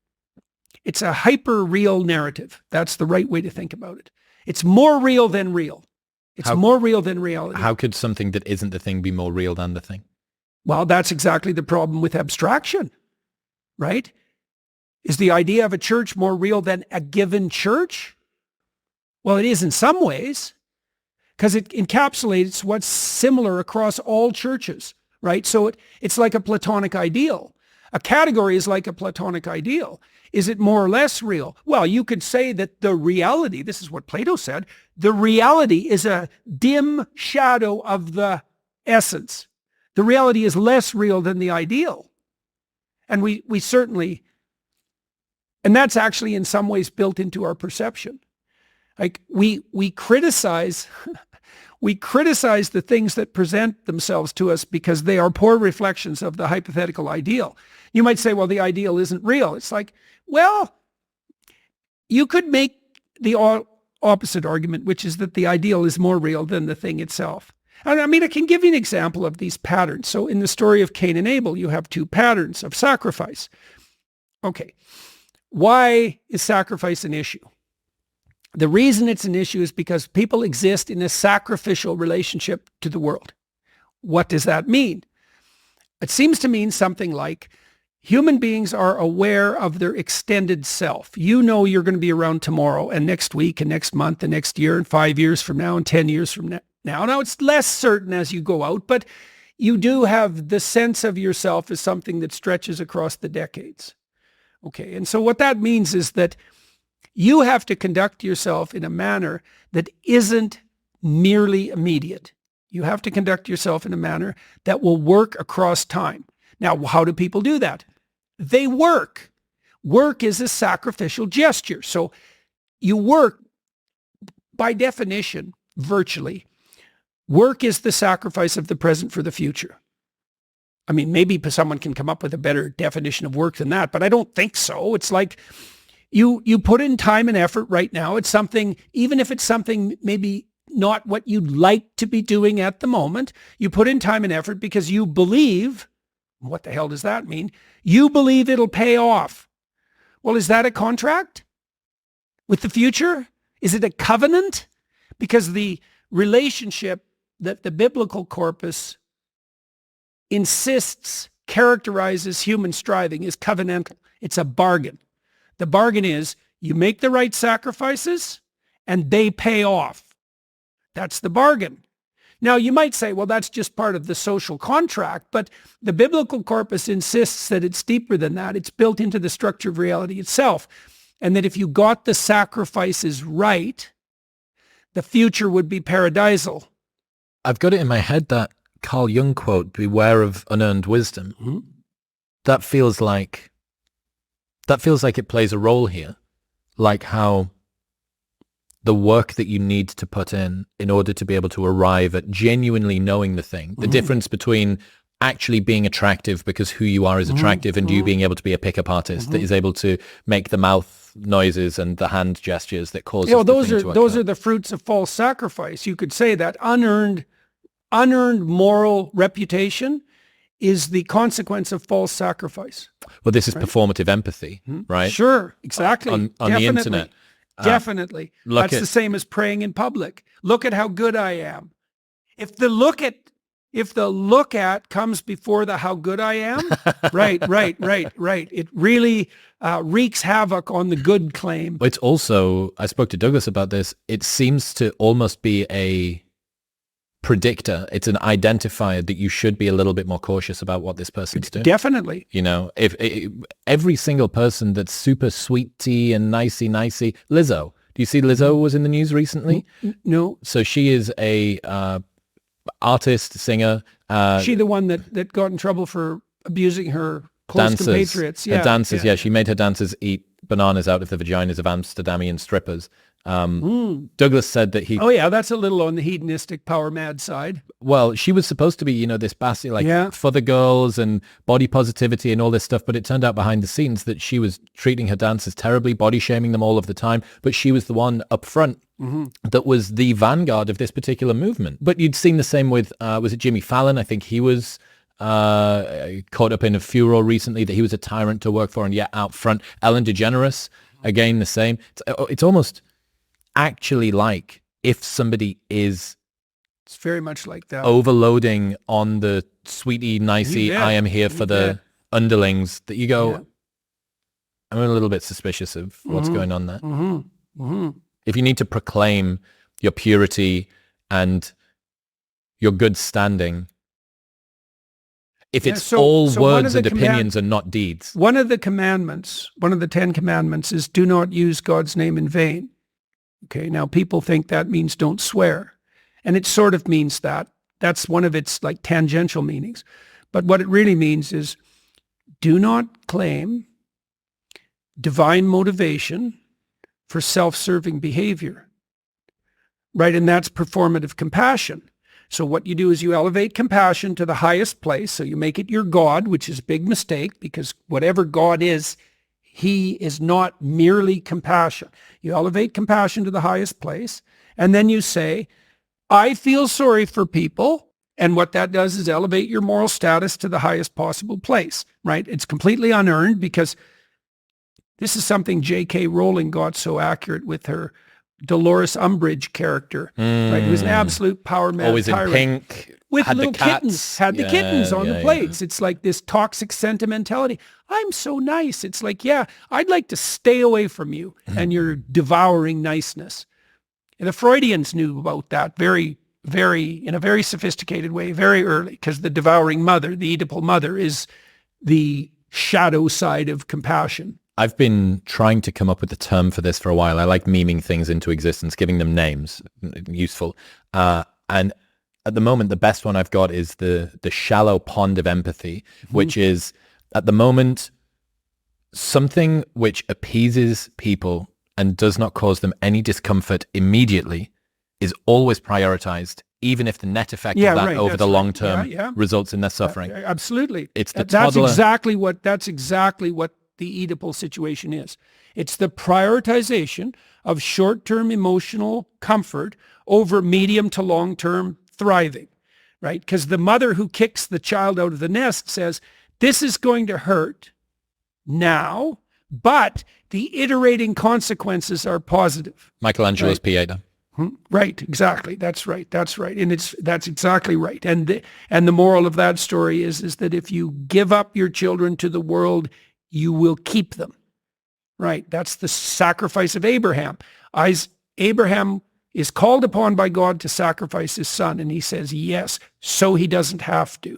Speaker 2: It's a hyper-real narrative. That's the right way to think about it. It's more real than real. It's more real than reality.
Speaker 1: How could something that isn't the thing be more real than the thing?
Speaker 2: Well, that's exactly the problem with abstraction, right? Is the idea of a church more real than a given church? Well, it is in some ways, because it encapsulates what's similar across all churches, right? So it's like a Platonic ideal. A category is like a Platonic ideal. Is it more or less real? Well, you could say that the reality, this is what Plato said, the reality is a dim shadow of the essence. The reality is less real than the ideal. And we certainly, and that's actually in some ways built into our perception. Like we criticize the things that present themselves to us because they are poor reflections of the hypothetical ideal. You might say, well, the ideal isn't real. It's like, well, you could make the opposite argument, which is that the ideal is more real than the thing itself. I mean, I can give you an example of these patterns. So in the story of Cain and Abel, you have two patterns of sacrifice. Okay, why is sacrifice an issue? The reason it's an issue is because people exist in a sacrificial relationship to the world. What does that mean? It seems to mean something like human beings are aware of their extended self. You know you're going to be around tomorrow and next week and next month and next year and 5 years from now and 10 years from now. Now it's less certain as you go out, but you do have the sense of yourself as something that stretches across the decades. Okay, and so what that means is that you have to conduct yourself in a manner that isn't merely immediate. You have to conduct yourself in a manner that will work across time. Now, how do people do that? They work. Work is a sacrificial gesture. So you work, by definition, virtually. Work is the sacrifice of the present for the future. I mean, maybe someone can come up with a better definition of work than that, but I don't think so. It's like you put in time and effort right now. It's something, even if it's something maybe not what you'd like to be doing at the moment, you put in time and effort because you believe, what the hell does that mean? You believe it'll pay off. Well, is that a contract with the future? Is it a covenant? Because the relationship that the biblical corpus insists characterizes human striving is covenantal. It's a bargain. The bargain is you make the right sacrifices and they pay off. That's the bargain. Now, you might say, well, that's just part of the social contract, but the biblical corpus insists that it's deeper than that. It's built into the structure of reality itself. And that if you got the sacrifices right, the future would be paradisal.
Speaker 1: I've got it in my head that Carl Jung quote, beware of unearned wisdom.
Speaker 2: Mm-hmm.
Speaker 1: That feels like it plays a role here. Like how the work that you need to put in order to be able to arrive at genuinely knowing the thing, the difference between actually being attractive because who you are is attractive and you being able to be a pickup artist that is able to make the mouth noises and the hand gestures that cause
Speaker 2: those are the fruits of false sacrifice. You could say that unearned moral reputation is the consequence of false sacrifice.
Speaker 1: Well, this is performative empathy, right?
Speaker 2: Sure, exactly.
Speaker 1: On the internet.
Speaker 2: Definitely. That's the same as praying in public. Look at how good I am. If the look at comes before the how good I am, right. It really wreaks havoc on the good claim.
Speaker 1: It's also, I spoke to Douglas about this, it seems to almost be a predictor. It's an identifier that you should be a little bit more cautious about what this person's doing.
Speaker 2: Definitely.
Speaker 1: You know, if every single person that's super sweetie and nicey, Lizzo. Do you see Lizzo was in the news recently?
Speaker 2: No.
Speaker 1: So she is a artist, singer.
Speaker 2: She the one that got in trouble for abusing her close compatriots.
Speaker 1: Her dancers, yeah. She made her dancers eat bananas out of the vaginas of Amsterdamian strippers. Douglas said that he...
Speaker 2: Oh, yeah, that's a little on the hedonistic, power-mad side.
Speaker 1: Well, she was supposed to be, this bastion, for the girls and body positivity and all this stuff, but it turned out behind the scenes that she was treating her dancers terribly, body shaming them all of the time, but she was the one up front that was the vanguard of this particular movement. But you'd seen the same with, was it Jimmy Fallon? I think he was caught up in a furor recently that he was a tyrant to work for, and yet out front. Ellen DeGeneres, again, the same. It's almost actually like if somebody is...
Speaker 2: It's very much like that.
Speaker 1: Overloading on the sweetie, nicey, I am here for the underlings, that you go, I'm a little bit suspicious of what's going on there. If you need to proclaim your purity and your good standing, if it's all words and opinions and not deeds.
Speaker 2: One of the commandments, one of the 10 commandments is do not use God's name in vain. Okay, now people think that means don't swear. And it sort of means that. That's one of its like tangential meanings. But what it really means is do not claim divine motivation for self-serving behavior. Right? And that's performative compassion. So what you do is you elevate compassion to the highest place. So you make it your God, which is a big mistake, because whatever God is, he is not merely compassion. You elevate compassion to the highest place, and then you say, I feel sorry for people. And what that does is elevate your moral status to the highest possible place, right? It's completely unearned, because this is something J.K. Rowling got so accurate with her Dolores Umbridge character, right? Who's an absolute power mad
Speaker 1: always
Speaker 2: tyrant.
Speaker 1: In pink.
Speaker 2: With
Speaker 1: had
Speaker 2: little
Speaker 1: the cats.
Speaker 2: kittens, had the kittens on the plates. It's like this toxic sentimentality. I'm so nice. It's like, yeah, I'd like to stay away from you and your devouring niceness. And the Freudians knew about that in a very sophisticated way, very early, because the devouring mother, the Oedipal mother, is the shadow side of compassion.
Speaker 1: I've been trying to come up with a term for this for a while. I like memeing things into existence, giving them names, useful. And at the moment, the best one I've got is the shallow pond of empathy, which is at the moment something which appeases people and does not cause them any discomfort immediately is always prioritized, even if the net effect of that over the long term results in their suffering.
Speaker 2: Absolutely.
Speaker 1: It's the
Speaker 2: that's
Speaker 1: toddler.
Speaker 2: That's exactly what the Oedipal situation is. It's the prioritization of short-term emotional comfort over medium to long-term thriving, right? Because the mother who kicks the child out of the nest says, this is going to hurt now, but the iterating consequences are positive.
Speaker 1: Michelangelo's Pieta.
Speaker 2: Right, exactly. That's right. And that's exactly right. And the moral of that story is that if you give up your children to the world, you will keep them. Right. That's the sacrifice of Abraham. Abraham is called upon by God to sacrifice his son, and he says yes, so he doesn't have to.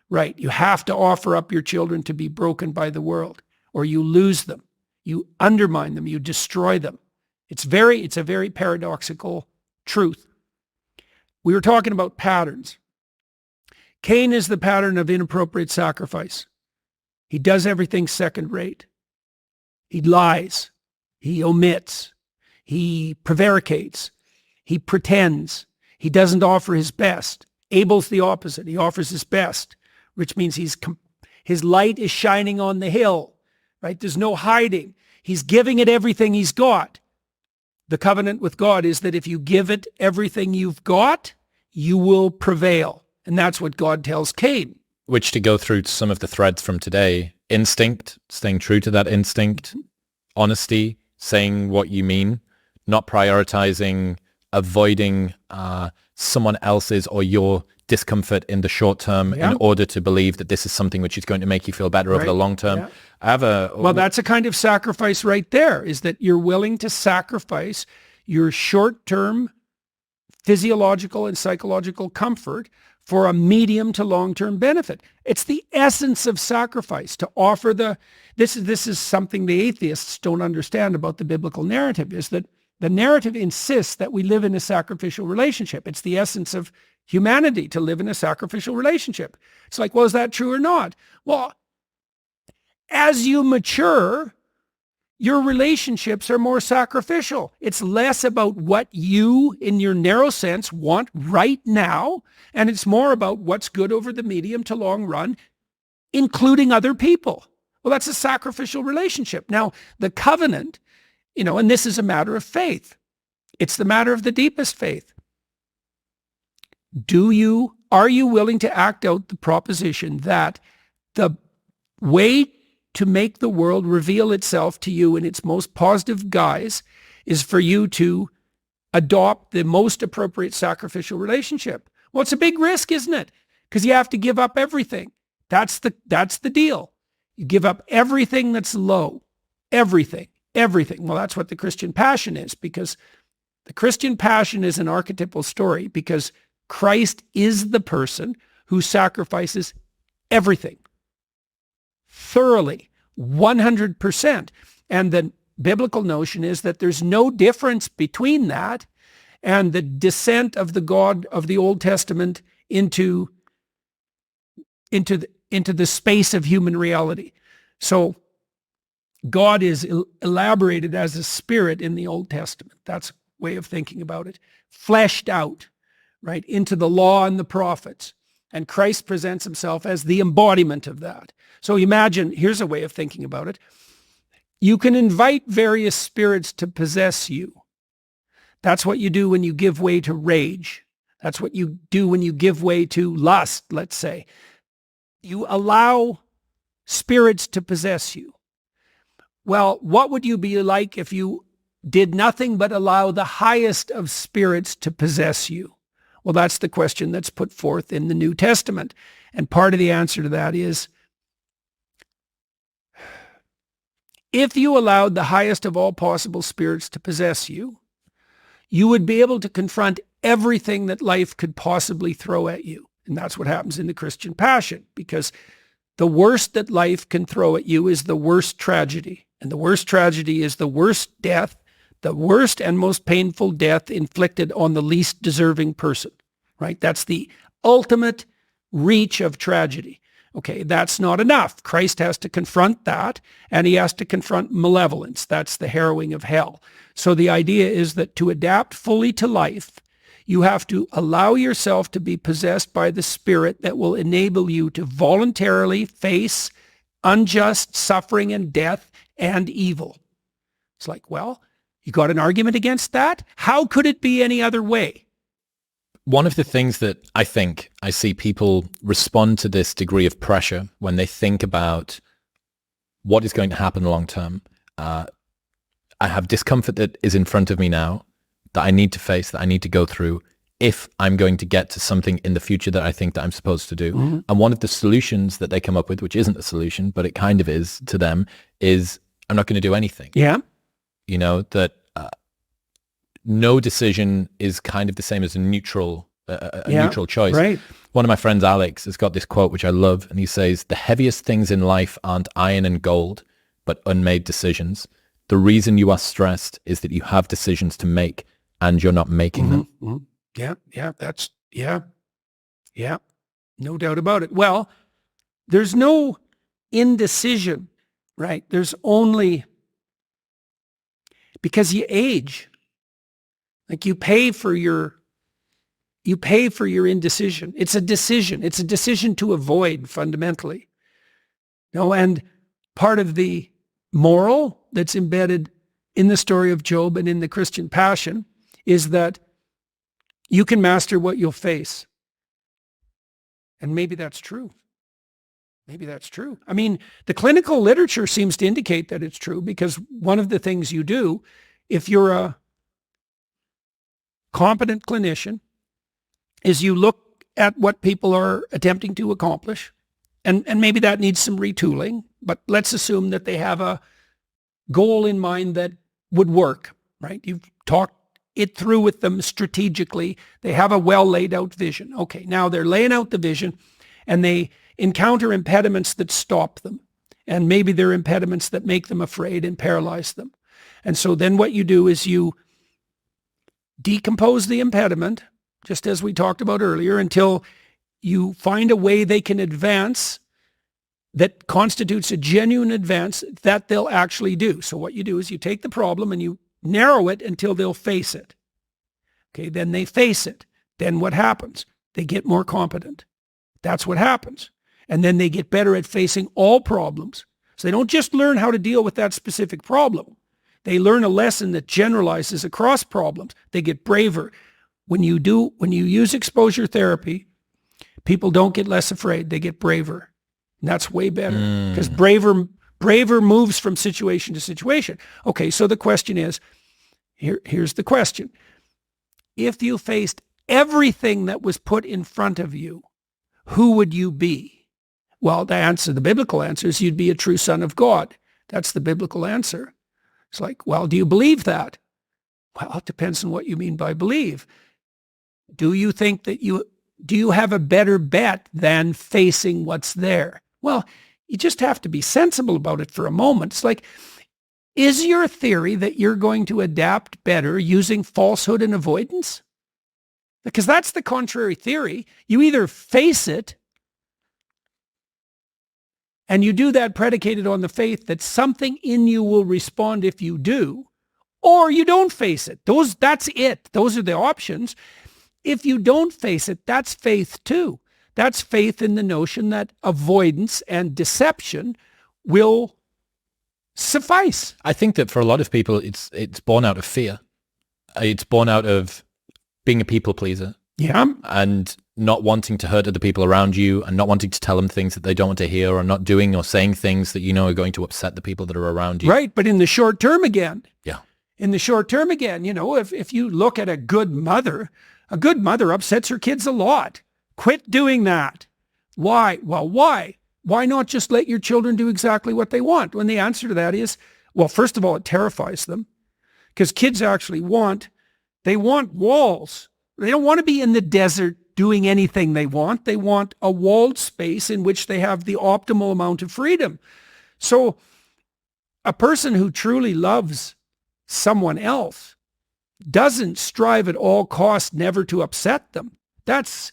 Speaker 2: Right. You have to offer up your children to be broken by the world, or you lose them. You undermine them. You destroy them. It's a very paradoxical truth. We were talking about patterns. Cain is the pattern of inappropriate sacrifice. He does everything second rate. He lies. He omits. He prevaricates. He pretends. He doesn't offer his best. Abel's the opposite. He offers his best, which means his light is shining on the hill, right? There's no hiding. He's giving it everything he's got. The covenant with God is that if you give it everything you've got, you will prevail. And that's what God tells Cain.
Speaker 1: Which, to go through some of the threads from today, instinct, staying true to that instinct, honesty, saying what you mean, not prioritizing, avoiding someone else's or your discomfort in the short term in order to believe that this is something which is going to make you feel better over the long term.
Speaker 2: Yeah.
Speaker 1: Well,
Speaker 2: that's a kind of sacrifice right there, is that you're willing to sacrifice your short-term physiological and psychological comfort for a medium to long-term benefit. It's the essence of sacrifice to offer this is something the atheists don't understand about the biblical narrative, is that the narrative insists that we live in a sacrificial relationship. It's the essence of humanity to live in a sacrificial relationship. It's like, well, is that true or not? Well, as you mature, your relationships are more sacrificial. It's less about what you, in your narrow sense, want right now, and it's more about what's good over the medium to long run, including other people. Well, that's a sacrificial relationship. Now, the covenant, and this is a matter of faith. It's the matter of the deepest faith. Are you willing to act out the proposition that the way to make the world reveal itself to you in its most positive guise is for you to adopt the most appropriate sacrificial relationship? Well, it's a big risk, isn't it? Because you have to give up everything. That's the deal. You give up everything that's low. Everything. Well, that's what the Christian passion is, because the Christian passion is an archetypal story, because Christ is the person who sacrifices everything. Thoroughly, 100%. And the biblical notion is that there's no difference between that and the descent of the God of the Old Testament into the space of human reality. So God is elaborated as a spirit in the Old Testament. That's a way of thinking about it. Fleshed out, right, into the law and the prophets. And Christ presents himself as the embodiment of that. So imagine, here's a way of thinking about it. You can invite various spirits to possess you. That's what you do when you give way to rage. That's what you do when you give way to lust, let's say. You allow spirits to possess you. Well, what would you be like if you did nothing but allow the highest of spirits to possess you? Well, that's the question that's put forth in the New Testament. And part of the answer to that is, if you allowed the highest of all possible spirits to possess you, you would be able to confront everything that life could possibly throw at you. And that's what happens in the Christian passion, because the worst that life can throw at you is the worst tragedy. And the worst tragedy is the worst death, the worst and most painful death inflicted on the least deserving person, right? That's the ultimate reach of tragedy. Okay, that's not enough. Christ has to confront that, and he has to confront malevolence. That's the harrowing of hell. So the idea is that to adapt fully to life, you have to allow yourself to be possessed by the Spirit that will enable you to voluntarily face unjust suffering and death and evil. It's like, well, you got an argument against that? How could it be any other way?
Speaker 1: One of the things that I think I see people respond to this degree of pressure when they think about what is going to happen long term. I have discomfort that is in front of me now that I need to face, that I need to go through if I'm going to get to something in the future that I think that I'm supposed to do. Mm-hmm. And one of the solutions that they come up with, which isn't a solution, but it kind of is to them, is I'm not going to do anything.
Speaker 2: Yeah.
Speaker 1: That no decision is kind of the same as a neutral choice.
Speaker 2: Right.
Speaker 1: One of my friends, Alex, has got this quote, which I love, and he says, "The heaviest things in life aren't iron and gold, but unmade decisions. The reason you are stressed is that you have decisions to make and you're not making them."
Speaker 2: Mm-hmm. Yeah. No doubt about it. Well, there's no indecision, right? There's only, because you age. Like you pay for your indecision. It's a decision. It's a decision to avoid fundamentally. And part of the moral that's embedded in the story of Job and in the Christian passion is that you can master what you'll face. And maybe that's true. I mean, the clinical literature seems to indicate that it's true, because one of the things you do, if you're a competent clinician, is you look at what people are attempting to accomplish, and maybe that needs some retooling, but let's assume that they have a goal in mind that would work, right? You've talked it through with them strategically. They have a well laid out vision. Okay, now they're laying out the vision and they encounter impediments that stop them. And maybe they're impediments that make them afraid and paralyze them. And so then what you do is you decompose the impediment, just as we talked about earlier, until you find a way they can advance that constitutes a genuine advance that they'll actually do. So what you do is you take the problem and you narrow it until they'll face it. Okay, then they face it. Then what happens? They get more competent. That's what happens. And then they get better at facing all problems. So they don't just learn how to deal with that specific problem. They learn a lesson that generalizes across problems. They get braver. When you use exposure therapy, people don't get less afraid. They get braver. And that's way better because braver moves from situation to situation. Okay, so the question is, here's the question. If you faced everything that was put in front of you, who would you be? Well, the biblical answer is you'd be a true son of God. That's the biblical answer. It's like, well, do you believe that? Well, it depends on what you mean by believe. Do you think that do you have a better bet than facing what's there? Well, you just have to be sensible about it for a moment. It's like, is your theory that you're going to adapt better using falsehood and avoidance? Because that's the contrary theory. You either face it, and you do that predicated on the faith that something in you will respond if you do, or you don't face it. That's it. Those are the options. If you don't face it, that's faith too. That's faith in the notion that avoidance and deception will suffice.
Speaker 1: I think that for a lot of people, it's born out of fear. It's born out of being a people pleaser.
Speaker 2: Yeah.
Speaker 1: And not wanting to hurt other people around you and not wanting to tell them things that they don't want to hear or not doing or saying things that you know are going to upset the people that are around you.
Speaker 2: Right. But in the short term again.
Speaker 1: Yeah.
Speaker 2: In the short term again, if you look at a good mother upsets her kids a lot. Quit doing that. Why? Well, why? Why not just let your children do exactly what they want? When the answer to that is, well, first of all, it terrifies them because kids actually want walls. They don't want to be in the desert doing anything they want. They want a walled space in which they have the optimal amount of freedom. So a person who truly loves someone else doesn't strive at all costs never to upset them. That's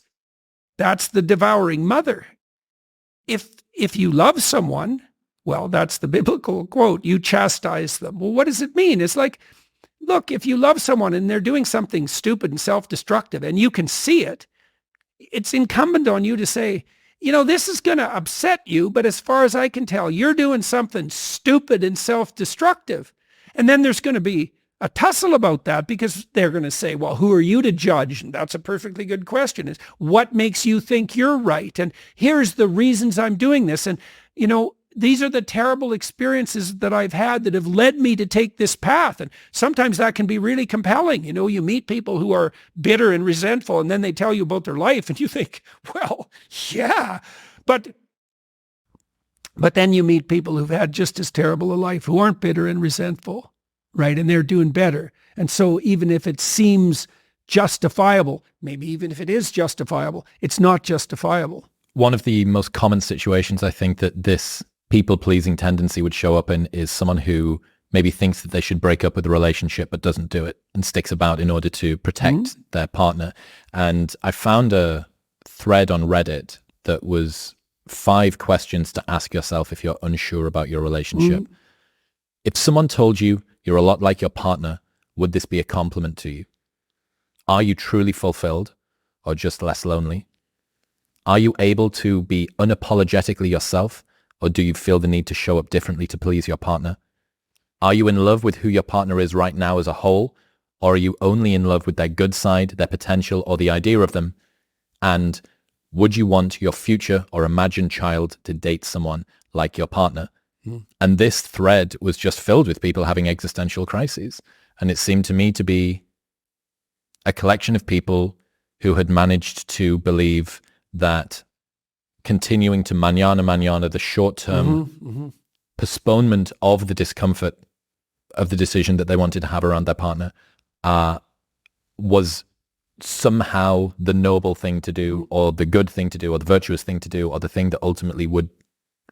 Speaker 2: the devouring mother. If you love someone, well, that's the biblical quote, you chastise them. Well, what does it mean? It's like, look, if you love someone and they're doing something stupid and self-destructive and you can see it, it's incumbent on you to say, this is going to upset you, but as far as I can tell, you're doing something stupid and self-destructive. And then there's going to be a tussle about that because they're going to say, well, who are you to judge? And that's a perfectly good question, is what makes you think you're right? And here's the reasons I'm doing this. And, these are the terrible experiences that I've had that have led me to take this path. And sometimes that can be really compelling. You meet people who are bitter and resentful, and then they tell you about their life, and you think, well, yeah. But then you meet people who've had just as terrible a life who aren't bitter and resentful, right? And they're doing better. And so even if it seems justifiable, maybe even if it is justifiable, it's not justifiable.
Speaker 1: One of the most common situations I think that this people-pleasing tendency would show up in is someone who maybe thinks that they should break up with a relationship but doesn't do it and sticks about in order to protect their partner. And I found a thread on Reddit that was 5 questions to ask yourself if you're unsure about your relationship. If someone told you you're a lot like your partner, would this be a compliment to you? Are you truly fulfilled or just less lonely? Are you able to be unapologetically yourself, or do you feel the need to show up differently to please your partner? Are you in love with who your partner is right now as a whole, or are you only in love with their good side, their potential, or the idea of them? And would you want your future or imagined child to date someone like your partner? And this thread was just filled with people having existential crises. And it seemed to me to be a collection of people who had managed to believe that continuing to mañana, the short-term postponement of the discomfort of the decision that they wanted to have around their partner was somehow the noble thing to do, or the good thing to do, or the virtuous thing to do, or the thing that ultimately would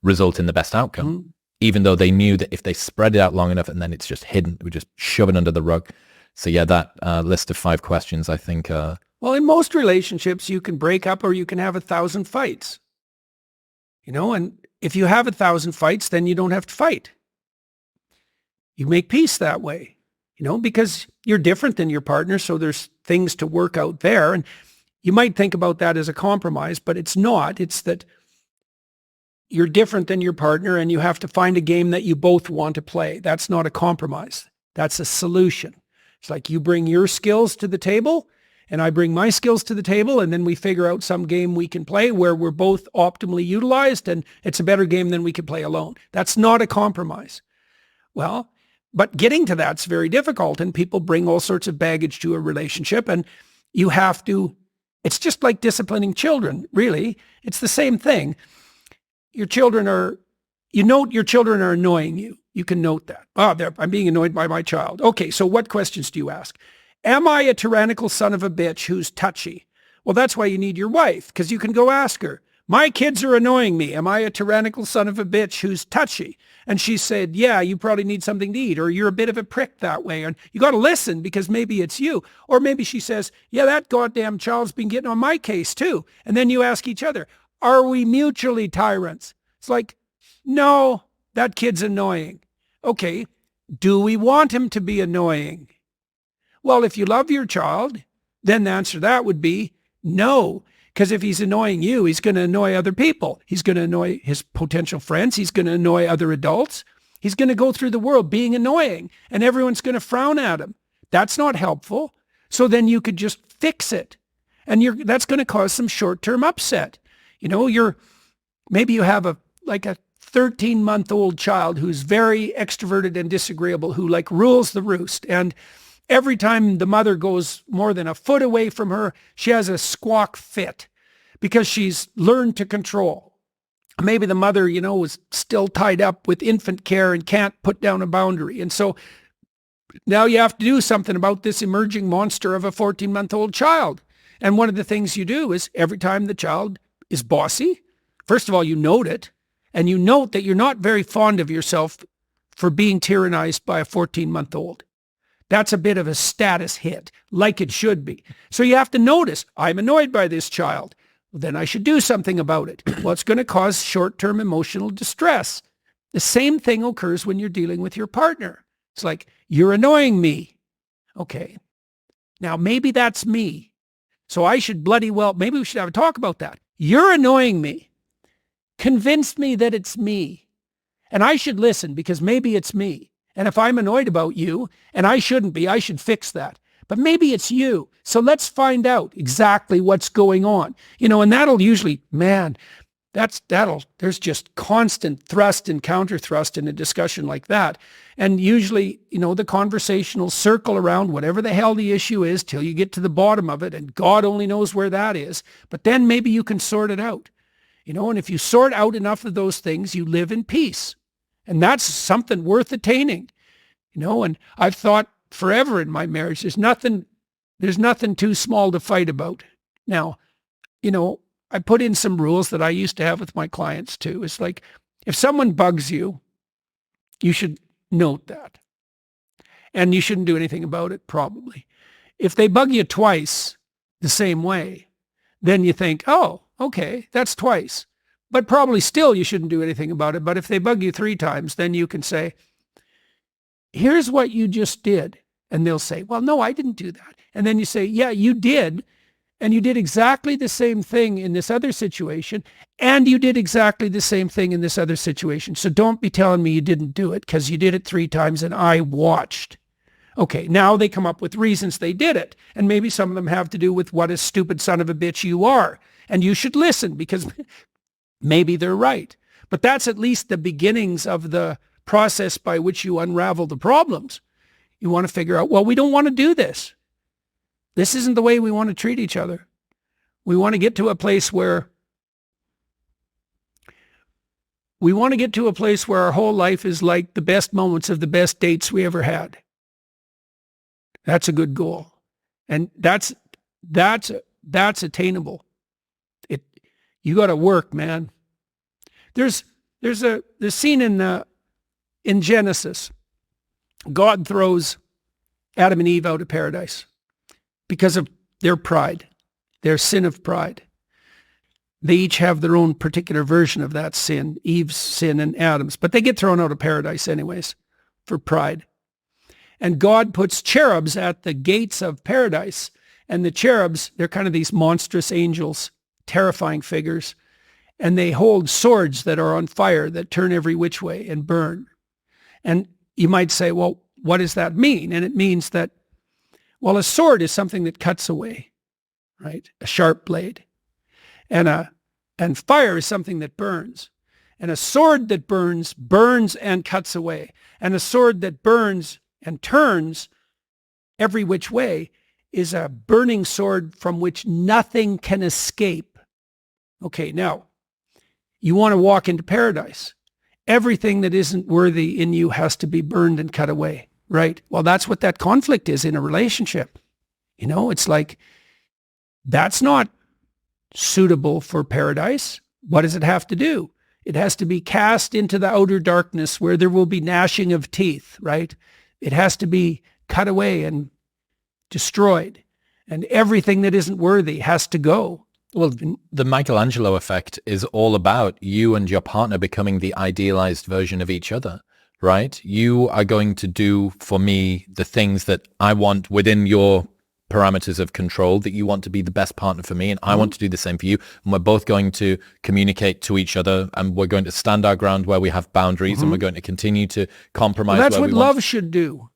Speaker 1: result in the best outcome, even though they knew that if they spread it out long enough and then it's just hidden, we just shove it under the rug. So yeah, that list of 5 questions, I think...
Speaker 2: well, in most relationships, you can break up or you can have 1,000 fights. And if you have 1,000 fights, then you don't have to fight. You make peace that way, because you're different than your partner. So there's things to work out there. And you might think about that as a compromise, but it's not. It's that you're different than your partner and you have to find a game that you both want to play. That's not a compromise. That's a solution. It's like you bring your skills to the table and I bring my skills to the table, and then we figure out some game we can play where we're both optimally utilized and it's a better game than we could play alone. That's not a compromise. Well, but getting to that's very difficult, and people bring all sorts of baggage to a relationship, and you have to, it's just like disciplining children, really. It's the same thing. Your children are annoying you. You can note that. I'm being annoyed by my child. Okay, so what questions do you ask? Am I a tyrannical son of a bitch who's touchy? Well, that's why you need your wife, because you can go ask her, my kids are annoying me. Am I a tyrannical son of a bitch who's touchy? And she said, yeah, you probably need something to eat, or you're a bit of a prick that way. And you got to listen because maybe it's you. Or maybe she says, yeah, that goddamn child's been getting on my case too. And then you ask each other, are we mutually tyrants? It's like, no, that kid's annoying. Okay, do we want him to be annoying? Well, if you love your child, then the answer to that would be no. Because if he's annoying you, he's going to annoy other people. He's going to annoy his potential friends. He's going to annoy other adults. He's going to go through the world being annoying, and everyone's going to frown at him. That's not helpful. So then you could just fix it. And that's going to cause some short-term upset. Maybe you have a 13-month-old child who's very extroverted and disagreeable, who rules the roost. And every time the mother goes more than a foot away from her, she has a squawk fit because she's learned to control. Maybe the mother, was still tied up with infant care and can't put down a boundary. And so now you have to do something about this emerging monster of a 14-month-old child. And one of the things you do is every time the child is bossy, first of all, you note it, and you note that you're not very fond of yourself for being tyrannized by a 14-month-old. That's a bit of a status hit, like it should be. So you have to notice, I'm annoyed by this child. Well, then I should do something about it. Well, it's going to cause short-term emotional distress. The same thing occurs when you're dealing with your partner. It's like, you're annoying me. Okay. Now, maybe that's me. So I should maybe we should have a talk about that. You're annoying me. Convince me that it's me. And I should listen because maybe it's me. And if I'm annoyed about you, and I shouldn't be, I should fix that. But maybe it's you. So let's find out exactly what's going on. And that'll usually, there's just constant thrust and counter thrust in a discussion like that. And usually, the conversation will circle around whatever the hell the issue is till you get to the bottom of it. And God only knows where that is. But then maybe you can sort it out. And if you sort out enough of those things, you live in peace. And that's something worth attaining, and I've thought forever in my marriage, there's nothing too small to fight about. Now, I put in some rules that I used to have with my clients too. It's like, if someone bugs you, you should note that. And you shouldn't do anything about it, probably. If they bug you twice the same way, then you think, oh, okay, that's twice. But probably still you shouldn't do anything about it. But if they bug you 3 times, then you can say, here's what you just did. And they'll say, well, no, I didn't do that. And then you say, yeah, you did. And you did exactly the same thing in this other situation. And you did exactly the same thing in this other situation. So don't be telling me you didn't do it because you did it 3 times and I watched. Okay, now they come up with reasons they did it. And maybe some of them have to do with what a stupid son of a bitch you are. And you should listen because maybe they're right. But that's at least the beginnings of the process by which you unravel the problems. You want to figure out, well, we don't want to do this. This isn't the way we want to treat each other. We want to get to a place where our whole life is like the best moments of the best dates we ever had. That's a good goal. And that's attainable. You got to work, man. There's a scene in Genesis. God throws Adam and Eve out of paradise because of their pride, their sin of pride. They each have their own particular version of that sin, Eve's sin and Adam's, but they get thrown out of paradise anyways for pride. And God puts cherubs at the gates of paradise. And the cherubs, they're kind of these monstrous angels, terrifying figures. And they hold swords that are on fire that turn every which way and burn. And you might say, well, what does that mean? And it means that, well, a sword is something that cuts away, right? A sharp blade. And fire is something that burns. And a sword that burns and cuts away. And a sword that burns and turns every which way is a burning sword from which nothing can escape. Okay, now, you want to walk into paradise. Everything that isn't worthy in you has to be burned and cut away, right? Well, that's what that conflict is in a relationship. You know, it's like, that's not suitable for paradise. What does it have to do? It has to be cast into the outer darkness where there will be gnashing of teeth, right? It has to be cut away and destroyed. And everything that isn't worthy has to go.
Speaker 1: Well, the Michelangelo effect is all about you and your partner becoming the idealized version of each other, right? You are going to do for me the things that I want within your parameters of control, that you want to be the best partner for me, and I want to do the same for you. And we're both going to communicate to each other, and we're going to stand our ground where we have boundaries, and we're going to continue to compromise.
Speaker 2: Well, that's
Speaker 1: where
Speaker 2: what love should do.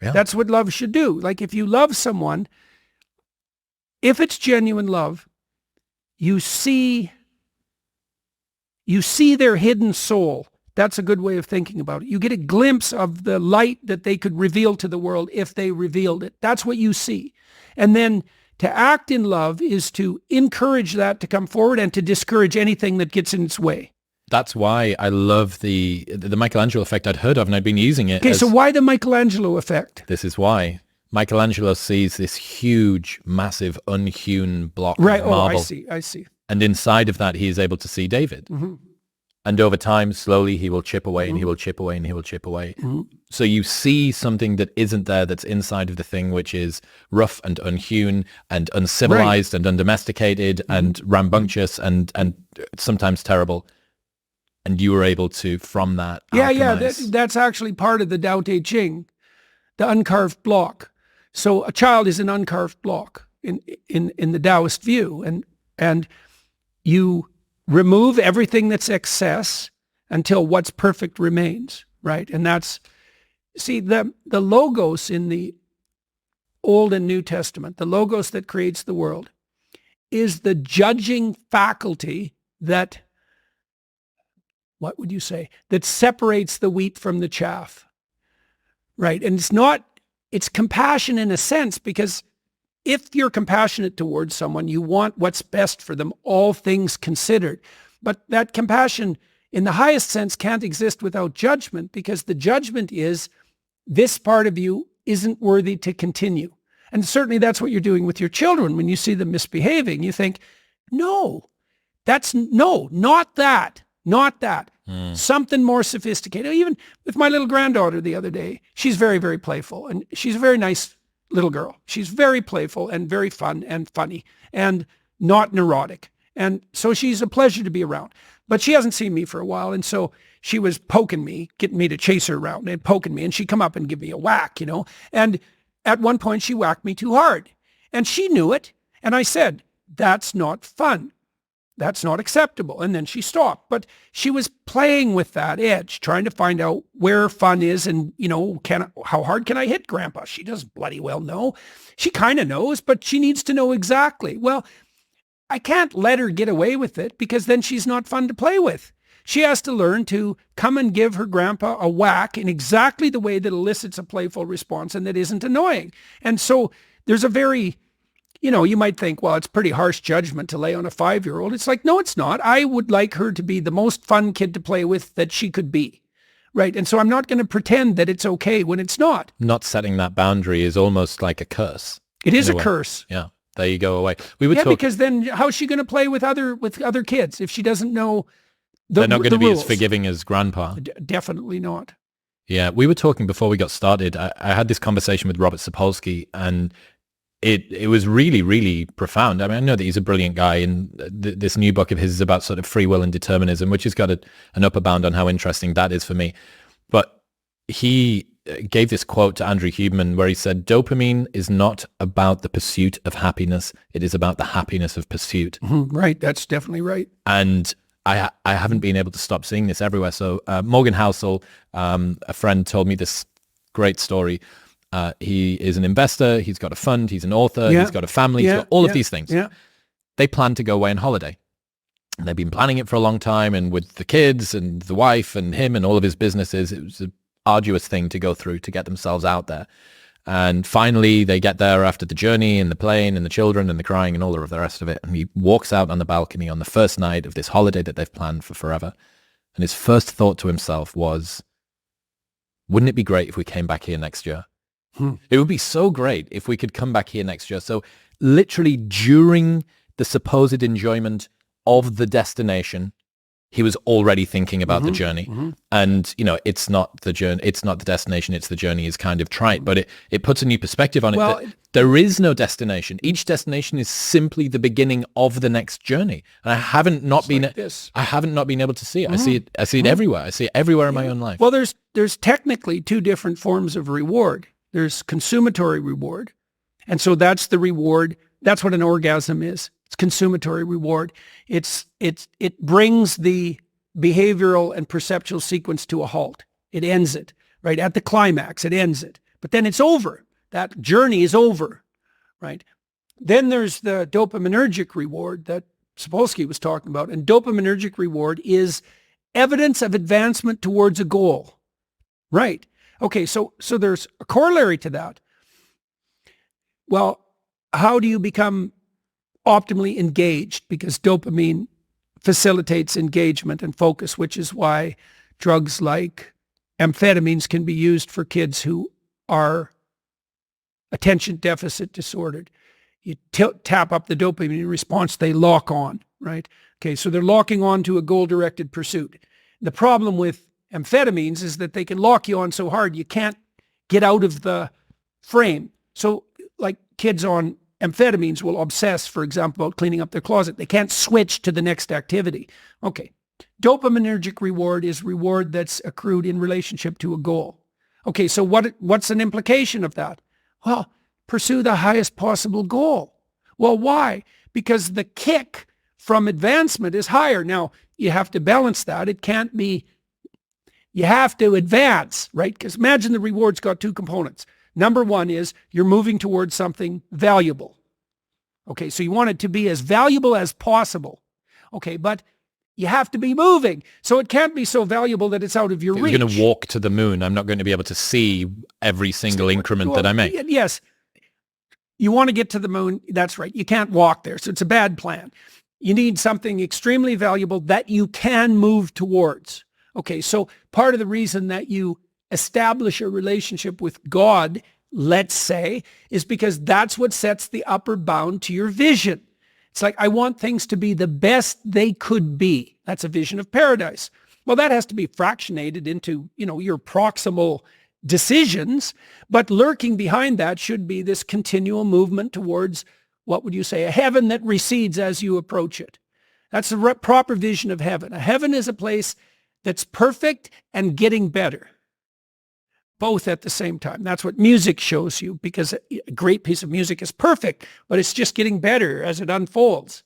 Speaker 1: Yeah.
Speaker 2: That's what love should do. Like if you love someone, if it's genuine love, you see their hidden soul. That's a good way of thinking about it. You get a glimpse of the light that they could reveal to the world if they revealed it. That's what you see. And then to act in love is to encourage that to come forward and to discourage anything that gets in its way.
Speaker 1: That's why I love the Michelangelo effect I'd heard of, and I'd been using it.
Speaker 2: Okay, so why the Michelangelo effect?
Speaker 1: This is why. Michelangelo sees this huge, massive, unhewn block
Speaker 2: Right.
Speaker 1: of marble.
Speaker 2: I see.
Speaker 1: And inside of that, he is able to see David.
Speaker 2: Mm-hmm.
Speaker 1: And over time, slowly, he will chip away and he will chip away and he will chip away.
Speaker 2: Mm-hmm.
Speaker 1: So you see something that isn't there, that's inside of the thing, which is rough and unhewn and uncivilized and undomesticated and rambunctious and sometimes terrible. And you were able to, from that, alchemize.
Speaker 2: That's actually part of the Tao Te Ching, the uncarved block. So a child is an uncarved block in the Taoist view. And you remove everything that's excess until what's perfect remains, right? And that's, see, the logos in the Old and New Testament, the logos that creates the world, is the judging faculty that, what would you say, that separates the wheat from the chaff, right? And it's compassion in a sense, because if you're compassionate towards someone, you want what's best for them, all things considered. But that compassion in the highest sense can't exist without judgment, because the judgment is this part of you isn't worthy to continue. And certainly that's what you're doing with your children. When you see them misbehaving, you think, no, not that. Something more sophisticated. Even with my little granddaughter the other day, she's very, very playful, and she's a very nice little girl. She's very playful and very fun and funny and not neurotic. And so she's a pleasure to be around. But she hasn't seen me for a while. And so she was poking me, getting me to chase her around and poking me. And she'd come up and give me a whack, you know. And at one point she whacked me too hard. And she knew it. And I said, that's not fun. That's not acceptable. And then she stopped. But she was playing with that edge, trying to find out where fun is and, you know, how hard can I hit Grandpa? She doesn't bloody well know. She kind of knows, but she needs to know exactly. Well, I can't let her get away with it, because then she's not fun to play with. She has to learn to come and give her grandpa a whack in exactly the way that elicits a playful response and that isn't annoying. And so there's a very, you know, you might think, well, it's pretty harsh judgment to lay on a 5-year-old. It's like, no, it's not. I would like her to be the most fun kid to play with that she could be. Right. And so I'm not going to pretend that it's okay when it's not.
Speaker 1: Not setting that boundary is almost like a curse.
Speaker 2: It is a curse.
Speaker 1: Yeah. There you go away.
Speaker 2: Because then how's she going to play with other kids if she doesn't know
Speaker 1: they're not going to be
Speaker 2: rules?
Speaker 1: as forgiving as grandpa.
Speaker 2: Definitely not.
Speaker 1: Yeah. We were talking before we got started. I had this conversation with Robert Sapolsky, and it was really, really profound. I mean, I know that he's a brilliant guy, and this new book of his is about sort of free will and determinism, which has got an upper bound on how interesting that is for me. But he gave this quote to Andrew Huberman where he said, dopamine is not about the pursuit of happiness. It is about the happiness of pursuit.
Speaker 2: Mm-hmm. Right. That's definitely right.
Speaker 1: And I haven't been able to stop seeing this everywhere. So Morgan Housel, a friend, told me this great story. He is an investor. He's got a fund. He's an author. He's got a family. He's got all of these things.
Speaker 2: Yeah.
Speaker 1: They plan to go away on holiday. And they've been planning it for a long time. And with the kids and the wife and him and all of his businesses, it was an arduous thing to go through to get themselves out there. And finally, they get there after the journey and the plane and the children and the crying and all of the rest of it. And he walks out on the balcony on the first night of this holiday that they've planned for forever. And his first thought to himself was, wouldn't it be great if we came back here next year? It would be so great if we could come back here next year. So literally during the supposed enjoyment of the destination, he was already thinking about the journey. And, you know, it's not the journey, it's not the destination, it's the journey is kind of trite, but it puts a new perspective on it. That there is no destination. Each destination is simply the beginning of the next journey. And I haven't not been able to see it. I see it everywhere. I see it everywhere in my own life.
Speaker 2: Well, there's technically two different forms of reward. There's consumatory reward. And so that's the reward. That's what an orgasm is. It's consumatory reward. It brings the behavioral and perceptual sequence to a halt. It ends it, right? At the climax, it ends it. But then it's over. That journey is over, right? Then there's the dopaminergic reward that Sapolsky was talking about. And dopaminergic reward is evidence of advancement towards a goal, right? Okay, so there's a corollary to that. Well, how do you become optimally engaged? Because dopamine facilitates engagement and focus, which is why drugs like amphetamines can be used for kids who are attention deficit disordered. You tap up the dopamine response, they lock on, right? Okay, so they're locking on to a goal-directed pursuit. The problem with amphetamines is that they can lock you on so hard you can't get out of the frame. So like kids on amphetamines will obsess, for example, about cleaning up their closet. They can't switch to the next activity. Okay. Dopaminergic reward is reward that's accrued in relationship to a goal. Okay, so what's an implication of that? Well, pursue the highest possible goal. Well, why? Because the kick from advancement is higher. Now, you have to balance that. It can't be, you have to advance, right? Because imagine the reward's got two components. Number one is you're moving towards something valuable. Okay, so you want it to be as valuable as possible. Okay, but you have to be moving. So it can't be so valuable that it's out of your reach.
Speaker 1: You're going to walk to the moon. I'm not going to be able to see every single increment that I make.
Speaker 2: Yes. You want to get to the moon. That's right. You can't walk there. So it's a bad plan. You need something extremely valuable that you can move towards. Okay, so part of the reason that you establish a relationship with God, let's say, is because that's what sets the upper bound to your vision. It's like, I want things to be the best they could be. That's a vision of paradise. Well, that has to be fractionated into, your proximal decisions, but lurking behind that should be this continual movement towards, what would you say, a heaven that recedes as you approach it. That's the proper vision of heaven. A heaven is a place that's perfect and getting better, both at the same time. That's what music shows you, because a great piece of music is perfect, but it's just getting better as it unfolds.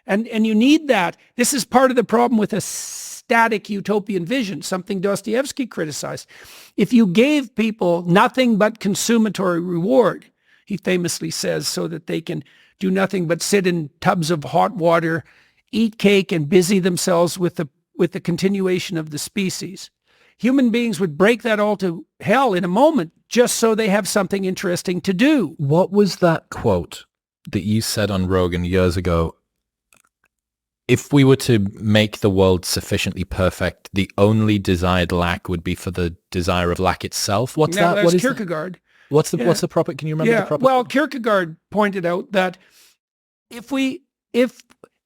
Speaker 2: And you need that. This is part of the problem with a static utopian vision, something Dostoevsky criticized. If you gave people nothing but consumatory reward, he famously says, so that they can do nothing but sit in tubs of hot water, eat cake, and busy themselves with the continuation of the species, human beings would break that all to hell in a moment just so they have something interesting to do.
Speaker 1: What was that quote that you said on Rogan years ago? If we were to make the world sufficiently perfect, the only desired lack would be for the desire of lack itself. What's that? What is
Speaker 2: Kierkegaard.
Speaker 1: That? What's the proper? Can you remember the proper?
Speaker 2: Well, Kierkegaard pointed out that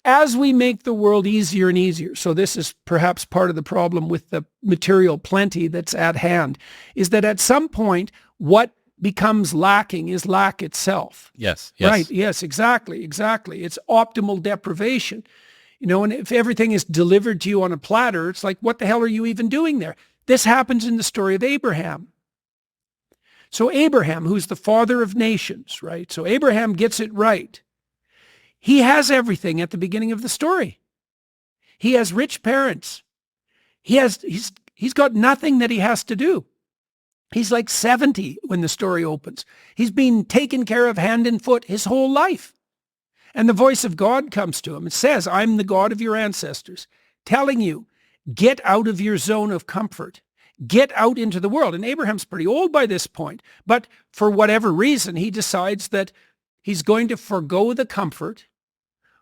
Speaker 2: as we make the world easier and easier, so this is perhaps part of the problem with the material plenty that's at hand, is that at some point, what becomes lacking is lack itself.
Speaker 1: Yes. Yes.
Speaker 2: Right. Yes, exactly. It's optimal deprivation. And if everything is delivered to you on a platter, it's like, what the hell are you even doing there? This happens in the story of Abraham. So Abraham, who's the father of nations, right? So Abraham gets it right. He has everything at the beginning of the story. He has rich parents. He's got nothing that he has to do. He's like 70 when the story opens. He's been taken care of hand and foot his whole life. And the voice of God comes to him and says, I'm the God of your ancestors, telling you, get out of your zone of comfort. Get out into the world. And Abraham's pretty old by this point, but for whatever reason, he decides that he's going to forego the comfort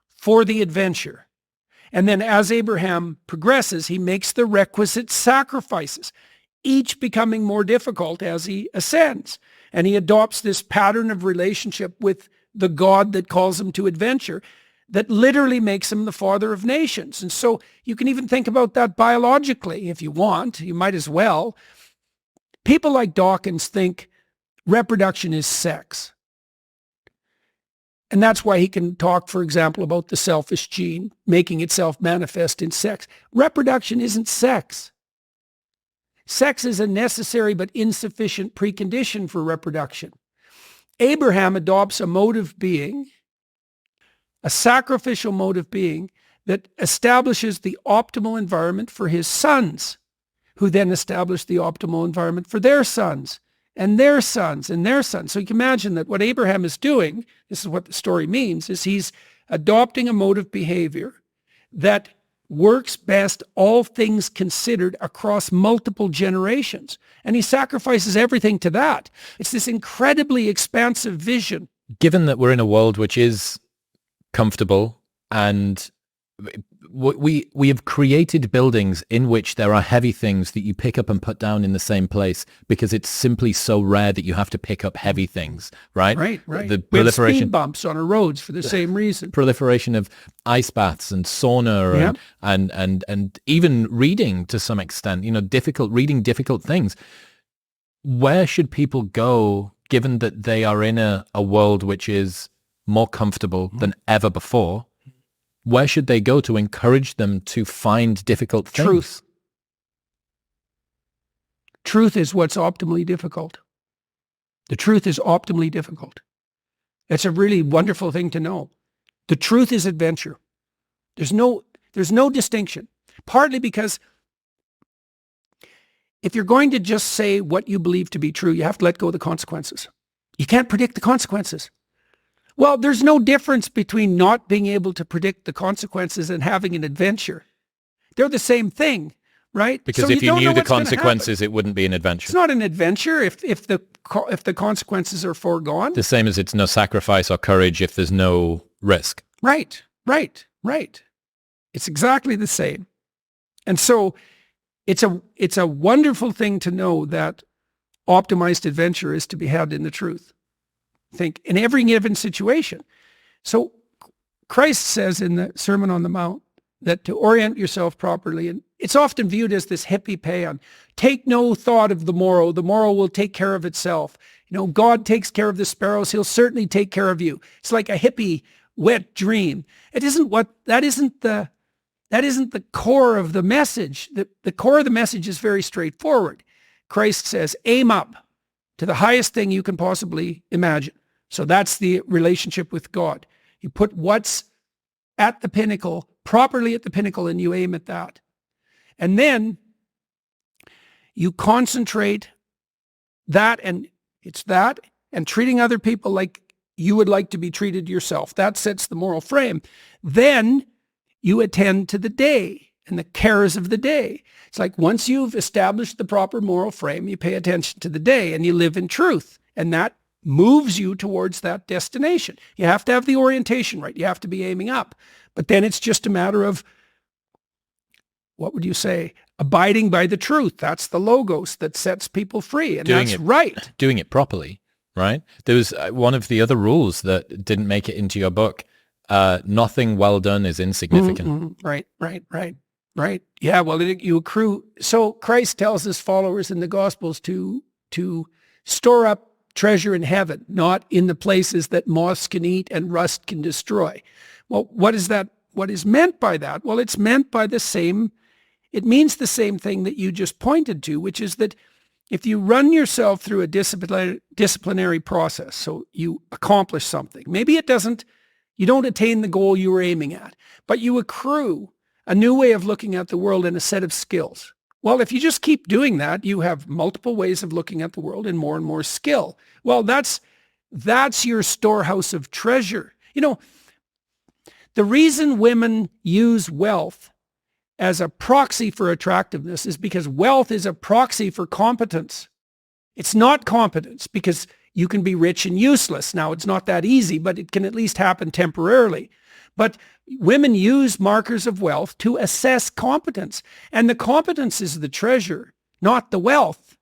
Speaker 2: for the adventure. And then as Abraham progresses, he makes the requisite sacrifices, each becoming more difficult as he ascends. And he adopts this pattern of relationship with the God that calls him to adventure that literally makes him the father of nations. And so you can even think about that biologically if you want. You might as well. People like Dawkins think reproduction is sex. And that's why he can talk, for example, about the selfish gene making itself manifest in sex. Reproduction isn't sex. Sex is a necessary but insufficient precondition for reproduction. Abraham adopts a mode of being, a sacrificial mode of being that establishes the optimal environment for his sons, who then establish the optimal environment for their sons and their sons and their sons. So you can imagine that what Abraham is doing, this is what the story means, is he's adopting a mode of behavior that works best, all things considered, across multiple generations. And he sacrifices everything to that. It's this incredibly expansive vision.
Speaker 1: Given that we're in a world which is comfortable and we have created buildings in which there are heavy things that you pick up and put down in the same place because it's simply so rare that you have to pick up heavy things, right?
Speaker 2: Right.
Speaker 1: The
Speaker 2: We have
Speaker 1: proliferation,
Speaker 2: speed bumps on our roads for the same reason.
Speaker 1: proliferation of ice baths and sauna
Speaker 2: Yeah.
Speaker 1: and even reading to some extent, reading difficult things. Where should people go given that they are in a world which is more comfortable than ever before? Where should they go to encourage them to find difficult things?
Speaker 2: Truth. Truth is what's optimally difficult. The truth is optimally difficult. It's a really wonderful thing to know. The truth is adventure. There's no distinction. Partly because if you're going to just say what you believe to be true, you have to let go of the consequences. You can't predict the consequences. Well, there's no difference between not being able to predict the consequences and having an adventure. They're the same thing, right?
Speaker 1: Because
Speaker 2: So
Speaker 1: if you
Speaker 2: don't
Speaker 1: knew
Speaker 2: know
Speaker 1: the
Speaker 2: what's gonna happen.
Speaker 1: consequences, it wouldn't be an adventure.
Speaker 2: It's not an adventure if the consequences are foregone.
Speaker 1: The same as it's no sacrifice or courage if there's no risk.
Speaker 2: Right. It's exactly the same. And so it's a wonderful thing to know that optimized adventure is to be had in the truth. Think in every given situation. So Christ says in the Sermon on the Mount that to orient yourself properly, and it's often viewed as this hippie paean, take no thought of the morrow will take care of itself. God takes care of the sparrows, he'll certainly take care of you. It's like a hippie wet dream. That isn't the core of the message. The core of the message is very straightforward. Christ says, aim up to the highest thing you can possibly imagine. So that's the relationship with God. You put what's at the pinnacle, properly at the pinnacle, and you aim at that. And then you concentrate that, and it's that, and treating other people like you would like to be treated yourself. That sets the moral frame. Then you attend to the day and the cares of the day. It's like once you've established the proper moral frame, you pay attention to the day and you live in truth. And that moves you towards that destination. You have to have the orientation right. You have to be aiming up. But then it's just a matter of, what would you say, abiding by the truth. That's the logos that sets people free. And that's right.
Speaker 1: Doing it properly, right? There was one of the other rules that didn't make it into your book. Nothing well done is insignificant.
Speaker 2: Right. Yeah, well, you accrue. So Christ tells his followers in the Gospels to store up treasure in heaven, not in the places that moths can eat and rust can destroy. Well, what is that? What is meant by that? Well, it's meant by it means the same thing that you just pointed to, which is that if you run yourself through a disciplinary process, so you accomplish something, maybe you don't attain the goal you were aiming at, but you accrue a new way of looking at the world and a set of skills. Well, if you just keep doing that, you have multiple ways of looking at the world and more skill. Well, that's your storehouse of treasure. The reason women use wealth as a proxy for attractiveness is because wealth is a proxy for competence. It's not competence, because you can be rich and useless. Now, it's not that easy, but it can at least happen temporarily. But women use markers of wealth to assess competence. And the competence is the treasure, not the wealth.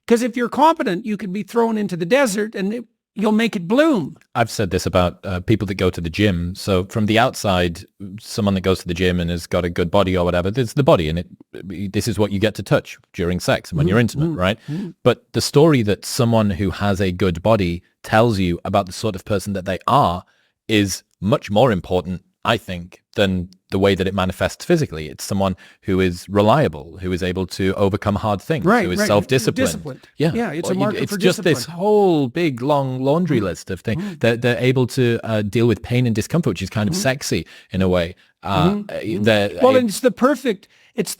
Speaker 2: Because if you're competent, you can be thrown into the desert and you'll make it bloom.
Speaker 1: I've said this about people that go to the gym. So from the outside, someone that goes to the gym and has got a good body or whatever, there's the body, and this is what you get to touch during sex and when you're intimate, right? But the story that someone who has a good body tells you about the sort of person that they are is much more important, I think, than the way that it manifests physically. It's someone who is reliable, who is able to overcome hard things, who is self-disciplined.
Speaker 2: Disciplined.
Speaker 1: Yeah,
Speaker 2: it's a marker for
Speaker 1: It's just
Speaker 2: discipline.
Speaker 1: this whole big, long laundry list of things. They're able to deal with pain and discomfort, which is kind of sexy in a way.
Speaker 2: And it's the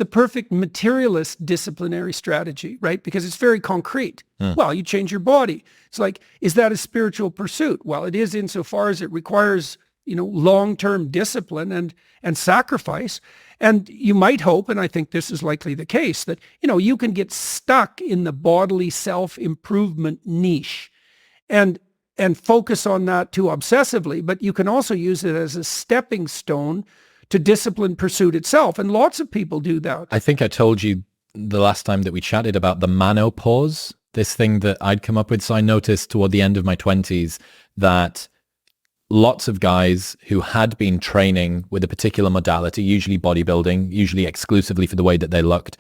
Speaker 2: perfect materialist disciplinary strategy, right? Because it's very concrete. Well, you change your body. It's like, is that a spiritual pursuit? Well, it is insofar as it requires long-term discipline and sacrifice. And you might hope, and I think this is likely the case, that, you can get stuck in the bodily self-improvement niche and focus on that too obsessively, but you can also use it as a stepping stone to discipline pursuit itself. And lots of people do that.
Speaker 1: I think I told you the last time that we chatted about the manopause, this thing that I'd come up with. So I noticed toward the end of my 20s that lots of guys who had been training with a particular modality, usually bodybuilding, usually exclusively for the way that they looked,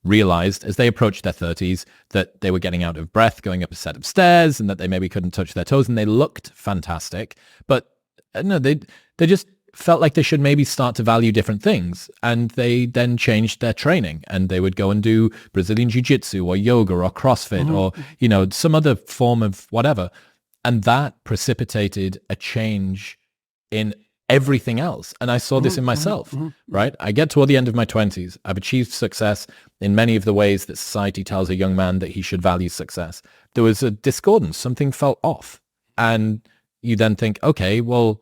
Speaker 1: realized as they approached their 30s that they were getting out of breath going up a set of stairs and that they maybe couldn't touch their toes, and they looked fantastic. But no, they just felt like they should maybe start to value different things. And they then changed their training, and they would go and do Brazilian jiu-jitsu or yoga or CrossFit or, some other form of whatever. And that precipitated a change in everything else. And I saw this in myself, right? I get toward the end of my 20s. I've achieved success in many of the ways that society tells a young man that he should value success. There was a discordance. Something felt off. And you then think, okay, well,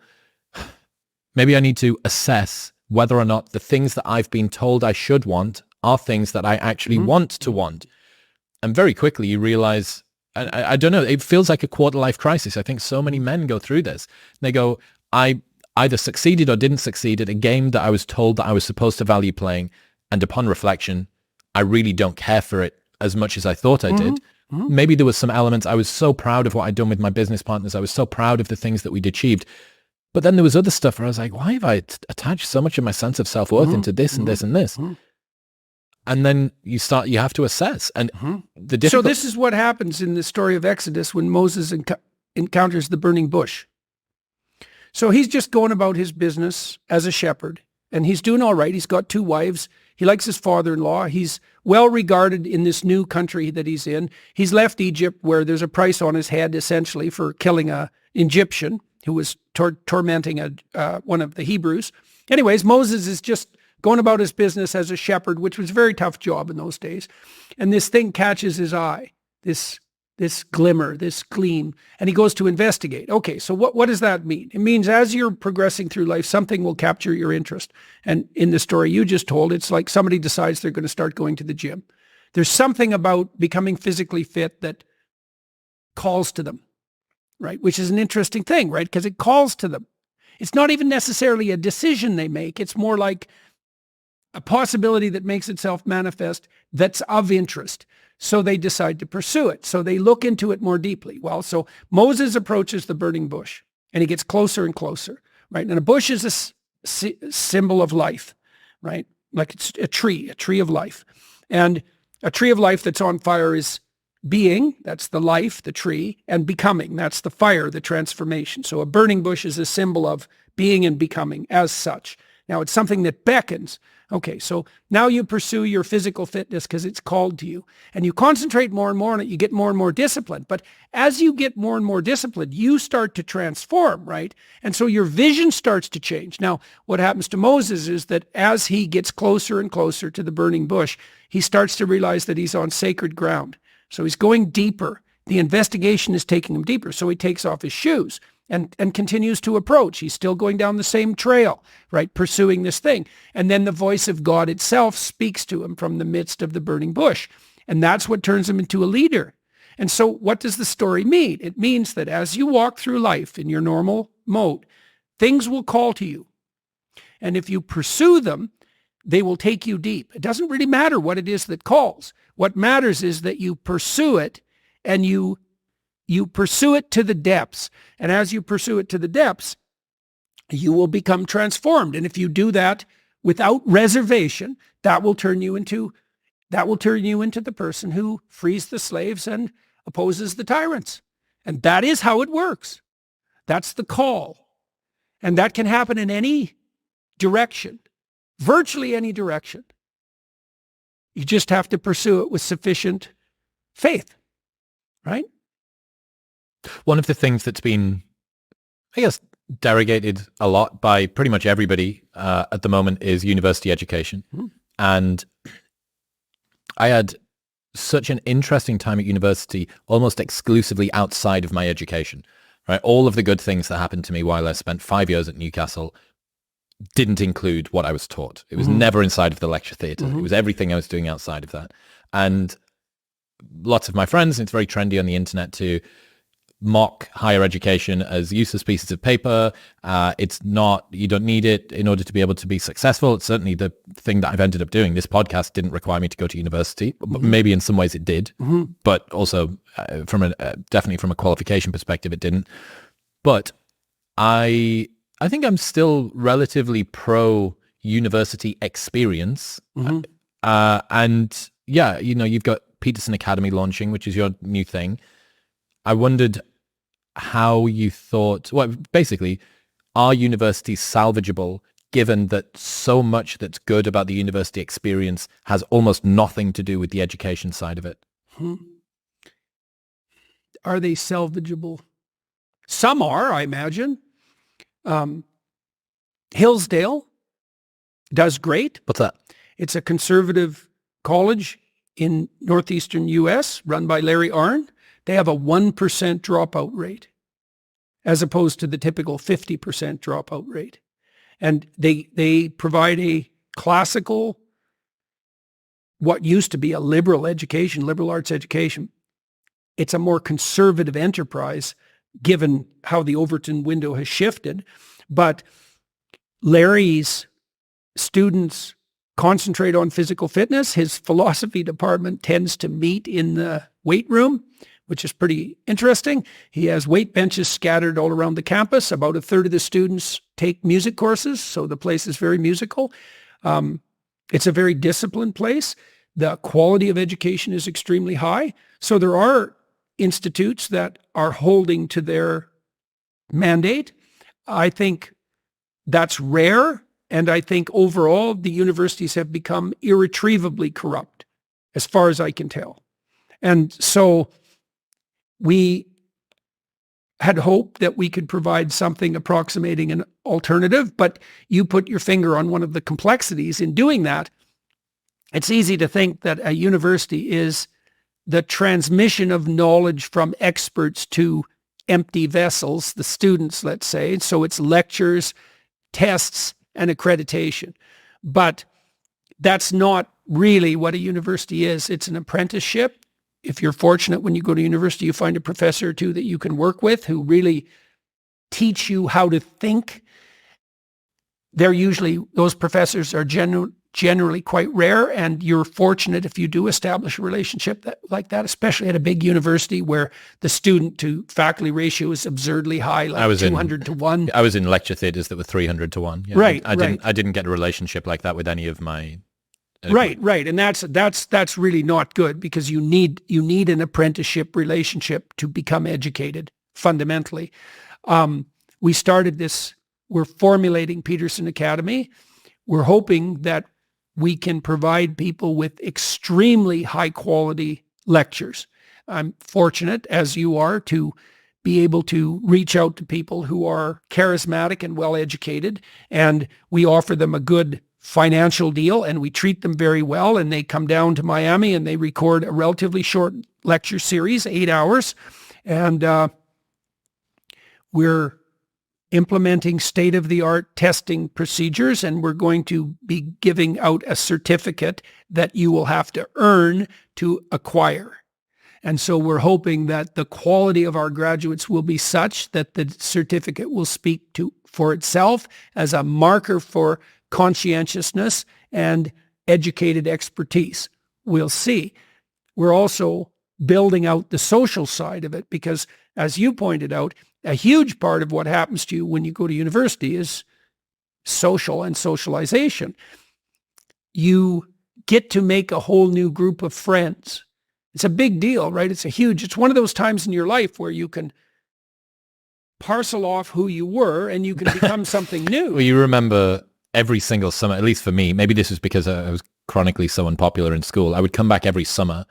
Speaker 1: maybe I need to assess whether or not the things that I've been told I should want are things that I actually want to want. And very quickly you realize, I don't know, it feels like a quarter life crisis. I think so many men go through this. They go, I either succeeded or didn't succeed at a game that I was told that I was supposed to value playing. And upon reflection, I really don't care for it as much as I thought I did. Maybe there was some elements. I was so proud of what I'd done with my business partners. I was so proud of the things that we'd achieved. But then there was other stuff where I was like, why have I attached so much of my sense of self-worth into this and this and this? And then you have to assess. And
Speaker 2: So this is what happens in the story of Exodus when Moses encounters the burning bush. So he's just going about his business as a shepherd, and he's doing all right. He's got 2 wives. He likes his father-in-law. He's well regarded in this new country that he's in. He's left Egypt, where there's a price on his head, essentially, for killing an Egyptian who was tormenting one of the Hebrews. Anyways, Moses is just going about his business as a shepherd, which was a very tough job in those days. And this thing catches his eye, this glimmer, this gleam, and he goes to investigate. Okay, so what does that mean? It means as you're progressing through life, something will capture your interest. And in the story you just told, it's like somebody decides they're going to start going to the gym. There's something about becoming physically fit that calls to them, right? Which is an interesting thing, right? Because it calls to them. It's not even necessarily a decision they make. It's more like a possibility that makes itself manifest that's of interest. So they decide to pursue it. So they look into it more deeply. Well, so Moses approaches the burning bush, and he gets closer and closer, right? And a bush is a symbol of life, right? Like it's a tree of life. And a tree of life that's on fire is being, that's the life, the tree, and becoming, that's the fire, the transformation. So a burning bush is a symbol of being and becoming as such. Now it's something that beckons. Okay, so now you pursue your physical fitness because it's called to you, and you concentrate more and more on it. You get more and more disciplined. But as you get more and more disciplined, you start to transform, right? And so your vision starts to change. Now, what happens to Moses is that as he gets closer and closer to the burning bush, he starts to realize that he's on sacred ground. So he's going deeper. The investigation is taking him deeper. So he takes off his shoes and continues to approach. He's still going down the same trail, right, pursuing this thing. And then the voice of God itself speaks to him from the midst of the burning bush. And that's what turns him into a leader. And so what does the story mean? It means that as you walk through life in your normal mode, things will call to you. And if you pursue them, they will take you deep. It doesn't really matter what it is that calls. What matters is that you pursue it, and you pursue it to the depths. And as you pursue it to the depths, you will become transformed. And if you do that without reservation, that will turn you into the person who frees the slaves and opposes the tyrants. And that is how it works. That's the call. And that can happen in any direction, virtually any direction. You just have to pursue it with sufficient faith, right?
Speaker 1: One of the things that's been, I guess, derogated a lot by pretty much everybody at the moment is university education. And I had such an interesting time at university, almost exclusively outside of my education, right? All of the good things that happened to me while I spent 5 years at Newcastle didn't include what I was taught. It was never inside of the lecture theatre. It was everything I was doing outside of that. And lots of my friends, and it's very trendy on the internet to mock higher education as useless pieces of paper. It's not, you don't need it in order to be able to be successful. It's certainly the thing that I've ended up doing. This podcast didn't require me to go to university, but maybe in some ways it did, but also definitely from a qualification perspective, it didn't. But I think I'm still relatively pro university experience. And yeah, you've got Peterson Academy launching, which is your new thing. I wondered how you thought, well, basically, are universities salvageable given that so much that's good about the university experience has almost nothing to do with the education side of it?
Speaker 2: Are they salvageable? Some are, I imagine. Hillsdale does great.
Speaker 1: What's that?
Speaker 2: It's a conservative college in northeastern U.S. run by Larry Arnn. They have a 1% dropout rate as opposed to the typical 50% dropout rate. And they provide a classical, what used to be a liberal education, liberal arts education. It's a more conservative enterprise given how the Overton window has shifted. But Larry's students concentrate on physical fitness. His philosophy department tends to meet in the weight room, which is pretty interesting. He has weight benches scattered all around the campus. About a third of the students take music courses, so the place is very musical. It's a very disciplined place. The quality of education is extremely high. So there are institutes that are holding to their mandate. I think that's rare, and I think overall the universities have become irretrievably corrupt, as far as I can tell. And so we had hoped that we could provide something approximating an alternative, but you put your finger on one of the complexities in doing that. It's easy to think that a university is the transmission of knowledge from experts to empty vessels, the students, let's say. So it's lectures, tests, and accreditation. But that's not really what a university is. It's an apprenticeship. If you're fortunate when you go to university, you find a professor or two that you can work with who really teach you how to think. Those professors are generally quite rare, and you're fortunate if you do establish a relationship like that, especially at a big university where the student to faculty ratio is absurdly high, like 200 to 1.
Speaker 1: I was in lecture theatres that were 300 to 1. Yeah.
Speaker 2: Right,
Speaker 1: I didn't get a relationship like that with any of my
Speaker 2: Right. And that's really not good, because you need an apprenticeship relationship to become educated fundamentally. We started this, we're formulating Peterson Academy. We're hoping that we can provide people with extremely high quality lectures. I'm fortunate, as you are, to be able to reach out to people who are charismatic and well educated, and we offer them a good financial deal, and we treat them very well, and they come down to Miami and they record a relatively short lecture series, 8 hours, and we're implementing state-of-the-art testing procedures, and we're going to be giving out a certificate that you will have to earn to acquire. And so we're hoping that the quality of our graduates will be such that the certificate will speak for itself as a marker for conscientiousness and educated expertise. We'll see. We're also building out the social side of it, because, as you pointed out, a huge part of what happens to you when you go to university is social and socialization. You get to make a whole new group of friends. It's a big deal, right? It's one of those times in your life where you can parcel off who you were and you can become something new.
Speaker 1: Well, you remember every single summer, at least for me, maybe this was because I was chronically so unpopular in school. I would come back every summer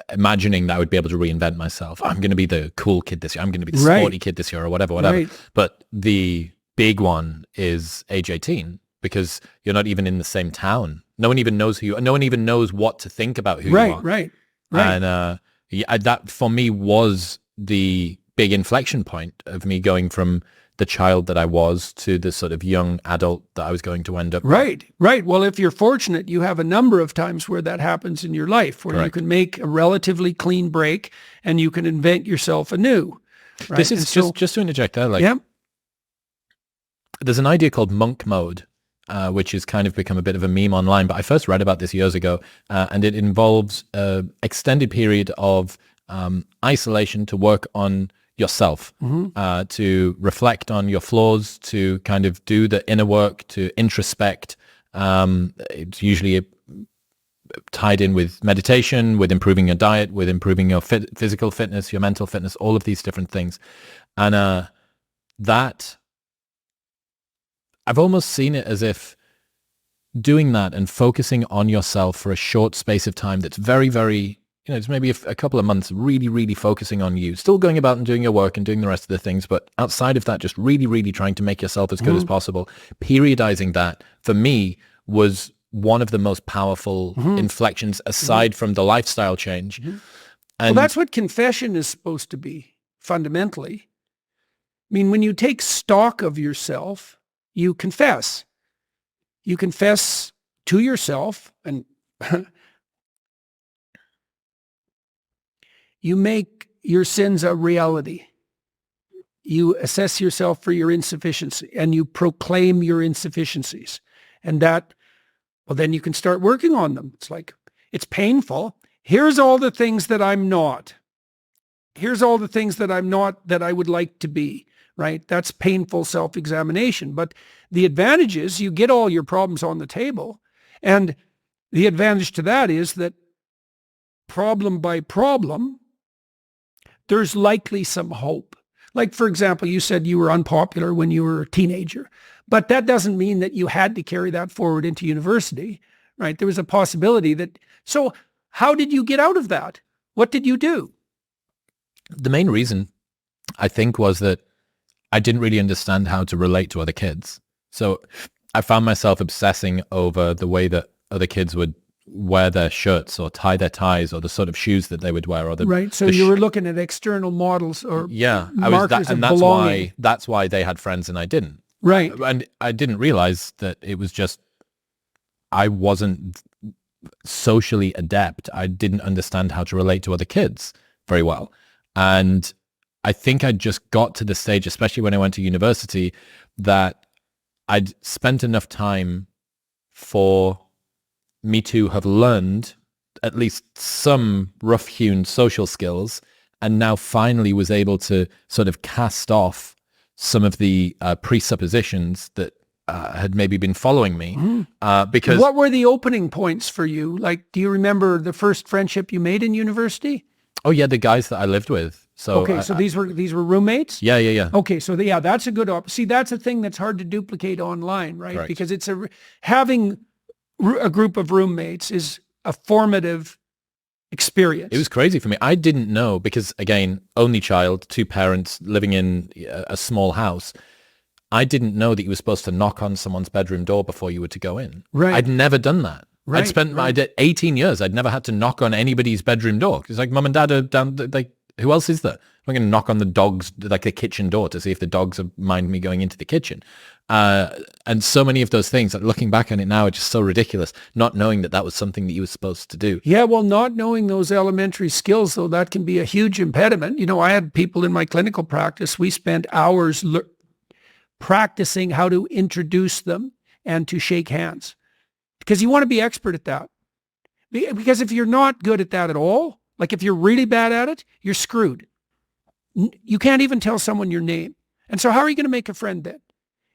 Speaker 1: imagining that I would be able to reinvent myself. I'm going to be the cool kid this year. I'm going to be the sporty kid this year, or whatever. Right. But the big one is age 18, because you're not even in the same town. No one even knows who you are. No one even knows what to think about who you are.
Speaker 2: Right.
Speaker 1: And that for me was the big inflection point of me going from the child that I was to the sort of young adult that I was going to end up.
Speaker 2: Right. Well, if you're fortunate, you have a number of times where that happens in your life, where
Speaker 1: Correct.
Speaker 2: You can make a relatively clean break and you can invent yourself anew. Right?
Speaker 1: This is just to interject there. There's an idea called monk mode, which has kind of become a bit of a meme online. But I first read about this years ago, and it involves an extended period of isolation to work on yourself, to reflect on your flaws, to kind of do the inner work, to introspect. It's usually tied in with meditation, with improving your diet, with improving your physical fitness, your mental fitness, all of these different things. And that, I've almost seen it as if doing that and focusing on yourself for a short space of time that's very, very, it's maybe a couple of months, really, really focusing on you, still going about and doing your work and doing the rest of the things. But outside of that, just really, really trying to make yourself as good as possible. Periodizing that, for me, was one of the most powerful inflections, aside from the lifestyle change. And
Speaker 2: well, that's what confession is supposed to be, fundamentally. I mean, when you take stock of yourself, you confess. You confess to yourself, and you make your sins a reality. You assess yourself for your insufficiency, and you proclaim your insufficiencies. And that, well, then you can start working on them. It's like, it's painful. Here's all the things that I'm not. Here's all the things that I'm not that I would like to be, right? That's painful self-examination. But the advantage is you get all your problems on the table. And the advantage to that is that problem by problem, there's likely some hope. Like, for example, you said you were unpopular when you were a teenager, but that doesn't mean that you had to carry that forward into university, right? There was a possibility that, so how did you get out of that? What did you do?
Speaker 1: The main reason, I think, was that I didn't really understand how to relate to other kids. So I found myself obsessing over the way that other kids would wear their shirts or tie their ties, or the sort of shoes that they would wear, or the
Speaker 2: right. So you were looking at external models or markers of belonging.
Speaker 1: That's why they had friends and I didn't.
Speaker 2: Right.
Speaker 1: And I didn't realize that it was just I wasn't socially adept. I didn't understand how to relate to other kids very well, and I think I just got to the stage, especially when I went to university, that I'd spent enough time for me to have learned at least some rough-hewn social skills, and now finally was able to sort of cast off some of the presuppositions that had maybe been following me because...
Speaker 2: What were the opening points for you? Like, do you remember the first friendship you made in university?
Speaker 1: Oh yeah, the guys that I lived with. So
Speaker 2: okay, so these were roommates?
Speaker 1: Yeah.
Speaker 2: Okay, so that's a good see, that's a thing that's hard to duplicate online, right?
Speaker 1: Correct.
Speaker 2: Because it's having a group of roommates is a formative experience.
Speaker 1: It was crazy for me. I didn't know because, again, only child, 2 parents living in a small house. I didn't know that you were supposed to knock on someone's bedroom door before you were to go in.
Speaker 2: Right.
Speaker 1: I'd never done that.
Speaker 2: Right,
Speaker 1: I'd spent I did 18 years. I'd never had to knock on anybody's bedroom door. It's like, mum and dad are down, like, who else is there? I'm going to knock on the dogs, like the kitchen door, to see if the dogs mind me going into the kitchen. And so many of those things, like, looking back on it now, are just so ridiculous, not knowing that that was something that you were supposed to do.
Speaker 2: Yeah, well, not knowing those elementary skills, though, that can be a huge impediment. You know, I had people in my clinical practice, we spent hours practicing how to introduce them and to shake hands. Because you want to be expert at that. Because if you're not good at that at all, like if you're really bad at it, you're screwed. You can't even tell someone your name. And so how are you going to make a friend then?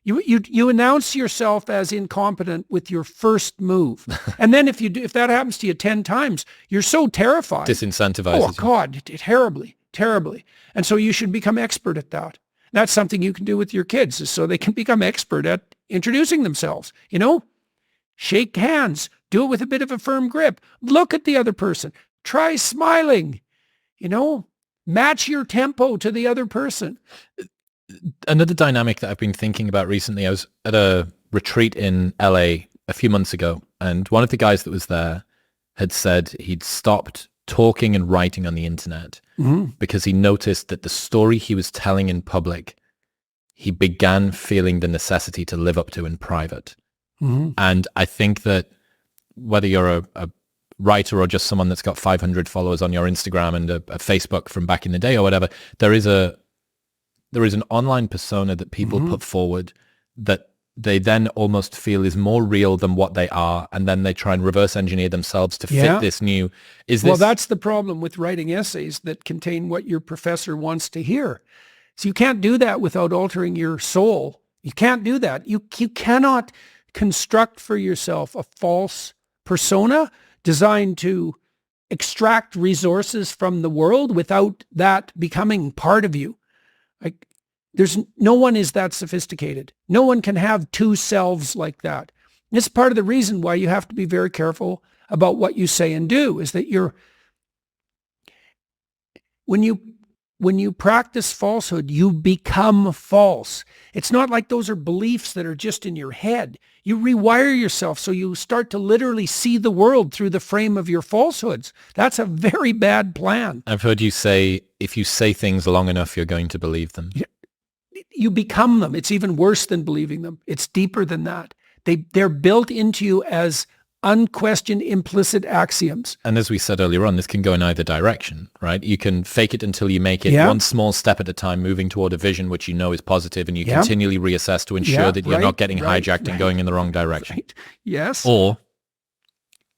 Speaker 2: You announce yourself as incompetent with your first move. And then if that happens to you 10 times, you're so terrified.
Speaker 1: Disincentivizes.
Speaker 2: Oh, God, terribly. And so you should become expert at that. That's something you can do with your kids, is so they can become expert at introducing themselves, you know? Shake hands. Do it with a bit of a firm grip. Look at the other person. Try smiling. You know, match your tempo to the other person.
Speaker 1: Another dynamic that I've been thinking about recently, I was at a retreat in LA a few months ago, and one of the guys that was there had said he'd stopped talking and writing on the internet because he noticed that the story he was telling in public, he began feeling the necessity to live up to in private. And I think that whether you're a writer or just someone that's got 500 followers on your Instagram and a Facebook from back in the day or whatever, there is an online persona that people put forward that they then almost feel is more real than what they are, and then they try and reverse engineer themselves to fit this new. Well,
Speaker 2: that's the problem with writing essays that contain what your professor wants to hear. So you can't do that without altering your soul. You can't do that. You cannot construct for yourself a false persona designed to extract resources from the world without that becoming part of you. Like, no one is that sophisticated. No one can have 2 selves like that. And it's part of the reason why you have to be very careful about what you say and do, is that when you practice falsehood, you become false. It's not like those are beliefs that are just in your head. You rewire yourself so you start to literally see the world through the frame of your falsehoods. That's a very bad plan.
Speaker 1: I've heard you say, if you say things long enough, you're going to believe them.
Speaker 2: You become them. It's even worse than believing them. It's deeper than that. They're built into you as unquestioned implicit axioms.
Speaker 1: And as we said earlier on, this can go in either direction, right? You can fake it until you make it, one small step at a time, moving toward a vision which you know is positive, and you continually reassess to ensure that you're not getting hijacked and going in the wrong direction.
Speaker 2: Yes.
Speaker 1: Or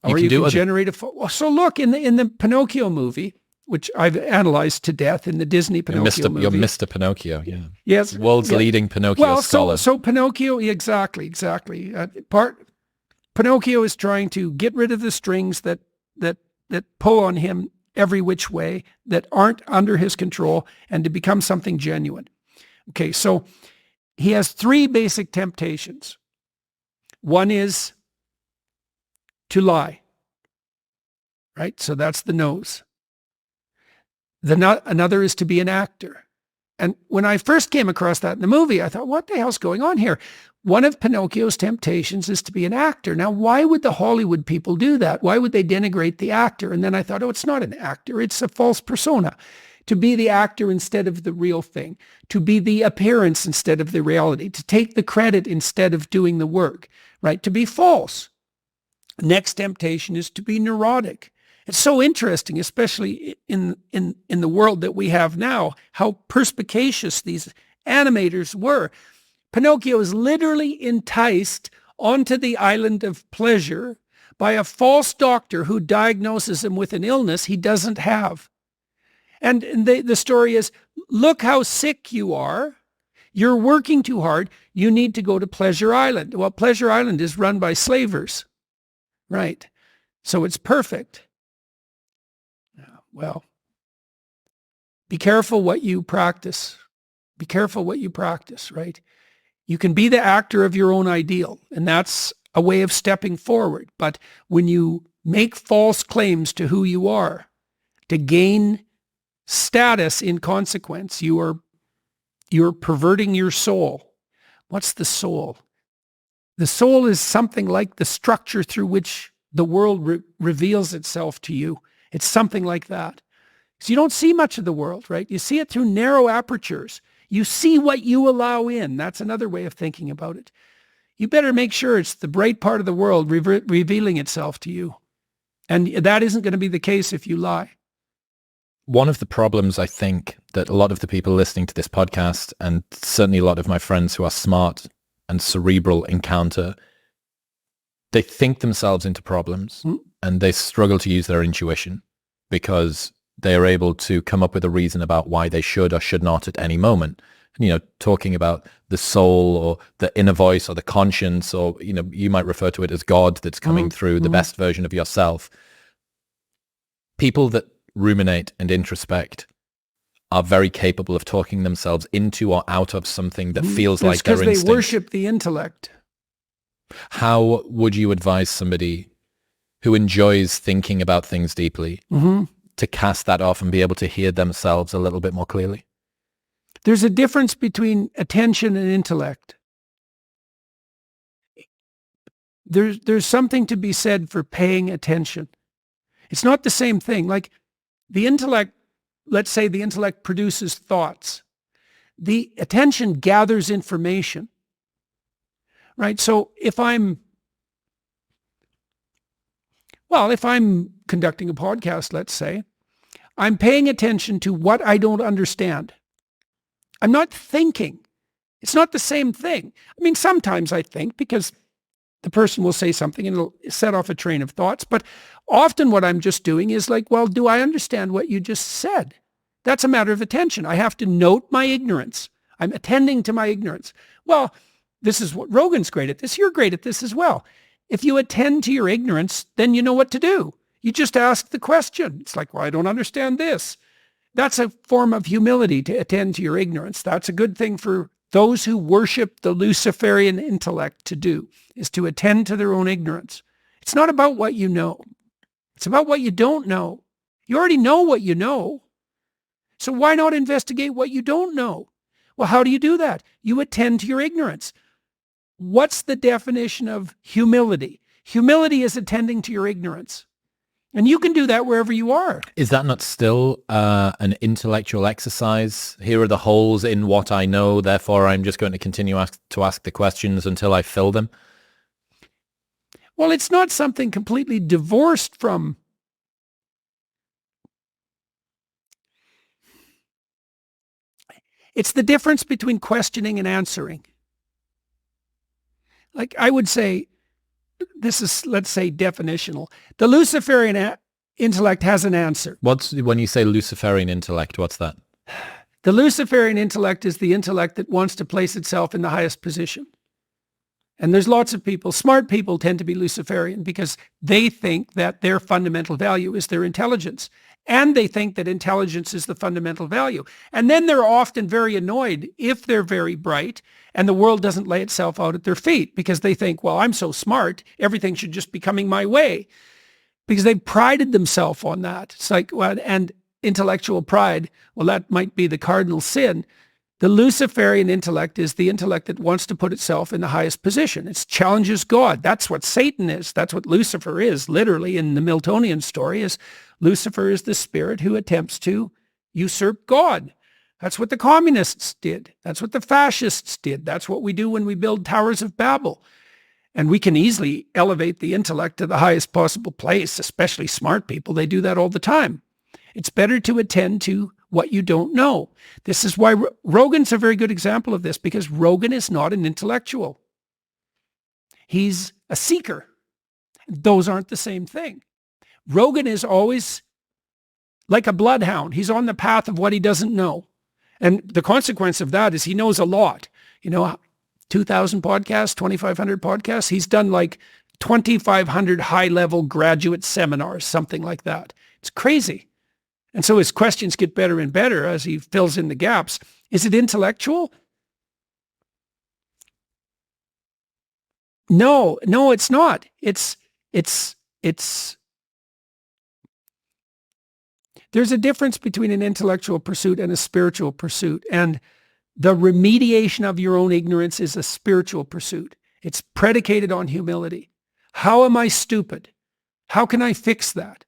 Speaker 1: you can
Speaker 2: generate so look, in the Pinocchio movie, which I've analyzed to death in the Disney Pinocchio movie.
Speaker 1: You're Mr. Pinocchio, yeah.
Speaker 2: Yes.
Speaker 1: World's leading Pinocchio scholar.
Speaker 2: So Pinocchio, exactly. Pinocchio is trying to get rid of the strings that pull on him every which way, that aren't under his control, and to become something genuine. Okay, so he has 3 basic temptations. One is to lie, right? So that's the nose. Another is to be an actor. And when I first came across that in the movie, I thought, what the hell's going on here? One of Pinocchio's temptations is to be an actor. Now, why would the Hollywood people do that? Why would they denigrate the actor? And then I thought, it's not an actor. It's a false persona. To be the actor instead of the real thing. To be the appearance instead of the reality. To take the credit instead of doing the work, right? To be false. Next temptation is to be neurotic. It's so interesting, especially in the world that we have now, how perspicacious these animators were. Pinocchio is literally enticed onto the island of pleasure by a false doctor who diagnoses him with an illness he doesn't have. And the story is, look how sick you are. You're working too hard. You need to go to Pleasure Island. Well, Pleasure Island is run by slavers, right? So it's perfect. Well, be careful what you practice. Be careful what you practice, right? You can be the actor of your own ideal, and that's a way of stepping forward. But when you make false claims to who you are to gain status in consequence, you're perverting your soul. What's the soul? The soul is something like the structure through which the world reveals itself to you. It's something like that. Because you don't see much of the world, right? You see it through narrow apertures. You see what you allow in. That's another way of thinking about it. You better make sure it's the bright part of the world revealing itself to you. And that isn't going to be the case if you lie.
Speaker 1: One of the problems I think that a lot of the people listening to this podcast, and certainly a lot of my friends who are smart and cerebral, encounter, they think themselves into problems and they struggle to use their intuition because they are able to come up with a reason about why they should or should not at any moment. You know, talking about the soul or the inner voice or the conscience, or, you know, you might refer to it as God that's coming through, the best version of yourself. People that ruminate and introspect are very capable of talking themselves into or out of something that feels like their instinct.
Speaker 2: Because they worship the intellect.
Speaker 1: How would you advise somebody who enjoys thinking about things deeply to cast that off and be able to hear themselves a little bit more clearly?
Speaker 2: There's a difference between attention and intellect. There's something to be said for paying attention. It's not the same thing. Like the intellect, let's say the intellect produces thoughts. The attention gathers information, right? So if I'm conducting a podcast, let's say, I'm paying attention to what I don't understand. I'm not thinking. It's not the same thing. I mean, sometimes I think because the person will say something and it'll set off a train of thoughts. But often what I'm just doing is like, well, do I understand what you just said? That's a matter of attention. I have to note my ignorance. I'm attending to my ignorance. Well, this is what Rogan's great at this. You're great at this as well. If you attend to your ignorance, then you know what to do. You just ask the question. It's like, well, I don't understand this. That's a form of humility, to attend to your ignorance. That's a good thing for those who worship the Luciferian intellect to do, is to attend to their own ignorance. It's not about what you know. It's about what you don't know. You already know what you know. So why not investigate what you don't know? Well, how do you do that? You attend to your ignorance. What's the definition of humility? Humility is attending to your ignorance. And you can do that wherever you are.
Speaker 1: Is that not still an intellectual exercise? Here are the holes in what I know, therefore I'm just going to continue to ask the questions until I fill them?
Speaker 2: Well, it's not something completely divorced from it's the difference between questioning and answering. Like I would say, this is, let's say, definitional. The Luciferian intellect has an answer.
Speaker 1: When you say Luciferian intellect, what's that?
Speaker 2: The Luciferian intellect is the intellect that wants to place itself in the highest position. And there's lots of people, smart people tend to be Luciferian because they think that their fundamental value is their intelligence. And they think that intelligence is the fundamental value. And then they're often very annoyed if they're very bright and the world doesn't lay itself out at their feet because they think, well, I'm so smart, everything should just be coming my way. Because they've prided themselves on that. It's like, well, and intellectual pride, well, that might be the cardinal sin. The Luciferian intellect is the intellect that wants to put itself in the highest position. It challenges God. That's what Satan is. That's what Lucifer is. Literally in the Miltonian story is Lucifer is the spirit who attempts to usurp God. That's what the communists did. That's what the fascists did. That's what we do when we build towers of Babel. And we can easily elevate the intellect to the highest possible place, especially smart people. They do that all the time. It's better to attend to what you don't know. This is why Rogan's a very good example of this, because Rogan is not an intellectual. He's a seeker. Those aren't the same thing. Rogan is always like a bloodhound. He's on the path of what he doesn't know. And the consequence of that is he knows a lot. 2,000 podcasts, 2,500 podcasts. He's done like 2,500 high-level graduate seminars, something like that. It's crazy. And so his questions get better and better as he fills in the gaps. Is it intellectual? No, it's not. It's there's a difference between an intellectual pursuit and a spiritual pursuit. And the remediation of your own ignorance is a spiritual pursuit. It's predicated on humility. How am I stupid? How can I fix that?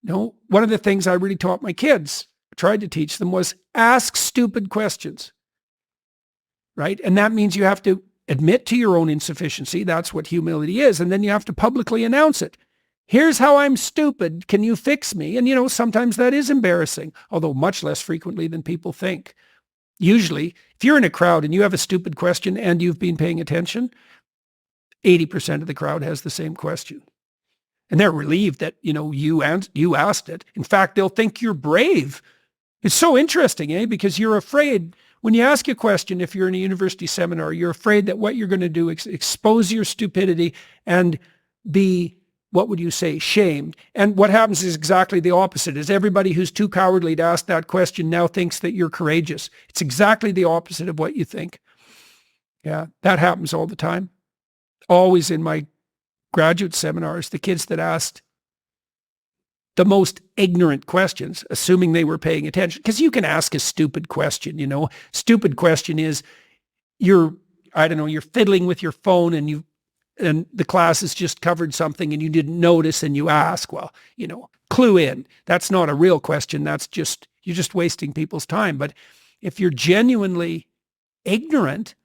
Speaker 2: One of the things I really taught my kids, tried to teach them, was ask stupid questions, right? And that means you have to admit to your own insufficiency. That's what humility is. And then you have to publicly announce it. Here's how I'm stupid. Can you fix me? And sometimes that is embarrassing, although much less frequently than people think. Usually, if you're in a crowd and you have a stupid question and you've been paying attention, 80% of the crowd has the same question. And they're relieved that, you asked it. In fact, they'll think you're brave. It's so interesting, because you're afraid when you ask a question, if you're in a university seminar, you're afraid that what you're going to do is expose your stupidity and be, what would you say, shamed. And what happens is exactly the opposite, is everybody who's too cowardly to ask that question now thinks that you're courageous. It's exactly the opposite of what you think. Yeah, that happens all the time. Always in my graduate seminars, the kids that asked the most ignorant questions, assuming they were paying attention, because you can ask a stupid question, Stupid question is you're fiddling with your phone and the class has just covered something and you didn't notice and you ask, clue in. That's not a real question. You're just wasting people's time. But if you're genuinely ignorant,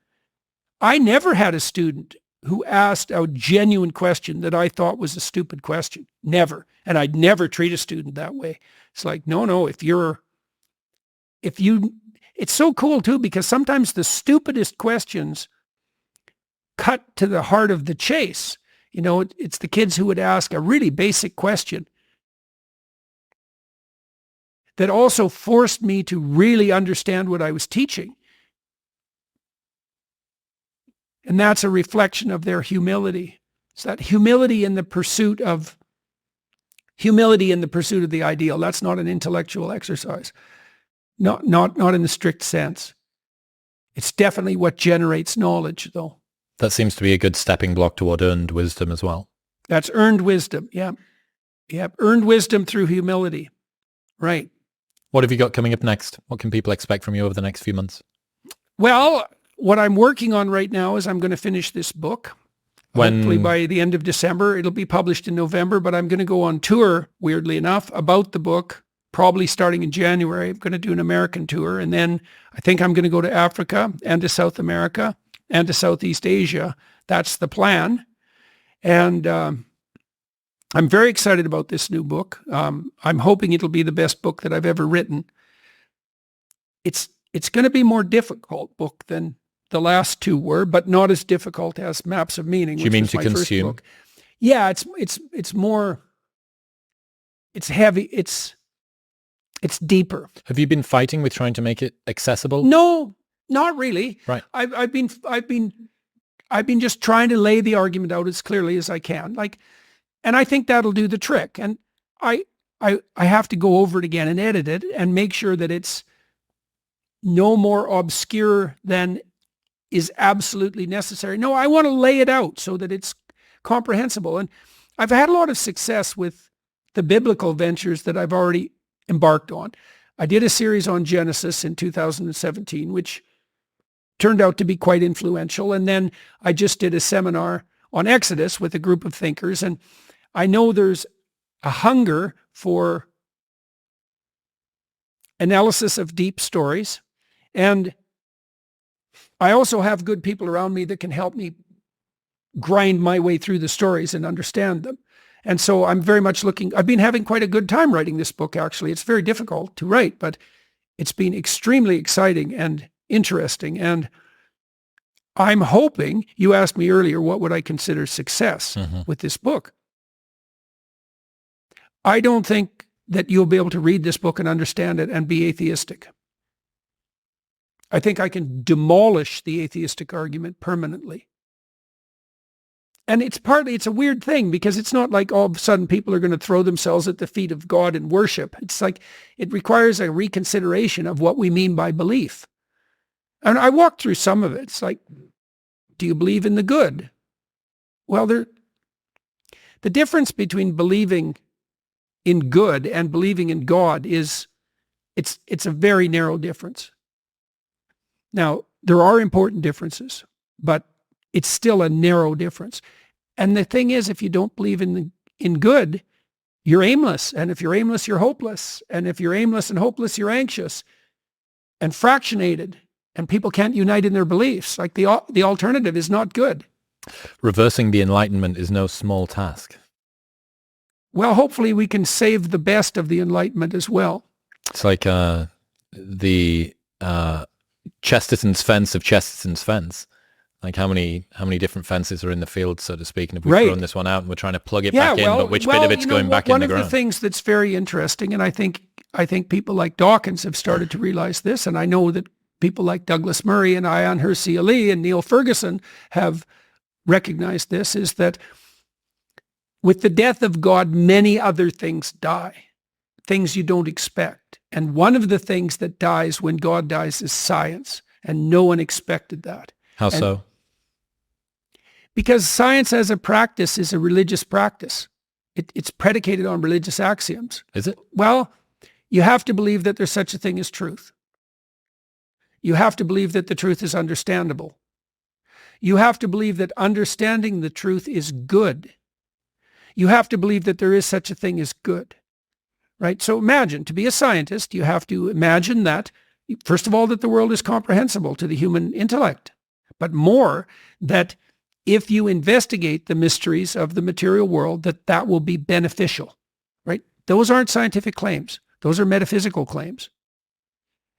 Speaker 2: I never had a student who asked a genuine question that I thought was a stupid question. Never. And I'd never treat a student that way. It's like, no, it's so cool too, because sometimes the stupidest questions cut to the heart of the chase. It's the kids who would ask a really basic question that also forced me to really understand what I was teaching. And that's a reflection of their humility. It's that humility in the pursuit of the ideal. That's not an intellectual exercise. Not in the strict sense. It's definitely what generates knowledge, though.
Speaker 1: That seems to be a good stepping block toward earned wisdom as well.
Speaker 2: That's earned wisdom. Yeah. Yeah. Earned wisdom through humility. Right.
Speaker 1: What have you got coming up next? What can people expect from you over the next few months?
Speaker 2: Well, what I'm working on right now is I'm going to finish this book. Hopefully by the end of December. It'll be published in November, but I'm going to go on tour, weirdly enough, about the book, probably starting in January. I'm going to do an American tour, and then I think I'm going to go to Africa and to South America and to Southeast Asia. That's the plan. And I'm very excited about this new book. I'm hoping it'll be the best book that I've ever written. It's going to be a more difficult book than the last two were, but not as difficult as Maps of Meaning.
Speaker 1: Do you mean to consume?
Speaker 2: Yeah, it's more, it's heavy, it's deeper.
Speaker 1: Have you been fighting with trying to make it accessible?
Speaker 2: No, not really.
Speaker 1: Right.
Speaker 2: I've been just trying to lay the argument out as clearly as I can. And I think that'll do the trick. And I have to go over it again and edit it and make sure that it's no more obscure than is absolutely necessary. No, I want to lay it out so that it's comprehensible. And I've had a lot of success with the biblical ventures that I've already embarked on. I did a series on Genesis in 2017, which turned out to be quite influential. And then I just did a seminar on Exodus with a group of thinkers. And I know there's a hunger for analysis of deep stories. And I also have good people around me that can help me grind my way through the stories and understand them. And so I'm very much I've been having quite a good time writing this book, actually. It's very difficult to write, but it's been extremely exciting and interesting. And I'm hoping, you asked me earlier, what would I consider success with this book? I don't think that you'll be able to read this book and understand it and be atheistic. I think I can demolish the atheistic argument permanently. And it's a weird thing because it's not like all of a sudden people are going to throw themselves at the feet of God and worship. It's like it requires a reconsideration of what we mean by belief. And I walked through some of it. It's like, do you believe in the good? Well, the difference between believing in good and believing in God is it's a very narrow difference. Now, there are important differences, but it's still a narrow difference. And the thing is, if you don't believe in good, you're aimless. And if you're aimless, you're hopeless. And if you're aimless and hopeless, you're anxious and fractionated. And people can't unite in their beliefs. Like the alternative is not good.
Speaker 1: Reversing the Enlightenment is no small task.
Speaker 2: Well, hopefully we can save the best of the Enlightenment as well.
Speaker 1: It's like the Chesterton's fence of Chesterton's fence. Like how many different fences are in the field, so to speak, and if we've thrown this one out and we're trying to plug it back in, but which bit of it's going back in the ground?
Speaker 2: One of the things that's very interesting, and I think people like Dawkins have started to realize this, and I know that people like Douglas Murray and Ayaan Hirsi Ali and Neil Ferguson have recognized this, is that with the death of God, many other things die, things you don't expect. And one of the things that dies when God dies is science, and no one expected that.
Speaker 1: How so?
Speaker 2: Because science as a practice is a religious practice. It's predicated on religious axioms.
Speaker 1: Is it?
Speaker 2: Well, you have to believe that there's such a thing as truth. You have to believe that the truth is understandable. You have to believe that understanding the truth is good. You have to believe that there is such a thing as good, right? So imagine, to be a scientist, you have to imagine that, first of all, that the world is comprehensible to the human intellect, but more, that if you investigate the mysteries of the material world, that will be beneficial, right? Those aren't scientific claims. Those are metaphysical claims.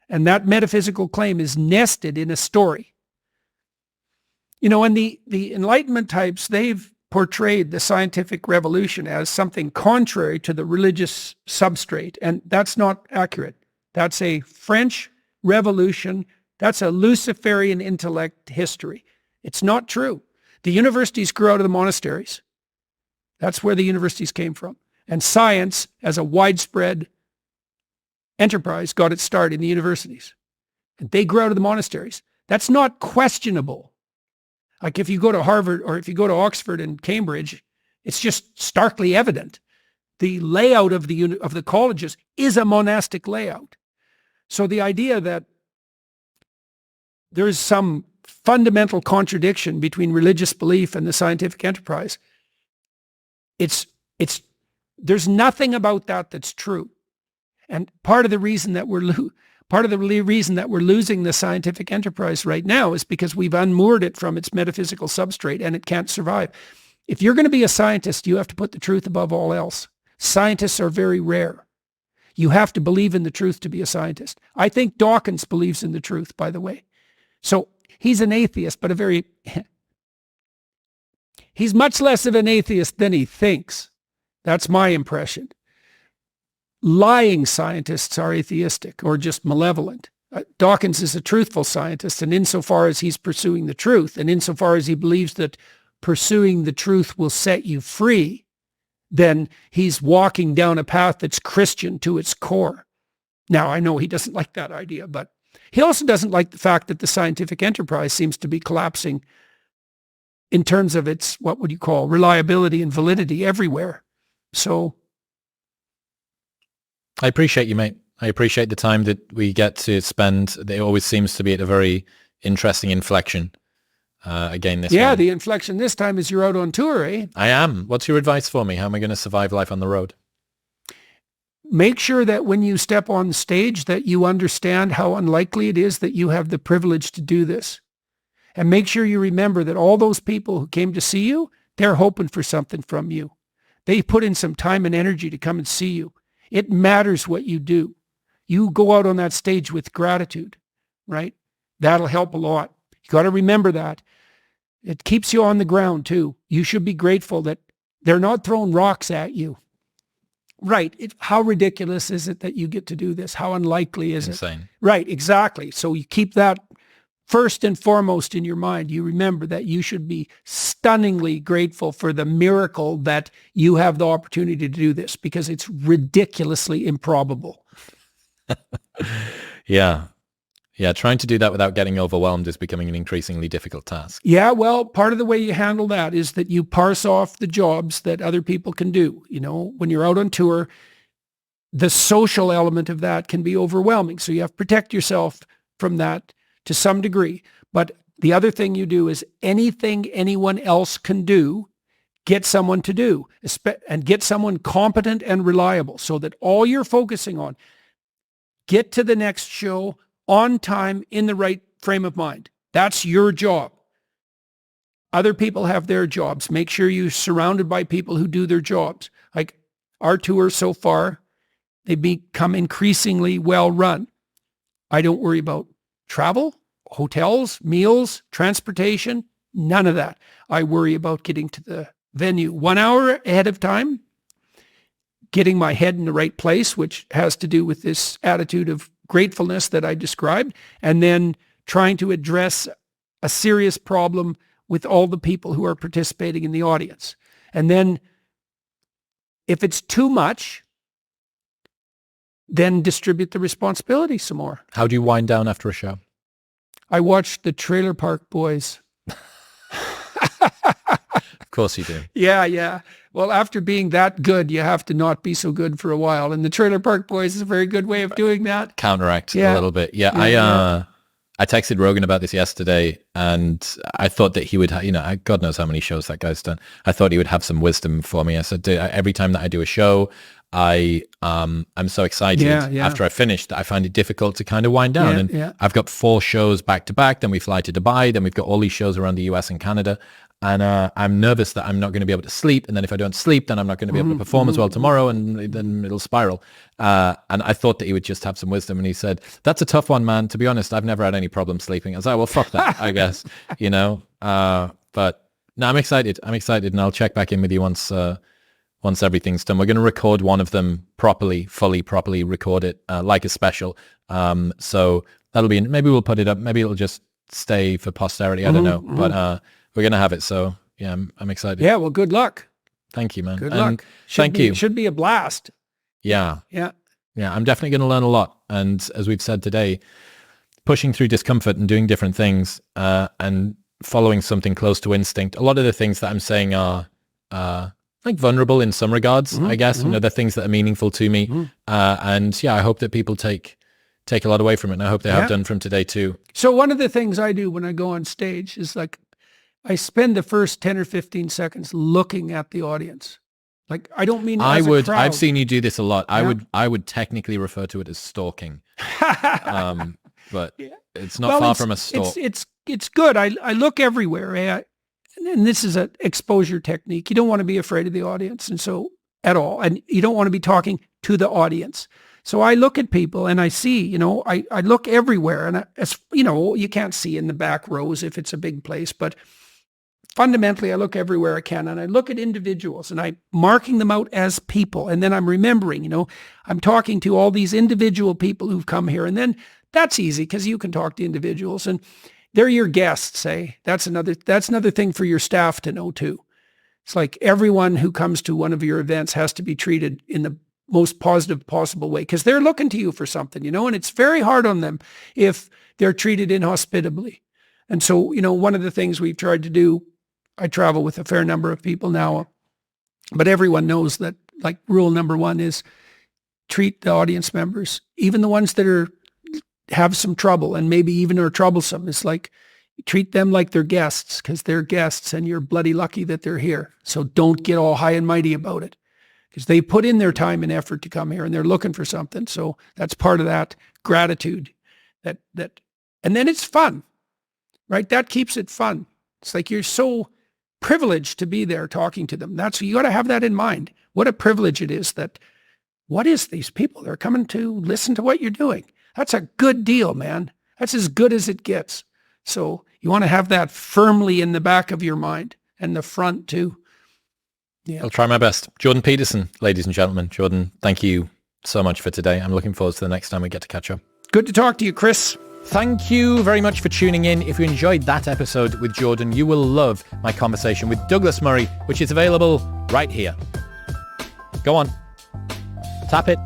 Speaker 2: And that metaphysical claim is nested in a story. You know, and the Enlightenment types, they've portrayed the scientific revolution as something contrary to the religious substrate. And that's not accurate. That's a French revolution. That's a Luciferian intellect history. It's not true. The universities grew out of the monasteries. That's where the universities came from. And science, as a widespread enterprise, got its start in the universities. And they grew out of the monasteries. That's not questionable. Like if you go to Harvard or if you go to Oxford and Cambridge, it's just starkly evident. The layout of the colleges is a monastic layout. So the idea that there's some fundamental contradiction between religious belief and the scientific enterprise, there's nothing about that that's true. And part of the reason that we're losing the scientific enterprise right now is because we've unmoored it from its metaphysical substrate and it can't survive. If you're going to be a scientist, you have to put the truth above all else. Scientists are very rare. You have to believe in the truth to be a scientist. I think Dawkins believes in the truth, by the way. So he's an atheist, but he's much less of an atheist than he thinks. That's my impression. Lying scientists are atheistic or just malevolent. Dawkins is a truthful scientist, and insofar as he's pursuing the truth, and insofar as he believes that pursuing the truth will set you free, then he's walking down a path that's Christian to its core. Now, I know he doesn't like that idea, but he also doesn't like the fact that the scientific enterprise seems to be collapsing in terms of its, what would you call, reliability and validity everywhere. So
Speaker 1: I appreciate you, mate. I appreciate the time that we get to spend. It always seems to be at a very interesting inflection. Again, this one.
Speaker 2: The inflection this time is you're out on tour, eh?
Speaker 1: I am. What's your advice for me? How am I going to survive life on the road?
Speaker 2: Make sure that when you step on stage that you understand how unlikely it is that you have the privilege to do this. And make sure you remember that all those people who came to see you, they're hoping for something from you. They put in some time and energy to come and see you. It matters what you do. You go out on that stage with gratitude, right? That'll help a lot. You got to remember that. It keeps you on the ground too. You should be grateful that they're not throwing rocks at you. Right. How ridiculous is it that you get to do this? How unlikely is it?
Speaker 1: Insane.
Speaker 2: Right, exactly. So you keep that first and foremost in your mind. You remember that you should be stunningly grateful for the miracle that you have the opportunity to do this, because it's ridiculously improbable.
Speaker 1: Yeah. Yeah, trying to do that without getting overwhelmed is becoming an increasingly difficult task.
Speaker 2: Yeah, well, part of the way you handle that is that you parse off the jobs that other people can do. You know, when you're out on tour, the social element of that can be overwhelming. So you have to protect yourself from that to some degree. But the other thing you do is anything anyone else can do, get someone to do, and get someone competent and reliable, so that all you're focusing on, get to the next show on time in the right frame of mind. That's your job. Other people have their jobs. Make sure you're surrounded by people who do their jobs. Like our tour so far, they've become increasingly well run. I don't worry about travel, hotels, meals, transportation, none of that. I worry about getting to the venue 1 hour ahead of time, getting my head in the right place, which has to do with this attitude of gratefulness that I described, and then trying to address a serious problem with all the people who are participating in the audience. And then if it's too much, then distribute the responsibility some more.
Speaker 1: How do you wind down after a show?
Speaker 2: I watched the Trailer Park Boys.
Speaker 1: Of course you do.
Speaker 2: Yeah. Well, after being that good, you have to not be so good for a while. And the Trailer Park Boys is a very good way of doing that.
Speaker 1: Counteract a little bit. Yeah. I texted Rogan about this yesterday, and I thought that he would, God knows how many shows that guy's done. I thought he would have some wisdom for me. I said, every time that I do a show, I'm so excited. After I finished, I find it difficult to kind of wind down. I've got 4 shows back to back. Then we fly to Dubai. Then we've got all these shows around the US and Canada. And I'm nervous that I'm not going to be able to sleep. And then if I don't sleep, then I'm not going to be able to perform as well tomorrow. And then it'll spiral. And I thought that he would just have some wisdom. And he said, that's a tough one, man. To be honest, I've never had any problem sleeping. I was like, well, fuck that, I guess, But no, I'm excited. And I'll check back in with you once everything's done. We're going to record one of them properly record it like a special. So that'll be, maybe we'll put it up. Maybe it'll just stay for posterity. I don't know. But we're going to have it. So yeah, I'm excited.
Speaker 2: Yeah. Well, good luck.
Speaker 1: Thank you, man.
Speaker 2: Good luck.
Speaker 1: Thank you.
Speaker 2: Should be a blast.
Speaker 1: Yeah. I'm definitely going to learn a lot. And as we've said today, pushing through discomfort and doing different things and following something close to instinct. A lot of the things that I'm saying are like vulnerable in some regards, I guess. They're things that are meaningful to me. And I hope that people take a lot away from it. And I hope they have done from today too. So
Speaker 2: one of the things I do when I go on stage is like, I spend the first 10 or 15 seconds looking at the audience. Like, I don't mean as a crowd.
Speaker 1: I've seen you do this a lot. I would technically refer to it as stalking. But it's not far from a stalk.
Speaker 2: It's good. I look everywhere. And this is an exposure technique. You don't want to be afraid of the audience. And so at all. And you don't want to be talking to the audience. So I look at people and I see, I look everywhere. And you can't see in the back rows if it's a big place, but fundamentally, I look everywhere I can, and I look at individuals, and I'm marking them out as people. And then I'm remembering, I'm talking to all these individual people who've come here. And then that's easy because you can talk to individuals, and they're your guests, eh? That's another thing for your staff to know too. It's like everyone who comes to one of your events has to be treated in the most positive possible way because they're looking to you for something, and it's very hard on them if they're treated inhospitably. And so, one of the things we've tried to do, I travel with a fair number of people now, but everyone knows that like rule number 1 is treat the audience members, even the ones that have some trouble and maybe even are troublesome. It's like treat them like they're guests because they're guests and you're bloody lucky that they're here. So don't get all high and mighty about it because they put in their time and effort to come here and they're looking for something. So that's part of that gratitude that, and then it's fun, right? That keeps it fun. It's like you're so privileged to be there talking to them. You got to have that in mind. What a privilege it is what is these people? They're coming to listen to what you're doing. That's a good deal, man. That's as good as it gets. So you want to have that firmly in the back of your mind and the front too. Yeah.
Speaker 1: I'll try my best. Jordan Peterson, ladies and gentlemen. Jordan, thank you so much for today. I'm looking forward to the next time we get to catch up.
Speaker 2: Good to talk to you, Chris.
Speaker 1: Thank you very much for tuning in. If you enjoyed that episode with Jordan, you will love my conversation with Douglas Murray, which is available right here. Go on. Tap it.